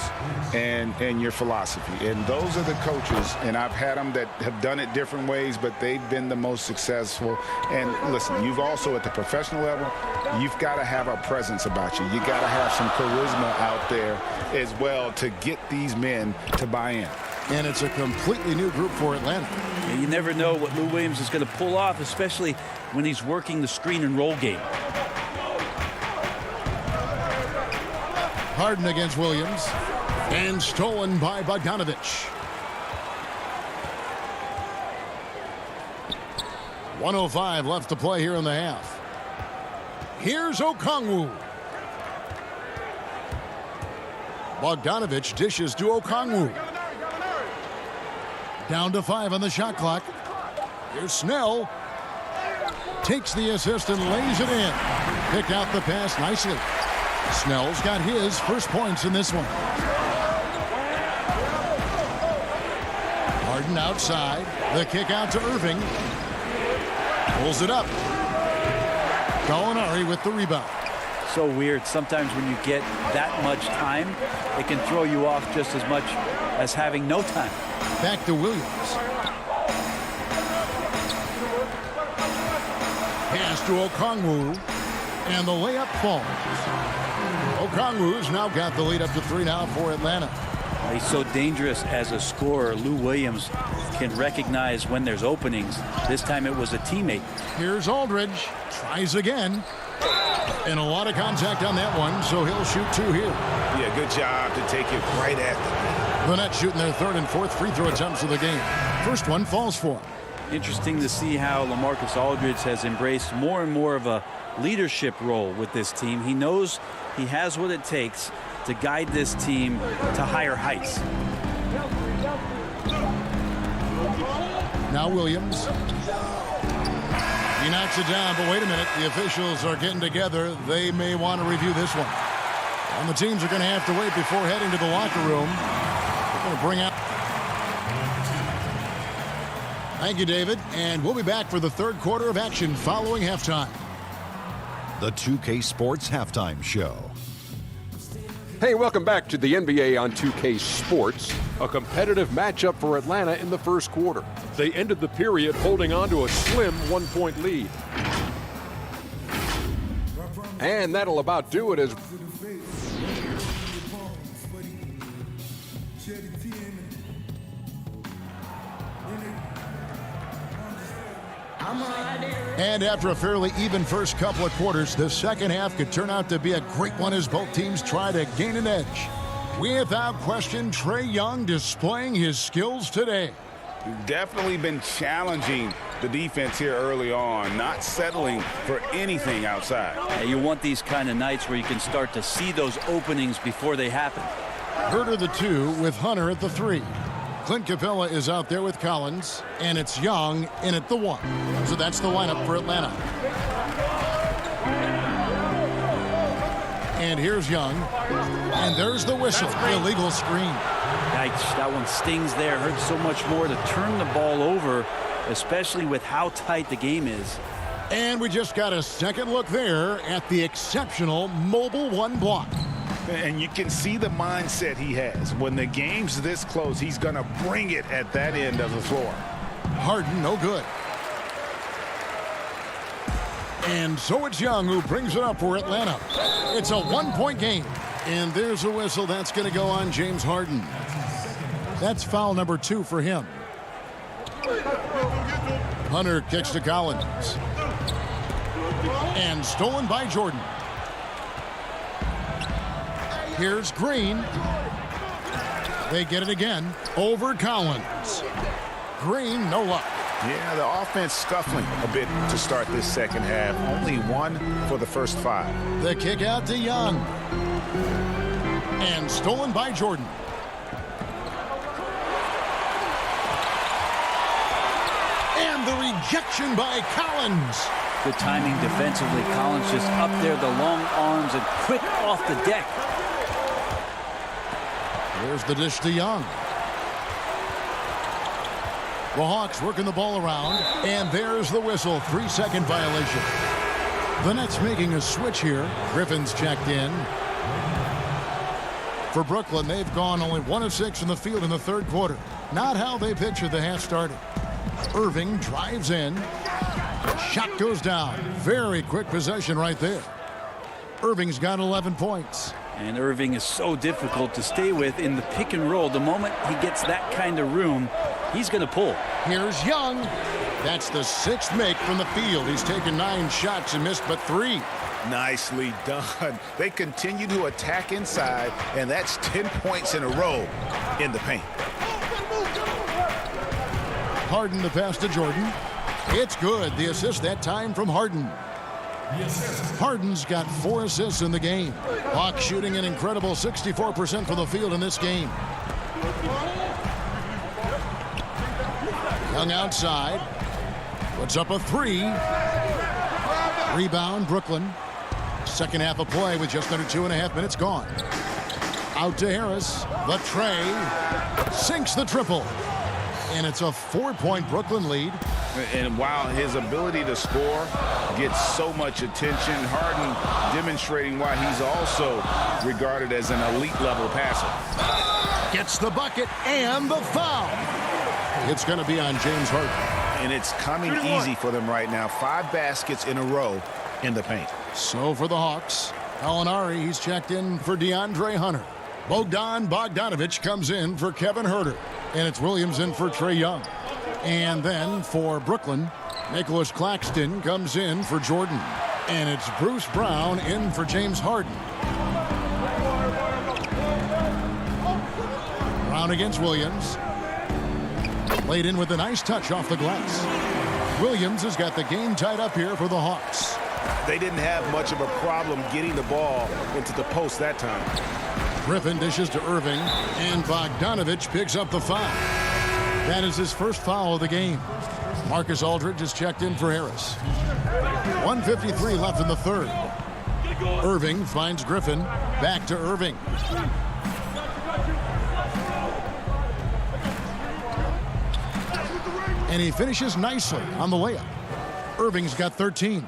and your philosophy. And those are the coaches, and I've had them that have done it different ways, but they've been the most successful. And listen, you've also, at the professional level, you've got to have a presence about you. You got to have some charisma out there as well to get these men to buy in. And it's a completely new group for Atlanta. And you never know what Lou Williams is going to pull off, especially when he's working the screen and roll game. Harden against Williams. And stolen by Bogdanovich. 1:05 left to play here in the half. Here's Okongwu. Bogdanovich dishes to Okongwu. Down to 5 on the shot clock. Here's Snell. Takes the assist and lays it in. Picked out the pass nicely. Snell's got his first points in this one. Harden outside. The kick out to Irving. Pulls it up. Gallinari with the rebound. So weird. Sometimes when you get that much time, it can throw you off just as much as having no time. Back to Williams. Pass to Okongwu. And the layup falls. Okongwu's now got the lead up to 3 now for Atlanta. He's so dangerous as a scorer. Lou Williams can recognize when there's openings. This time it was a teammate. Here's Aldridge. Tries again. And a lot of contact on that one, so he'll shoot 2 here. Yeah, good job to take it right at them. The Nets shooting their 3rd and 4th free throw attempts of the game. First one falls for him. Interesting to see how LaMarcus Aldridge has embraced more and more of a leadership role with this team. He knows he has what it takes to guide this team to higher heights. Now Williams. He knocks it down, but wait a minute. The officials are getting together. They may want to review this one. And the teams are going to have to wait before heading to the locker room. They're going to bring out. Thank you, David. And we'll be back for the 3rd quarter of action following halftime. The 2K Sports Halftime Show. Hey, welcome back to the NBA on 2K Sports. A competitive matchup for Atlanta in the first quarter. They ended the period holding on to a slim 1-point lead. And that'll about do it as And after a fairly even first couple of quarters, the second half could turn out to be a great one as both teams try to gain an edge. Without question, Trae Young displaying his skills today. Definitely been challenging the defense here early on, not settling for anything outside. Yeah, you want these kind of nights where you can start to see those openings before they happen. Herter the 2 with Hunter at the 3. Clint Capella is out there with Collins, and it's Young in at the 1. So that's the lineup for Atlanta. And here's Young. And there's the whistle. Illegal screen. Yikes, that one stings there. Hurts so much more to turn the ball over, especially with how tight the game is. And we just got a second look there at the exceptional Mobile One block. And you can see the mindset he has. When the game's this close, he's going to bring it at that end of the floor. Harden, no good. And so it's Young who brings it up for Atlanta. It's a one-point game. And there's a whistle. That's going to go on James Harden. That's foul number 2 for him. Hunter kicks to Collins. And stolen by Jordan. Here's Green. They get it again over Collins. Green, no luck. Yeah, the offense scuffling a bit to start this second half. Only 1 for the first 5. The kick out to Young. And stolen by Jordan. And the rejection by Collins. Good timing defensively. Collins just up there, the long arms, and quick off the deck. There's the dish to Young. The Hawks working the ball around, and there's the whistle. 3-second violation. The Nets making a switch here. Griffin's checked in. For Brooklyn, they've gone only 1 of 6 in the field in the third quarter. Not how they pictured the half started. Irving drives in. Shot goes down. Very quick possession right there. Irving's got 11 points. And Irving is so difficult to stay with in the pick and roll. The moment he gets that kind of room, he's going to pull. Here's Young. That's the 6th make from the field. He's taken 9 shots and missed but 3. Nicely done. They continue to attack inside, and that's 10 points in a row in the paint. Harden the pass to Jordan. It's good. The assist that time from Harden. Harden's got 4 assists in the game. Hawks shooting an incredible 64% from the field in this game. Young outside. Puts up a 3. Rebound, Brooklyn. Second half of play with just under 2.5 minutes gone. Out to Harris. The tray. Sinks the triple. And it's a 4-point Brooklyn lead. And while his ability to score gets so much attention, Harden demonstrating why he's also regarded as an elite level passer. Gets the bucket and the foul. It's going to be on James Harden. And it's coming easy for them right now. 5 baskets in a row in the paint. So for the Hawks, Alinari, he's checked in for DeAndre Hunter. Bogdan Bogdanovic comes in for Kevin Huerter. And it's Williams in for Trae Young. And then for Brooklyn, Nicholas Claxton comes in for Jordan. And it's Bruce Brown in for James Harden. Brown against Williams. Laid in with a nice touch off the glass. Williams has got the game tied up here for the Hawks. They didn't have much of a problem getting the ball into the post that time. Griffin dishes to Irving, and Bogdanovic picks up the foul. That is his first foul of the game. Marcus Aldridge is checked in for Harris. 1:53 left in the third. Irving finds Griffin. Back to Irving. And he finishes nicely on the layup. Irving's got 13.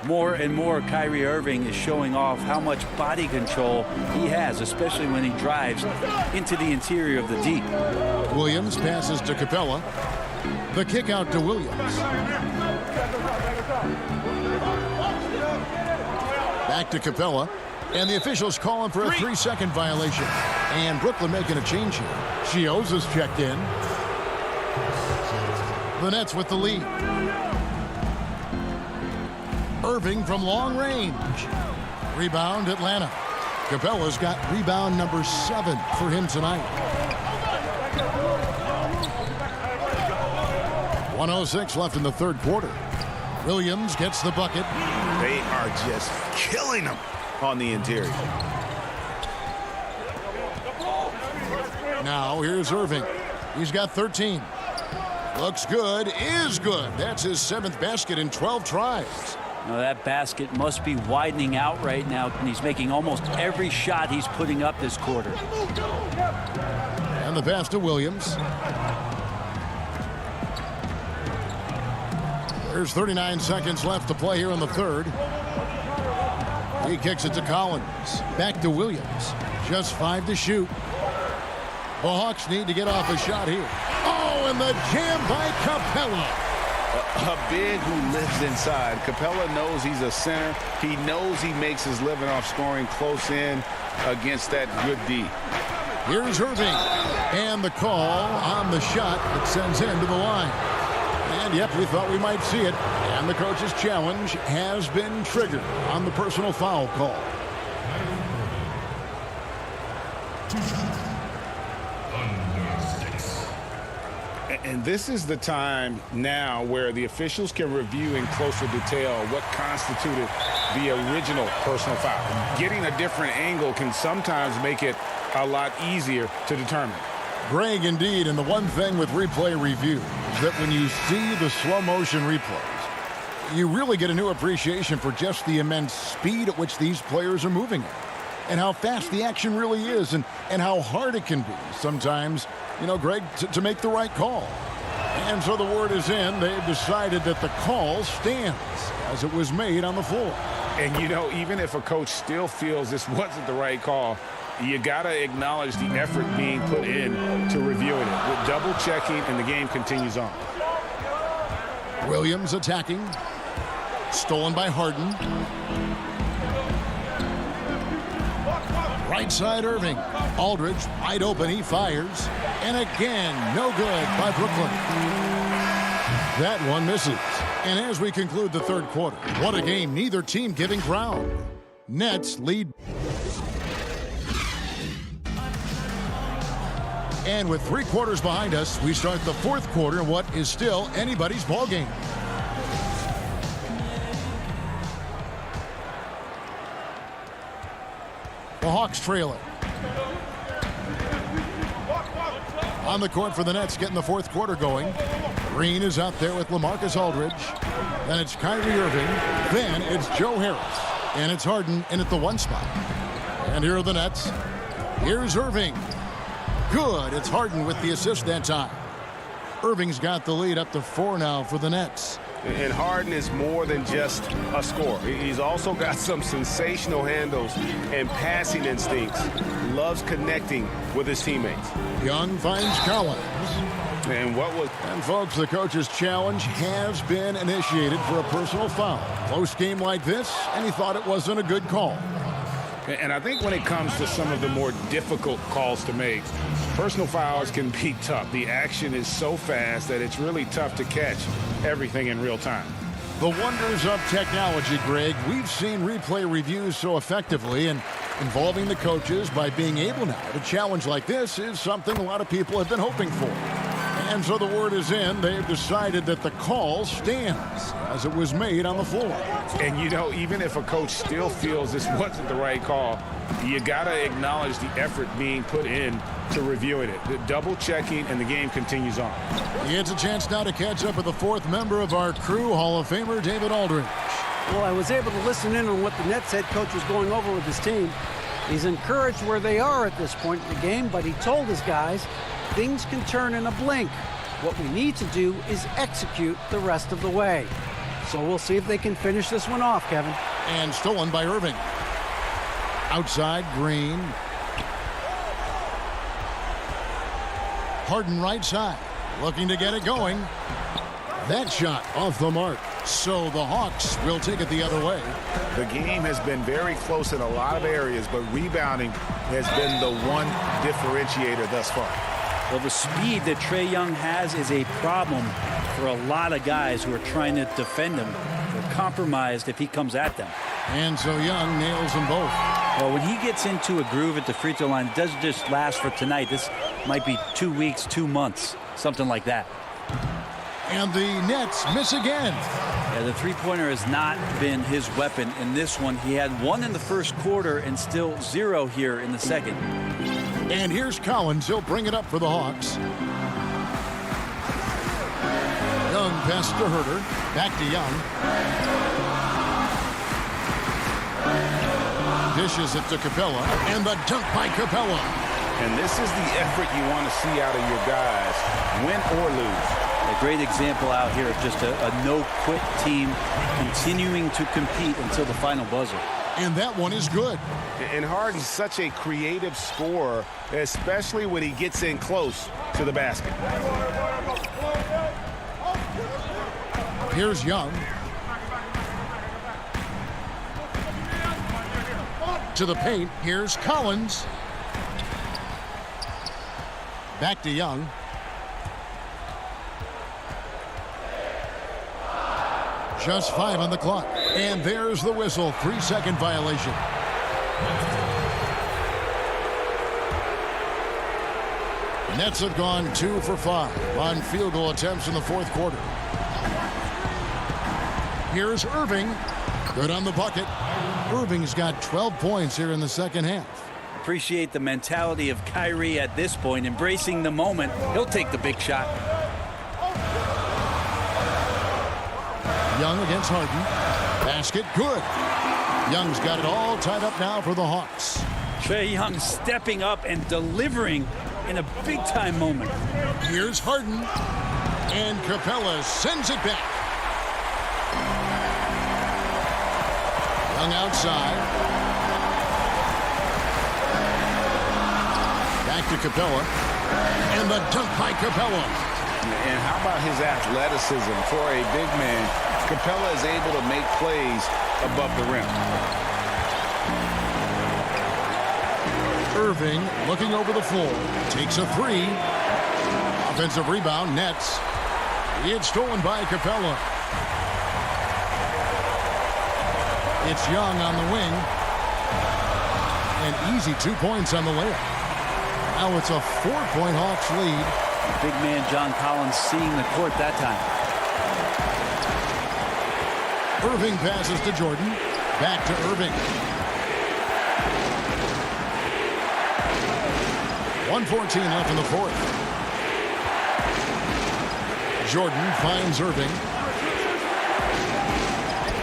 More and more, Kyrie Irving is showing off how much body control he has, especially when he drives into the interior of the deep. Williams passes to Capella. The kick out to Williams. Back to Capella. And the officials calling for a 3-second violation. And Brooklyn making a change here. Shields is checked in. The Nets with the lead. Irving from long range. Rebound, Atlanta. Capella's got rebound number 7 for him tonight. 1:06 left in the third quarter. Williams gets the bucket. They are just killing them on the interior. Now here's Irving. He's got 13. Looks good, is good. That's his 7th basket in 12 tries. Now that basket must be widening out right now, and he's making almost every shot he's putting up this quarter. And the pass to Williams. There's 39 seconds left to play here in the third. He kicks it to Collins. Back to Williams. Just 5 to shoot. The Hawks need to get off a shot here. Oh, and the jam by Capella. A big who lives inside. Capella knows he's a center. He knows he makes his living off scoring close in against that good D. Here's Irving. And the call on the shot that sends him to the line. And yep, we thought we might see it. And the coach's challenge has been triggered on the personal foul call. And this is the time now where the officials can review in closer detail what constituted the original personal foul. Getting a different angle can sometimes make it a lot easier to determine. Greg, indeed, and the one thing with replay review is that when you see the slow motion replays, you really get a new appreciation for just the immense speed at which these players are moving at, and how fast the action really is, and how hard it can be sometimes, you know, Greg, to make the right call. And so the word is in. They've decided that the call stands as it was made on the floor. And, you know, even if a coach still feels this wasn't the right call, you got to acknowledge the effort being put in to reviewing it. With double checking, and the game continues on. Williams attacking. Stolen by Harden. Right side Irving. Aldridge wide open. He fires. And again, no good by Brooklyn. That one misses. And as we conclude the third quarter, what a game, neither team giving ground. Nets lead. And with 3 quarters behind us, we start the fourth quarter in what is still anybody's ball game. The Hawks trailing. On the court for the Nets, getting the fourth quarter going. Green is out there with LaMarcus Aldridge. Then it's Kyrie Irving. Then it's Joe Harris. And it's Harden in at the 1 spot. And here are the Nets. Here's Irving. Good. It's Harden with the assist that time. Irving's got the lead up to 4 now for the Nets. And Harden is more than just a scorer. He's also got some sensational handles and passing instincts. Loves connecting with his teammates. Young finds Collins. And folks, the coach's challenge has been initiated for a personal foul. Close game like this, and he thought it wasn't a good call. And I think when it comes to some of the more difficult calls to make, personal fouls can be tough. The action is so fast that it's really tough to catch everything in real time. The wonders of technology, Greg. We've seen replay reviews so effectively, and involving the coaches by being able now to challenge like this is something a lot of people have been hoping for. And so the word is in. They've decided that the call stands as it was made on the floor. And, you know, even if a coach still feels this wasn't the right call, you got to acknowledge the effort being put in to reviewing it. The double checking, and the game continues on. It's a chance now to catch up with the 4th member of our crew, Hall of Famer David Aldridge. Well, I was able to listen in on what the Nets head coach was going over with his team. He's encouraged where they are at this point in the game, but he told his guys things can turn in a blink. What we need to do is execute the rest of the way. So we'll see if they can finish this one off, Kevin. And stolen by Irving. Outside, Green. Harden right side, looking to get it going. That shot off the mark. So the Hawks will take it the other way. The game has been very close in a lot of areas, but rebounding has been the one differentiator thus far. Well, the speed that Trae Young has is a problem for a lot of guys who are trying to defend him. They're compromised if he comes at them. And so Young nails them both. Well, when he gets into a groove at the free throw line, it doesn't just last for tonight. This might be 2 weeks, 2 months, something like that. And the Nets miss again. Yeah, the three-pointer has not been his weapon in this one. He had 1 in the first quarter and still 0 here in the second. And here's Collins. He'll bring it up for the Hawks. Young pass to Herter. Back to Young. Dishes it to Capella, and the dunk by Capella. And this is the effort you want to see out of your guys, win or lose. A great example out here of just a no-quit team continuing to compete until the final buzzer. And that one is good. And Harden's such a creative scorer, especially when he gets in close to the basket. Here's Young. To the paint. Here's Collins. Back to Young. Just 5 on the clock. And there's the whistle. 3-second violation. Nets have gone 2 for 5 on field goal attempts in the fourth quarter. Here's Irving. Good on the bucket. Irving's got 12 points here in the second half. Appreciate the mentality of Kyrie at this point, embracing the moment. He'll take the big shot. Young against Harden. Basket good. Young's got it all tied up now for the Hawks. Trae Young stepping up and delivering in a big-time moment. Here's Harden. And Capella sends it back. Young outside. Back to Capella. And the dunk by Capella. And how about his athleticism for a big man? Capella is able to make plays above the rim. Irving looking over the floor. Takes a 3. Offensive rebound, Nets. It's stolen by Capella. It's Young on the wing. An easy 2 points on the layup. Now it's a 4-point Hawks lead. Big man John Collins seeing the court that time. Irving passes to Jordan. Back to Irving. 1:14 left in the fourth. Jordan finds Irving.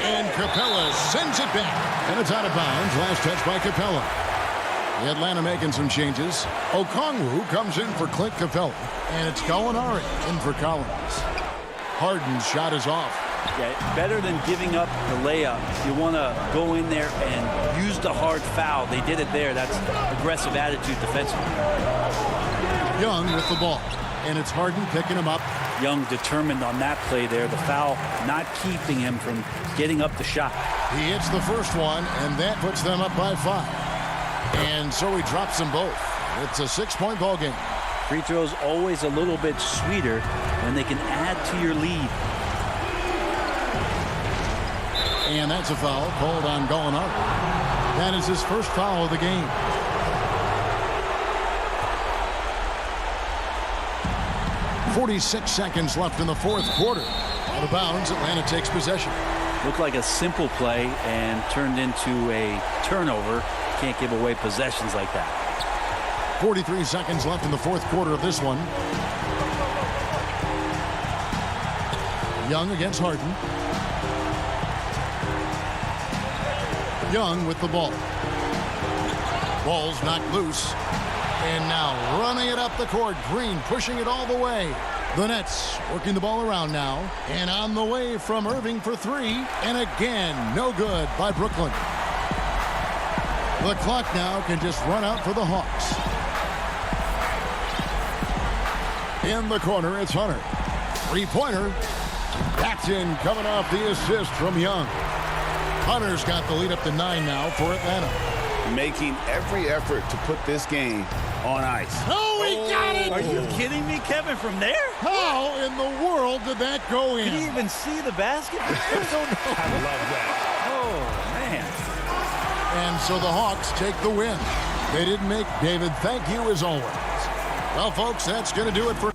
And Capella sends it back. And it's out of bounds. Last touch by Capella. The Atlanta making some changes. Okongwu comes in for Clint Capella. And it's Gallinari in for Collins. Harden's shot is off. Yeah, better than giving up the layup. You want to go in there and use the hard foul. They did it there. That's aggressive attitude defensively. Young with the ball. And it's Harden picking him up. Young determined on that play there. The foul not keeping him from getting up the shot. He hits the first one, and that puts them up by 5. And so he drops them both. It's a 6-point ball game. Free throws always a little bit sweeter when they can add to your lead. And that's a foul called on Gallinari. That is his first foul of the game. .46 seconds left in the fourth quarter. Out of bounds, Atlanta takes possession. Looked like a simple play and turned into a turnover. Can't give away possessions like that. 43 seconds left in the fourth quarter of this one. Young against Harden. Young with the ball. Ball's knocked loose. And now running it up the court. Green pushing it all the way. The Nets working the ball around now. And on the way from Irving for 3. And again, no good by Brooklyn. The clock now can just run out for the Hawks. In the corner, it's Hunter. 3-pointer. That's in, coming off the assist from Young. Hunter's got the lead up to 9 now for Atlanta. Making every effort to put this game on ice. Oh, he got it! Are you kidding me, Kevin, from there? How in the world did that go in? Did he even see the basket? I love that. Oh, man. And so the Hawks take the win. They didn't make David thank you as always. Well, folks, that's going to do it for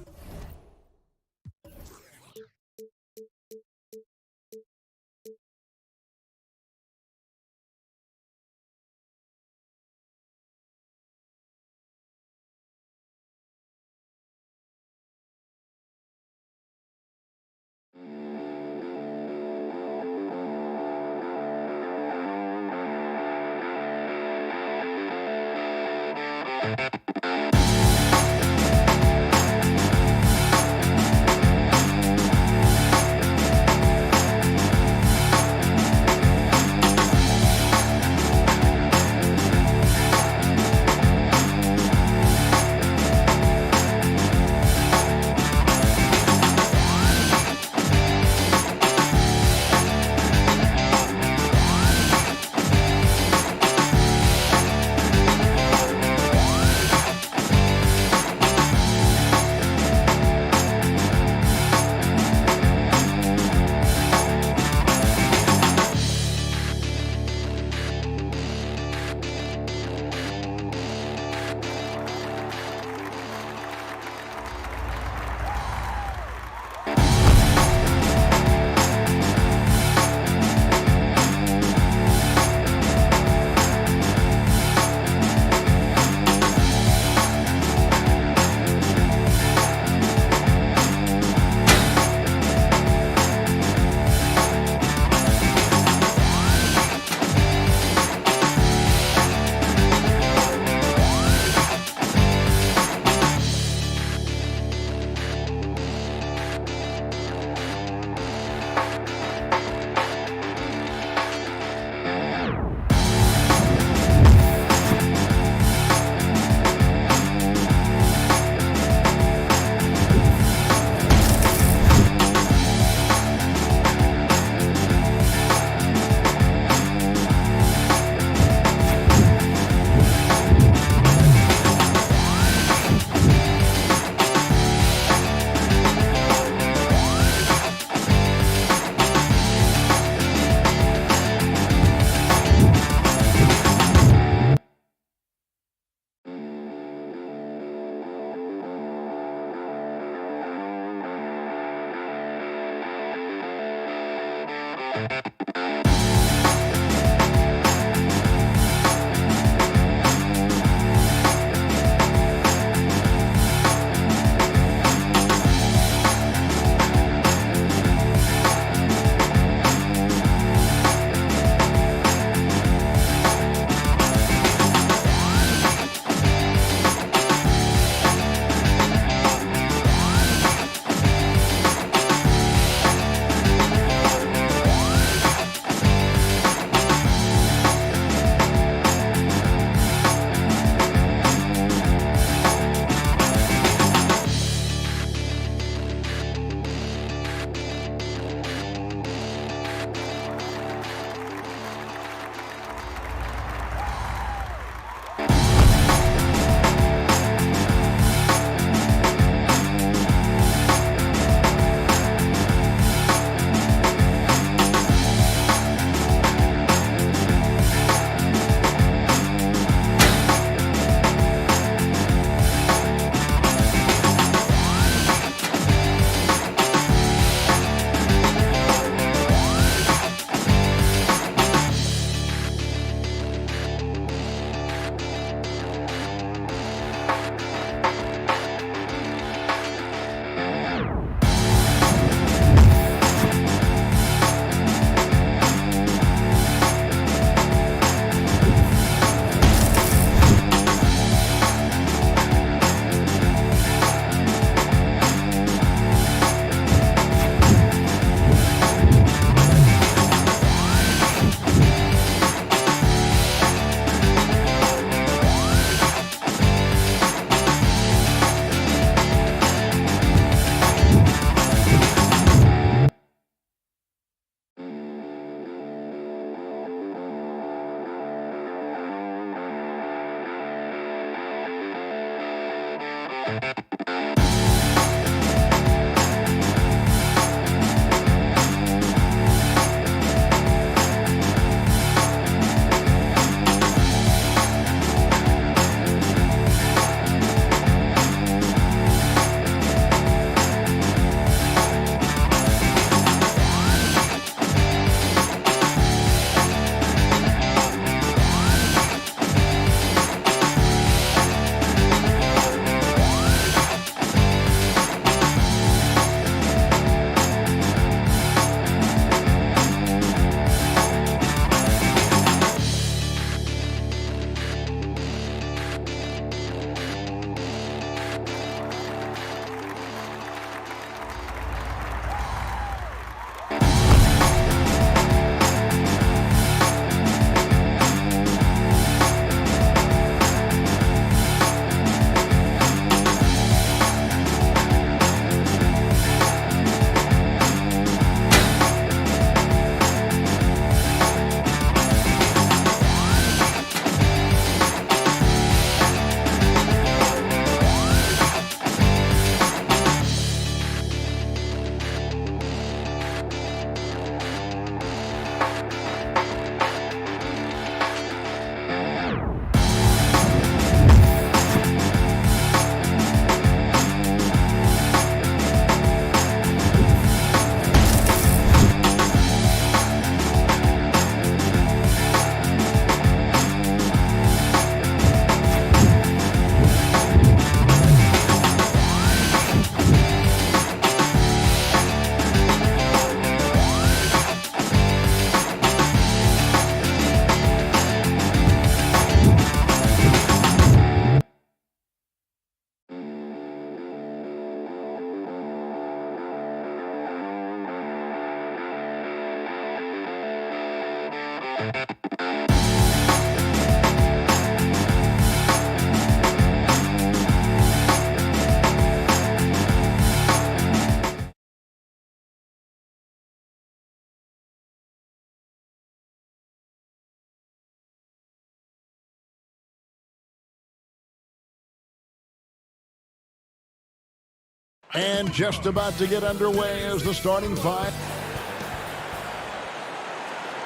And just about to get underway as the starting five.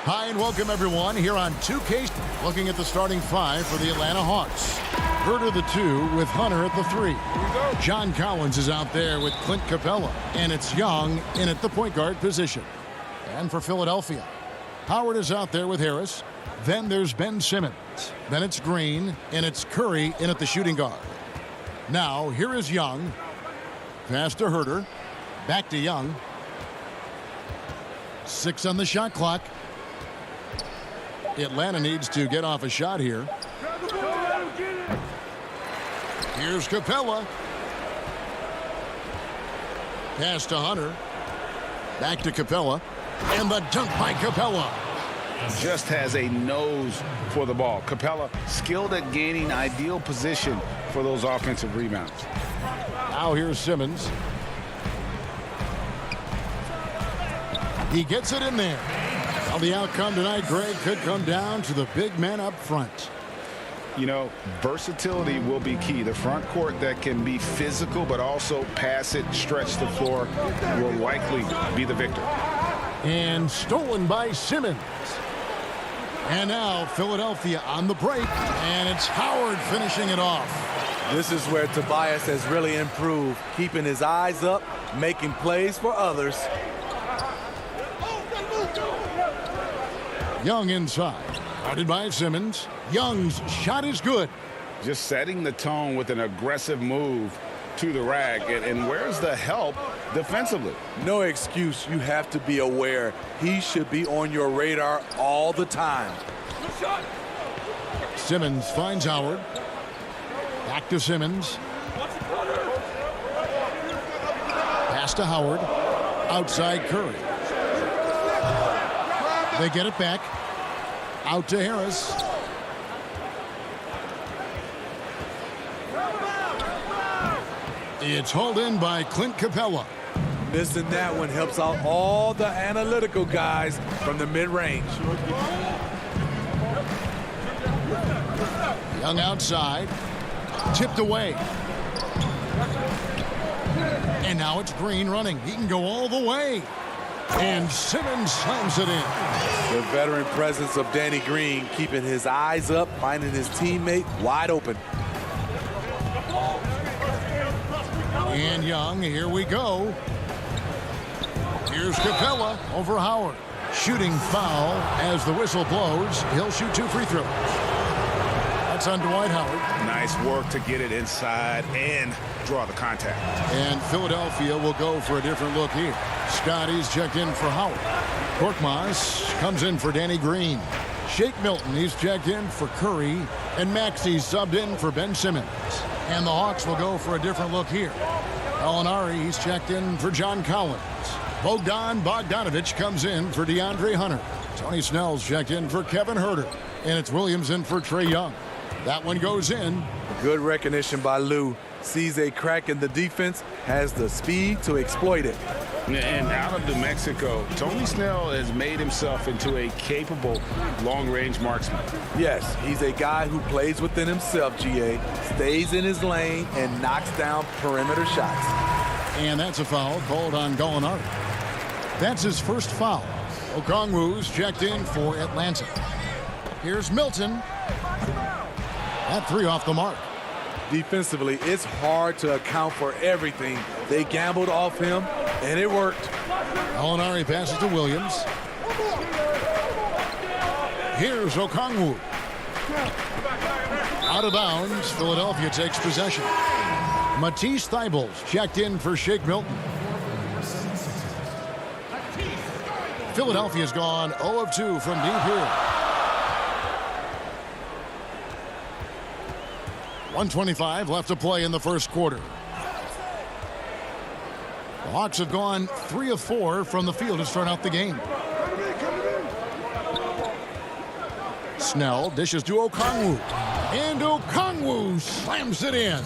Hi and welcome everyone here on 2K. Looking at the starting five for the Atlanta Hawks. Herter the 2 with Hunter at the 3. John Collins is out there with Clint Capella. And it's Young in at the point guard position. And for Philadelphia, Howard is out there with Harris. Then there's Ben Simmons. Then it's Green, and it's Curry in at the shooting guard. Now, here is Young. Pass to Herter. Back to Young. 6 on the shot clock. Atlanta needs to get off a shot here. Here's Capella. Pass to Hunter. Back to Capella. And the dunk by Capella. Just has a nose for the ball. Capella skilled at gaining ideal position for those offensive rebounds. Now here's Simmons. He gets it in there. Well, the outcome tonight, Greg, could come down to the big men up front. You know, versatility will be key. The front court that can be physical but also pass it, stretch the floor will likely be the victor. And stolen by Simmons. And now Philadelphia on the break, and it's Howard finishing it off. This is where Tobias has really improved, keeping his eyes up, making plays for others. Young inside, guarded by Simmons. Young's shot is good. Just setting the tone with an aggressive move to the rack. And where's the help defensively? No excuse. You have to be aware. He should be on your radar all the time. Simmons finds Howard. Back to Simmons. Pass to Howard. Outside Curry. They get it back. Out to Harris. It's hauled in by Clint Capella. Missing that one helps out all the analytical guys from the mid-range. Young outside. Tipped away. And now it's Green running. He can go all the way. And Simmons slams it in. The veteran presence of Danny Green keeping his eyes up, finding his teammate wide open. And Young, here we go. Here's Capella over Howard. Shooting foul as the whistle blows. He'll shoot 2 free throws. That's on Dwight Howard. Nice work to get it inside and draw the contact. And Philadelphia will go for a different look here. Scotty's checked in for Howard. Korkmaz comes in for Danny Green. Shake Milton, he's checked in for Curry. And Maxey's subbed in for Ben Simmons. And the Hawks will go for a different look here. Gallinari, he's checked in for John Collins. Bogdan Bogdanovich comes in for DeAndre Hunter. Tony Snell's checked in for Kevin Herter. And it's Williams in for Trae Young. That one goes in. Good recognition by Lou. Sees a crack in the defense, has the speed to exploit it. And out of New Mexico, Tony Snell has made himself into a capable long-range marksman. Yes, he's a guy who plays within himself, GA, stays in his lane, and knocks down perimeter shots. And that's a foul called on Gallinari. That's his first foul. Okongwu's checked in for Atlanta. Here's Milton. That 3 off the mark. Defensively, it's hard to account for everything. They gambled off him, and it worked. Gallinari passes to Williams. Here's Okongwu. Out of bounds, Philadelphia takes possession. Matisse Thybulle's checked in for Shake Milton. Philadelphia's gone 0 of 2 from deep here. 1:25 left to play in the first quarter. The Hawks have gone 3 of 4 from the field to start out the game. Snell dishes to Okongwu. And Okongwu slams it in.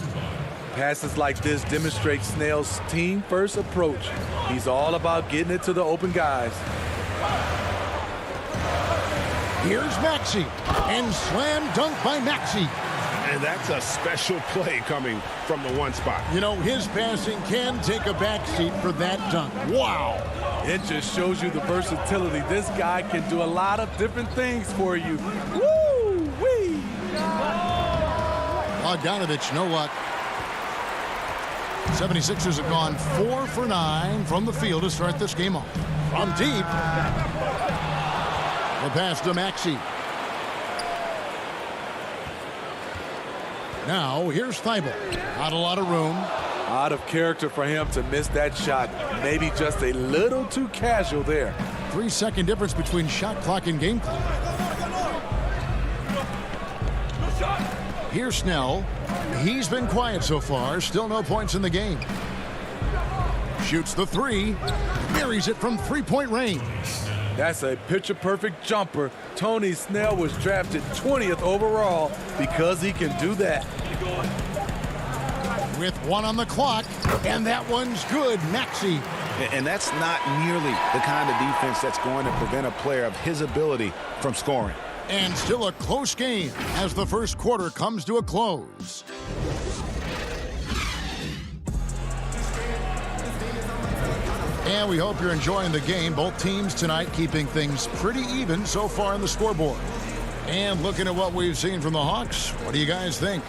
Passes like this demonstrate Snell's team-first approach. He's all about getting it to the open guys. Here's Maxey. And slam dunk by Maxey. And that's a special play coming from the one spot. You know, his passing can take a backseat for that dunk. Wow. It just shows you the versatility. This guy can do a lot of different things for you. Woo-wee! Bogdanovich, no luck. 76ers have gone 4 for 9 from the field to start this game off. From deep. The pass to Maxey. Now here's Thibault. Not a lot of room. Out of character for him to miss that shot. Maybe just a little too casual there. 3-second difference between shot clock and game clock. Here's Snell. He's been quiet so far. Still no points in the game. Shoots the three. Buries it from three-point range. That's a picture-perfect jumper. Tony Snell was drafted 20th overall because he can do that. With 1 on the clock, and that one's good. Maxey. And that's not nearly the kind of defense that's going to prevent a player of his ability from scoring. And still a close game as the first quarter comes to a close. And we hope you're enjoying the game. Both teams tonight keeping things pretty even so far on the scoreboard. And looking at what we've seen from the Hawks, what do you guys think?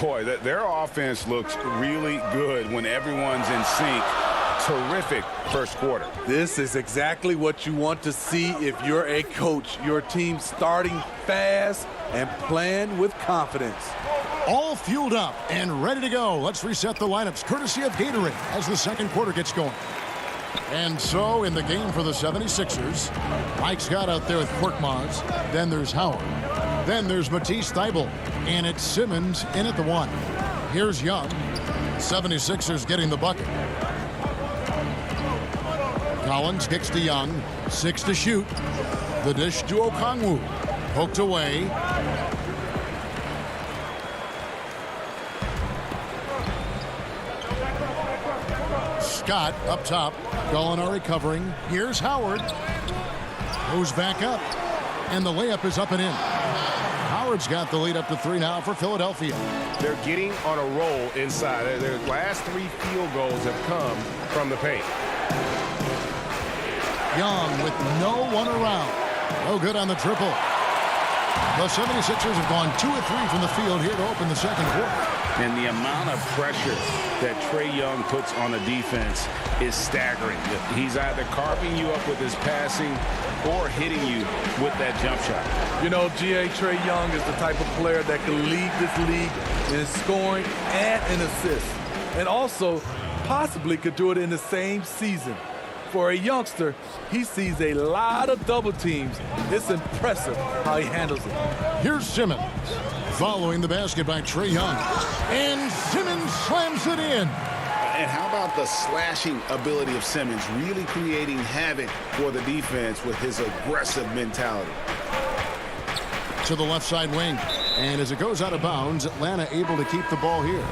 Boy, their offense looks really good when everyone's in sync. Terrific first quarter. This is exactly what you want to see if you're a coach. Your team starting fast and playing with confidence. All fueled up and ready to go. Let's reset the lineups courtesy of Gatorade as the second quarter gets going. And so in the game for the 76ers, Mike Scott out there with Korkmaz. Then there's Howard. Then there's Matisse Thybulle. And it's Simmons in at the 1. Here's Young. 76ers getting the bucket. Collins kicks to Young. 6 to shoot. The dish to Okongwu. Poked away. Scott up top. Gallinari covering. Here's Howard. Goes back up. And the layup is up and in. Howard's got the lead up to 3 now for Philadelphia. They're getting on a roll inside. Their last 3 field goals have come from the paint. Young with no one around. No good on the triple. The 76ers have gone 2 of 3 from the field here to open the second quarter. And the amount of pressure that Trae Young puts on the defense is staggering. He's either carving you up with his passing or hitting you with that jump shot. You know, Trae Young is the type of player that can lead this league in scoring and in assists. And also possibly could do it in the same season. For a youngster, he sees a lot of double teams. It's impressive how he handles it. Here's Simmons. Following the basket by Trae Young. And Simmons slams it in. And how about the slashing ability of Simmons, really creating havoc for the defense with his aggressive mentality. To the left side wing. And as it goes out of bounds, Atlanta able to keep the ball here.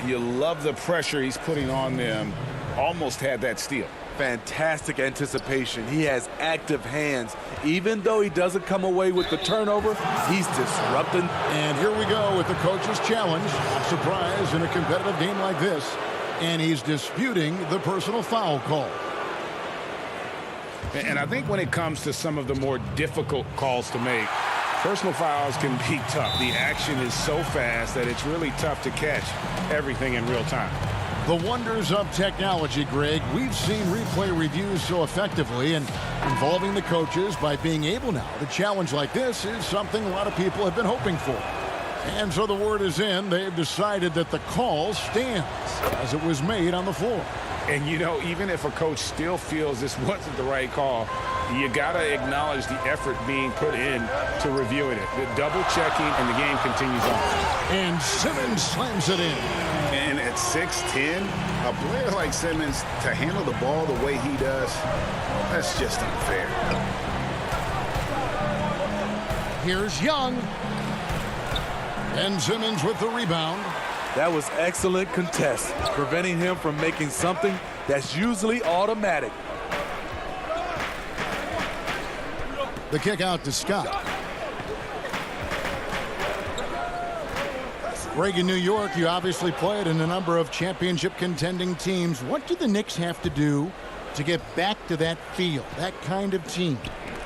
You love the pressure he's putting on them. Almost had that steal. Fantastic anticipation. He has active hands. Even though he doesn't come away with the turnover, he's disrupting. And here we go with the coach's challenge. A surprise in a competitive game like this. And he's disputing the personal foul call. And I think when it comes to some of the more difficult calls to make, personal fouls can be tough. The action is so fast that it's really tough to catch everything in real time. The wonders of technology, Greg. We've seen replay reviews so effectively, and involving the coaches by being able now to challenge like this is something a lot of people have been hoping for. And so the word is in. They've decided that the call stands as it was made on the floor. And, you know, even if a coach still feels this wasn't the right call, you got to acknowledge the effort being put in to reviewing it. The double checking, and the game continues on. And Simmons slams it in. And at 6'10", a player like Simmons, to handle the ball the way he does, that's just unfair. Here's Young. And Simmons with the rebound. That was excellent contest, preventing him from making something that's usually automatic. The kick out to Scott. Greg, in New York, you obviously played in a number of championship contending teams. What do the Knicks have to do to get back to that feel, that kind of team?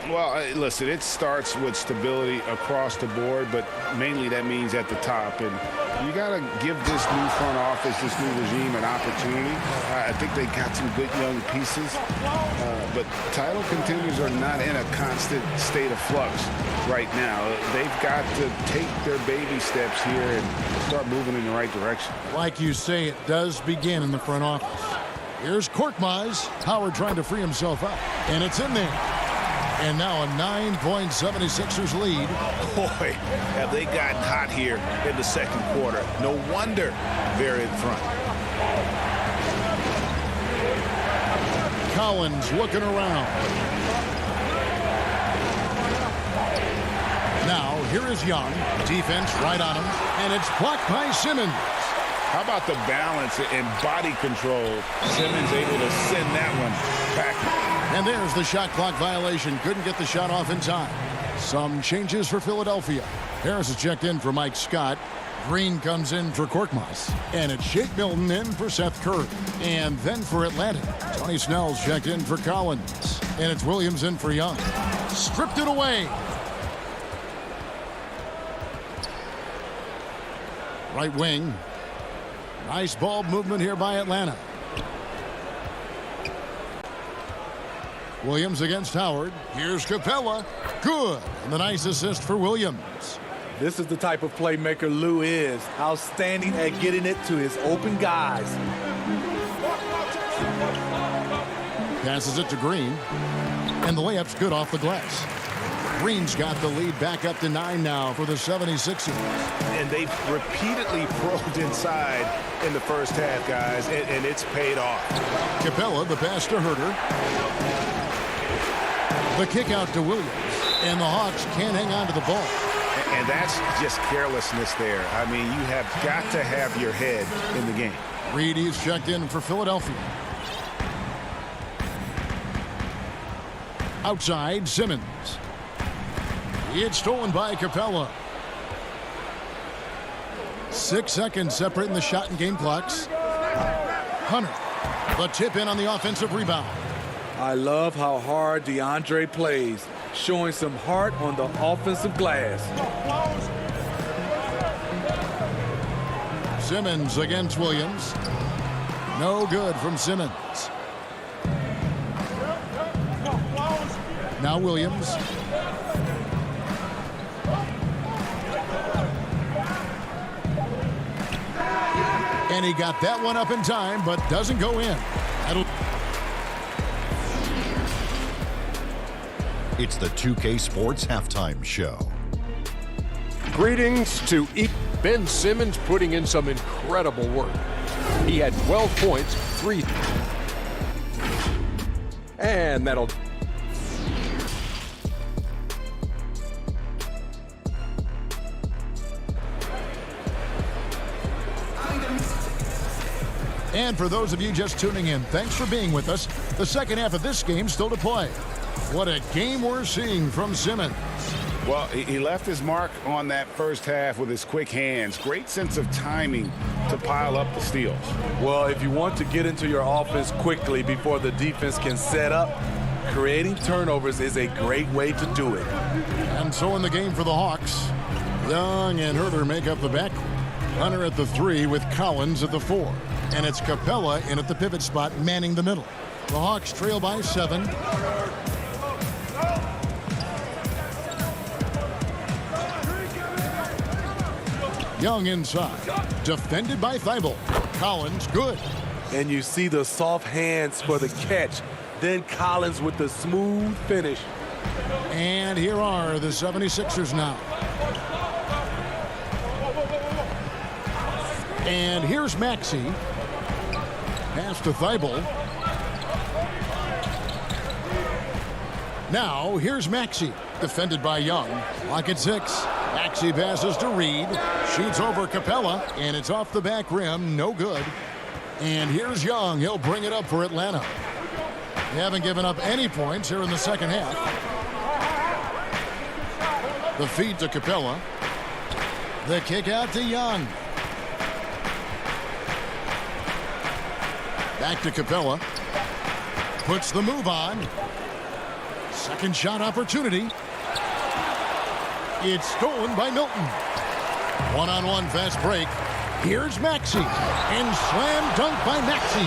Well, listen, it starts with stability across the board, but mainly that means at the top. And You got to give this new front office, this new regime, an opportunity. I think they got some good young pieces, but title contenders are not in a constant state of flux right now. They've got to take their baby steps here and start moving in the right direction. Like you say, it does begin in the front office. Here's Korkmaz. Howard trying to free himself up, and it's in there. And now a 9-point 76ers lead. Boy, have they gotten hot here in the second quarter. No wonder they're in front. Collins looking around. Now, here is Young. Defense right on him, and it's blocked by Simmons. How about the balance and body control? Simmons able to send that one back. And there's the shot clock violation. Couldn't get the shot off in time. Some changes for Philadelphia. Harris is checked in for Mike Scott. Green comes in for Korkmaz. And it's Shake Milton in for Seth Curry. And then for Atlanta, Tony Snell's checked in for Collins. And it's Williams in for Young. Stripped it away. Right wing. Nice ball movement here by Atlanta. Williams against Howard. Here's Capella. Good. And the nice assist for Williams. This is the type of playmaker Lou is. Outstanding at getting it to his open guys. Passes it to Green. And the layup's good off the glass. Green's got the lead back up to 9 now for the 76ers. And they've repeatedly probed inside in the first half, guys, and it's paid off. Capella, the pass to Herter. The kick out to Williams. And the Hawks can't hang on to the ball. And that's just carelessness there. I mean, you have got to have your head in the game. Reedy's checked in for Philadelphia. Outside, Simmons. It's stolen by Capella. 6 seconds separating the shot and game clocks. Hunter, the tip in on the offensive rebound. I love how hard DeAndre plays, showing some heart on the offensive glass. Simmons against Williams. No good from Simmons. Now Williams. And he got that one up in time, but doesn't go in. It's the 2K Sports Halftime Show. Greetings to Ben Simmons putting in some incredible work. He had 12 points, 3. And that'll... And for those of you just tuning in, thanks for being with us. The second half of this game still to play. What a game we're seeing from Simmons. Well, he left his mark on that first half with his quick hands. Great sense of timing to pile up the steals. Well, if you want to get into your offense quickly before the defense can set up, creating turnovers is a great way to do it. And so in the game for the Hawks, Young and Herter make up the back. Hunter at the 3 with Collins at the 4. And it's Capella in at the pivot spot, manning the middle. The Hawks trail by 7. Young inside. Defended by Thibault. Collins, good. And you see the soft hands for the catch. Then Collins with the smooth finish. And here are the 76ers now. And here's Maxey. Pass to Thibault. Now, here's Maxey. Defended by Young. Lock at 6. Maxey passes to Reed. Shoots over Capella. And it's off the back rim. No good. And here's Young. He'll bring it up for Atlanta. They haven't given up any points here in the second half. The feed to Capella. The kick out to Young. Back to Capella. Puts the move on. Second shot opportunity. It's stolen by Milton. One-on-one fast break. Here's Maxey, and slam dunk by Maxey.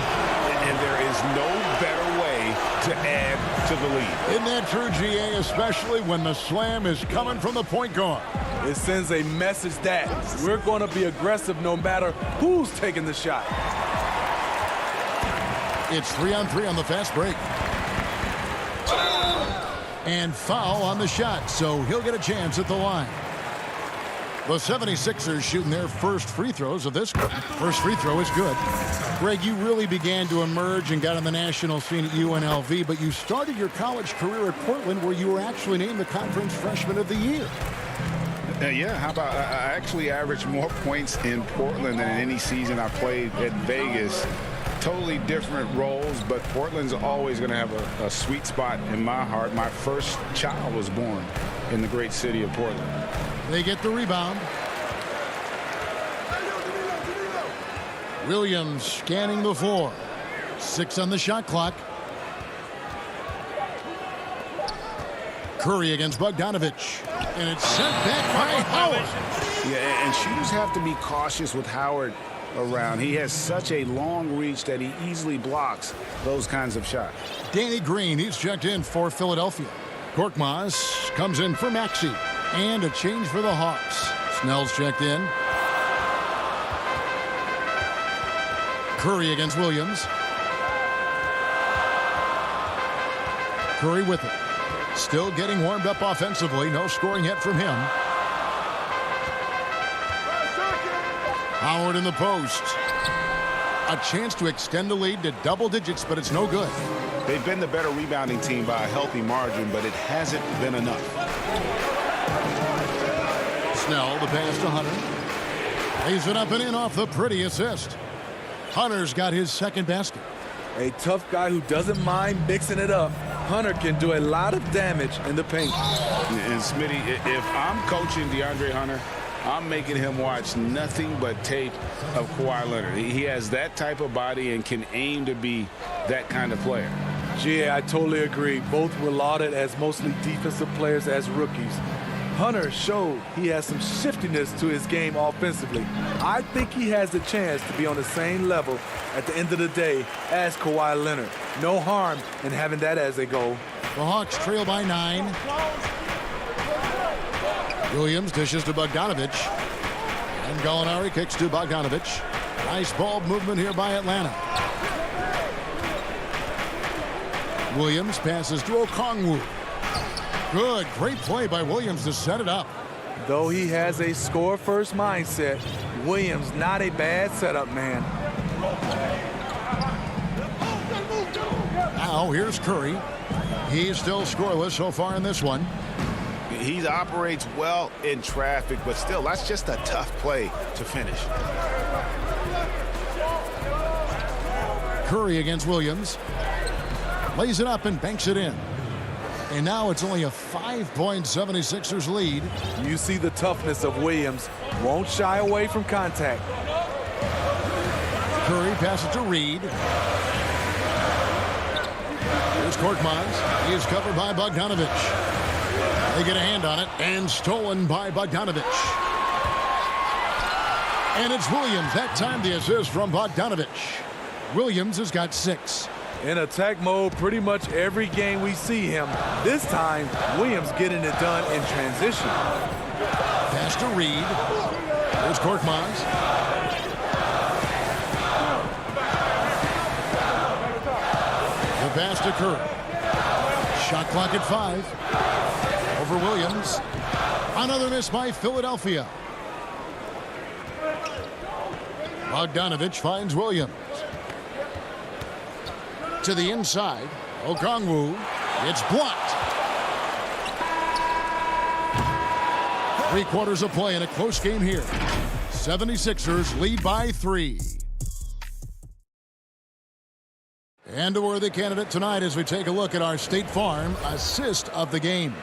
And there is no better way to add to the lead. Isn't that true, GA, especially when the slam is coming from the point guard? It sends a message that we're going to be aggressive no matter who's taking the shot. It's 3-on-3 on the fast break. And foul on the shot, so he'll get a chance at the line. The 76ers shooting their first free throws of this. First free throw is good. Greg, you really began to emerge and got on the national scene at UNLV, but you started your college career at Portland, where you were actually named the Conference Freshman of the Year. Yeah, how about I actually averaged more points in Portland than in any season I played at Vegas. Totally different roles, but Portland's always going to have a sweet spot in my heart. My first child was born in the great city of Portland. They get the rebound. Williams scanning the floor. 6 on the shot clock. Curry against Bogdanovich. And it's sent back by Howard. Yeah, and shooters have to be cautious with Howard around. He has such a long reach that he easily blocks those kinds of shots. Danny Green, he's checked in for Philadelphia. Korkmaz comes in for Maxey. And a change for the Hawks. Snell's checked in. Curry against Williams. Curry with it. Still getting warmed up offensively. No scoring yet from him. Howard in the post. A chance to extend the lead to double digits, but it's no good. They've been the better rebounding team by a healthy margin, but it hasn't been enough. Snell, the pass to Hunter. Lays it up and in off the pretty assist. Hunter's got his second basket. A tough guy who doesn't mind mixing it up. Hunter can do a lot of damage in the paint. And Smitty, if I'm coaching DeAndre Hunter, I'm making him watch nothing but tape of Kawhi Leonard. He has that type of body and can aim to be that kind of player. Yeah, I totally agree. Both were lauded as mostly defensive players as rookies. Hunter showed he has some shiftiness to his game offensively. I think he has the chance to be on the same level at the end of the day as Kawhi Leonard. No harm in having that as a goal. The Hawks trail by 9. Williams dishes to Bogdanovich. And Gallinari kicks to Bogdanovich. Nice ball movement here by Atlanta. Williams passes to Okongwu. Good, great play by Williams to set it up. Though he has a score-first mindset, Williams not a bad setup man. Now here's Curry. He's still scoreless so far in this one. He operates well in traffic, but still, that's just a tough play to finish. Curry against Williams. Lays it up and banks it in. And now it's only a 5-point 76ers lead. You see the toughness of Williams. Won't shy away from contact. Curry passes to Reed. Here's Korkmaz. He is covered by Bogdanovich. They get a hand on it and stolen by Bogdanovich. And it's Williams. That time the assist from Bogdanovich. Williams has got 6. In attack mode pretty much every game we see him. This time, Williams getting it done in transition. Pass to Reed. There's Korkmaz. The pass to Curry. Shot clock at 5. Over Williams. Another miss by Philadelphia. Bogdanovich finds Williams. To the inside. Okongwu. It's blocked. 3 quarters of play in a close game here. 76ers lead by 3. And a worthy candidate tonight as we take a look at our State Farm assist of the game.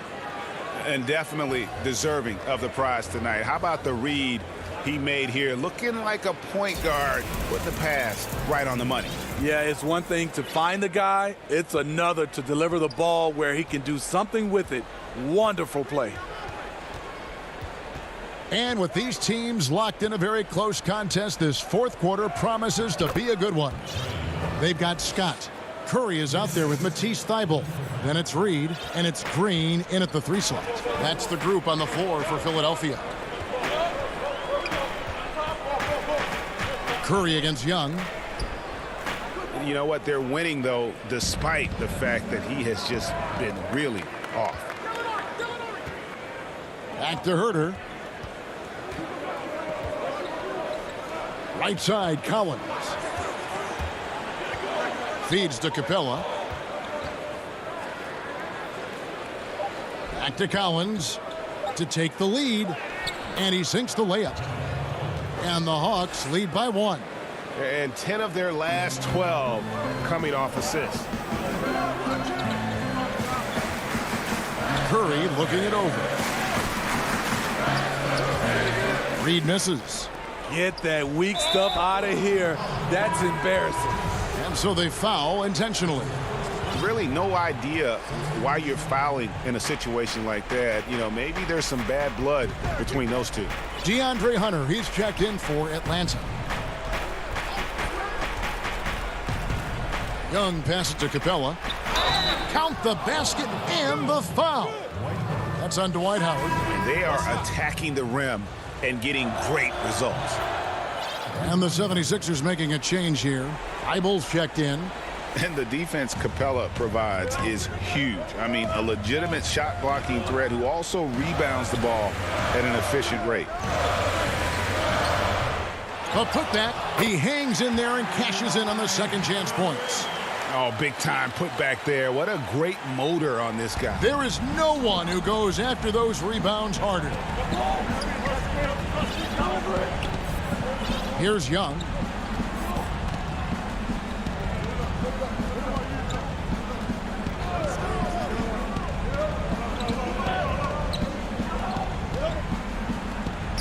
And definitely deserving of the prize tonight. How about the read he made here, looking like a point guard with the pass right on the money. Yeah, it's one thing to find the guy. It's another to deliver the ball where he can do something with it. Wonderful play. And with these teams locked in a very close contest, this fourth quarter promises to be a good one. They've got Scott. Curry is out there with Matisse Thybulle. Then it's Reed, and it's Green in at the 3 slot. That's the group on the floor for Philadelphia. Curry against Young. You know what? They're winning, though, despite the fact that he has just been really off. Back to Herter. Right side, Collins. Feeds to Capella. Back to Collins to take the lead. And he sinks the layup. And the Hawks lead by 1. And 10 of their last 12 coming off assists. Curry looking it over. Reed misses. Get that weak stuff out of here. That's embarrassing. And so they foul intentionally. Really no idea why you're fouling in a situation like that. You know, maybe there's some bad blood between those two. DeAndre Hunter, he's checked in for Atlanta. Young passes to Capella. Count the basket and the foul. That's on Dwight Howard. And they are attacking the rim and getting great results. And the 76ers making a change here. Thybulle's checked in. And the defense Capella provides is huge. I mean, a legitimate shot blocking threat who also rebounds the ball at an efficient rate. But put that, he hangs in there and cashes in on the second chance points. Oh, big time put back there. What a great motor on this guy. There is no one who goes after those rebounds harder. Here's Young.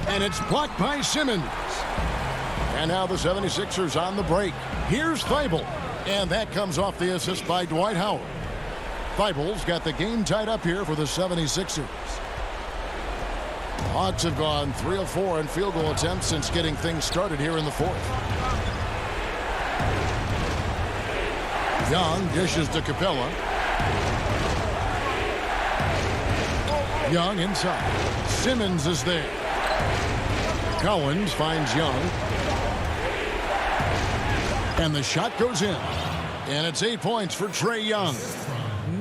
And it's blocked by Simmons. And now the 76ers on the break. Here's Thybulle. And that comes off the assist by Dwight Howard. Thybulle's got the game tied up here for the 76ers. Hawks have gone 3 of 4 in field goal attempts since getting things started here in the fourth. Young dishes to Capella. Young inside. Simmons is there. Collins finds Young. And the shot goes in. And it's 8 points for Trae Young.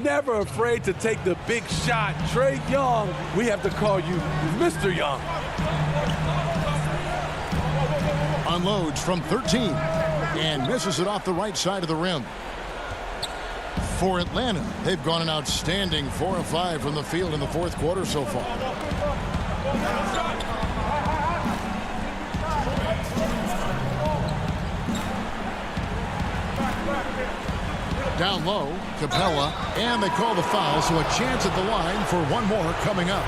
Never afraid to take the big shot. Trae Young, we have to call you Mr. Young. Unloads from 13 and misses it off the right side of the rim. For Atlanta, they've gone an outstanding 4 of 5 from the field in the fourth quarter so far. Down low, Capella, and they call the foul, so a chance at the line for one more coming up.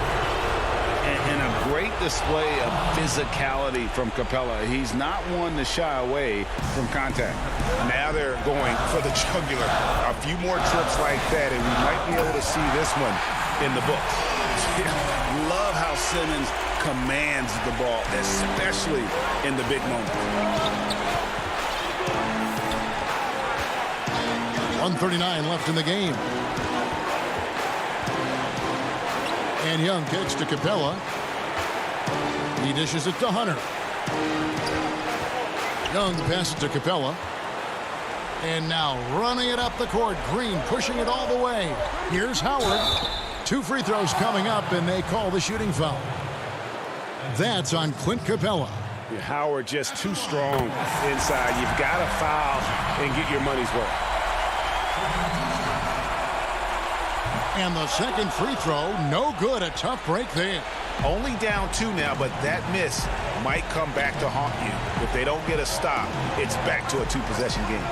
And a great display of physicality from Capella. He's not one to shy away from contact. Now they're going for the jugular. A few more trips like that, and we might be able to see this one in the books. Love how Simmons commands the ball, especially in the big moments. 1:39 left in the game. And Young kicks to Capella. He dishes it to Hunter. Young passes to Capella. And now running it up the court. Green pushing it all the way. Here's Howard. 2 free throws coming up, and they call the shooting foul. That's on Clint Capella. Howard just too strong inside. You've got to foul and get your money's worth. And the second free throw, no good. A tough break there. Only down 2 now, but that miss might come back to haunt you. If they don't get a stop, it's back to a 2-possession game.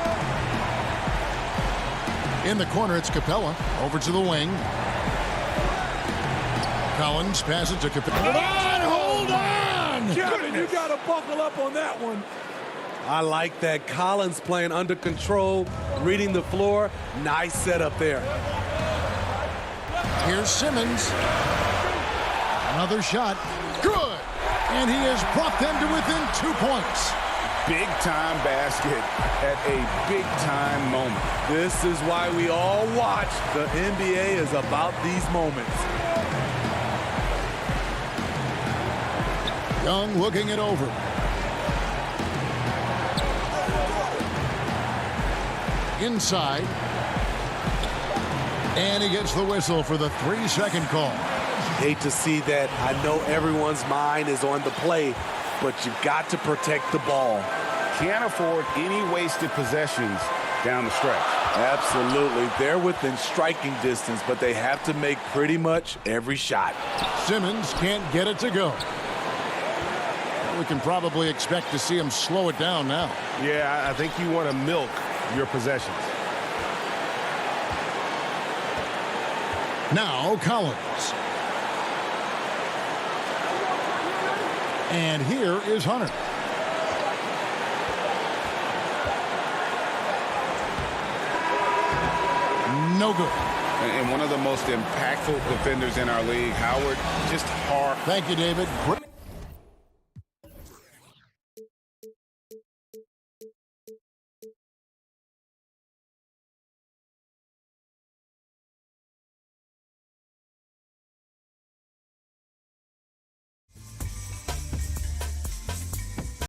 In the corner, it's Capella. Over to the wing. Collins passes to Capella. Hold on! Kevin, you got to buckle up on that one. I like that. Collins playing under control, reading the floor. Nice setup there. Here's Simmons. Another shot. Good. And he has brought them to within 2 points. Big-time basket at a big-time moment. This is why we all watch. The NBA is about these moments. Young looking it over. Inside. And he gets the whistle for the 3-second call. Hate to see that. I know everyone's mind is on the play, but you've got to protect the ball. Can't afford any wasted possessions down the stretch. Absolutely. They're within striking distance, but they have to make pretty much every shot. Simmons can't get it to go. We can probably expect to see him slow it down now. Yeah, I think you want to milk your possessions. Now Collins. And here is Hunter. No good. And one of the most impactful defenders in our league, Howard, just hard. Thank you, David.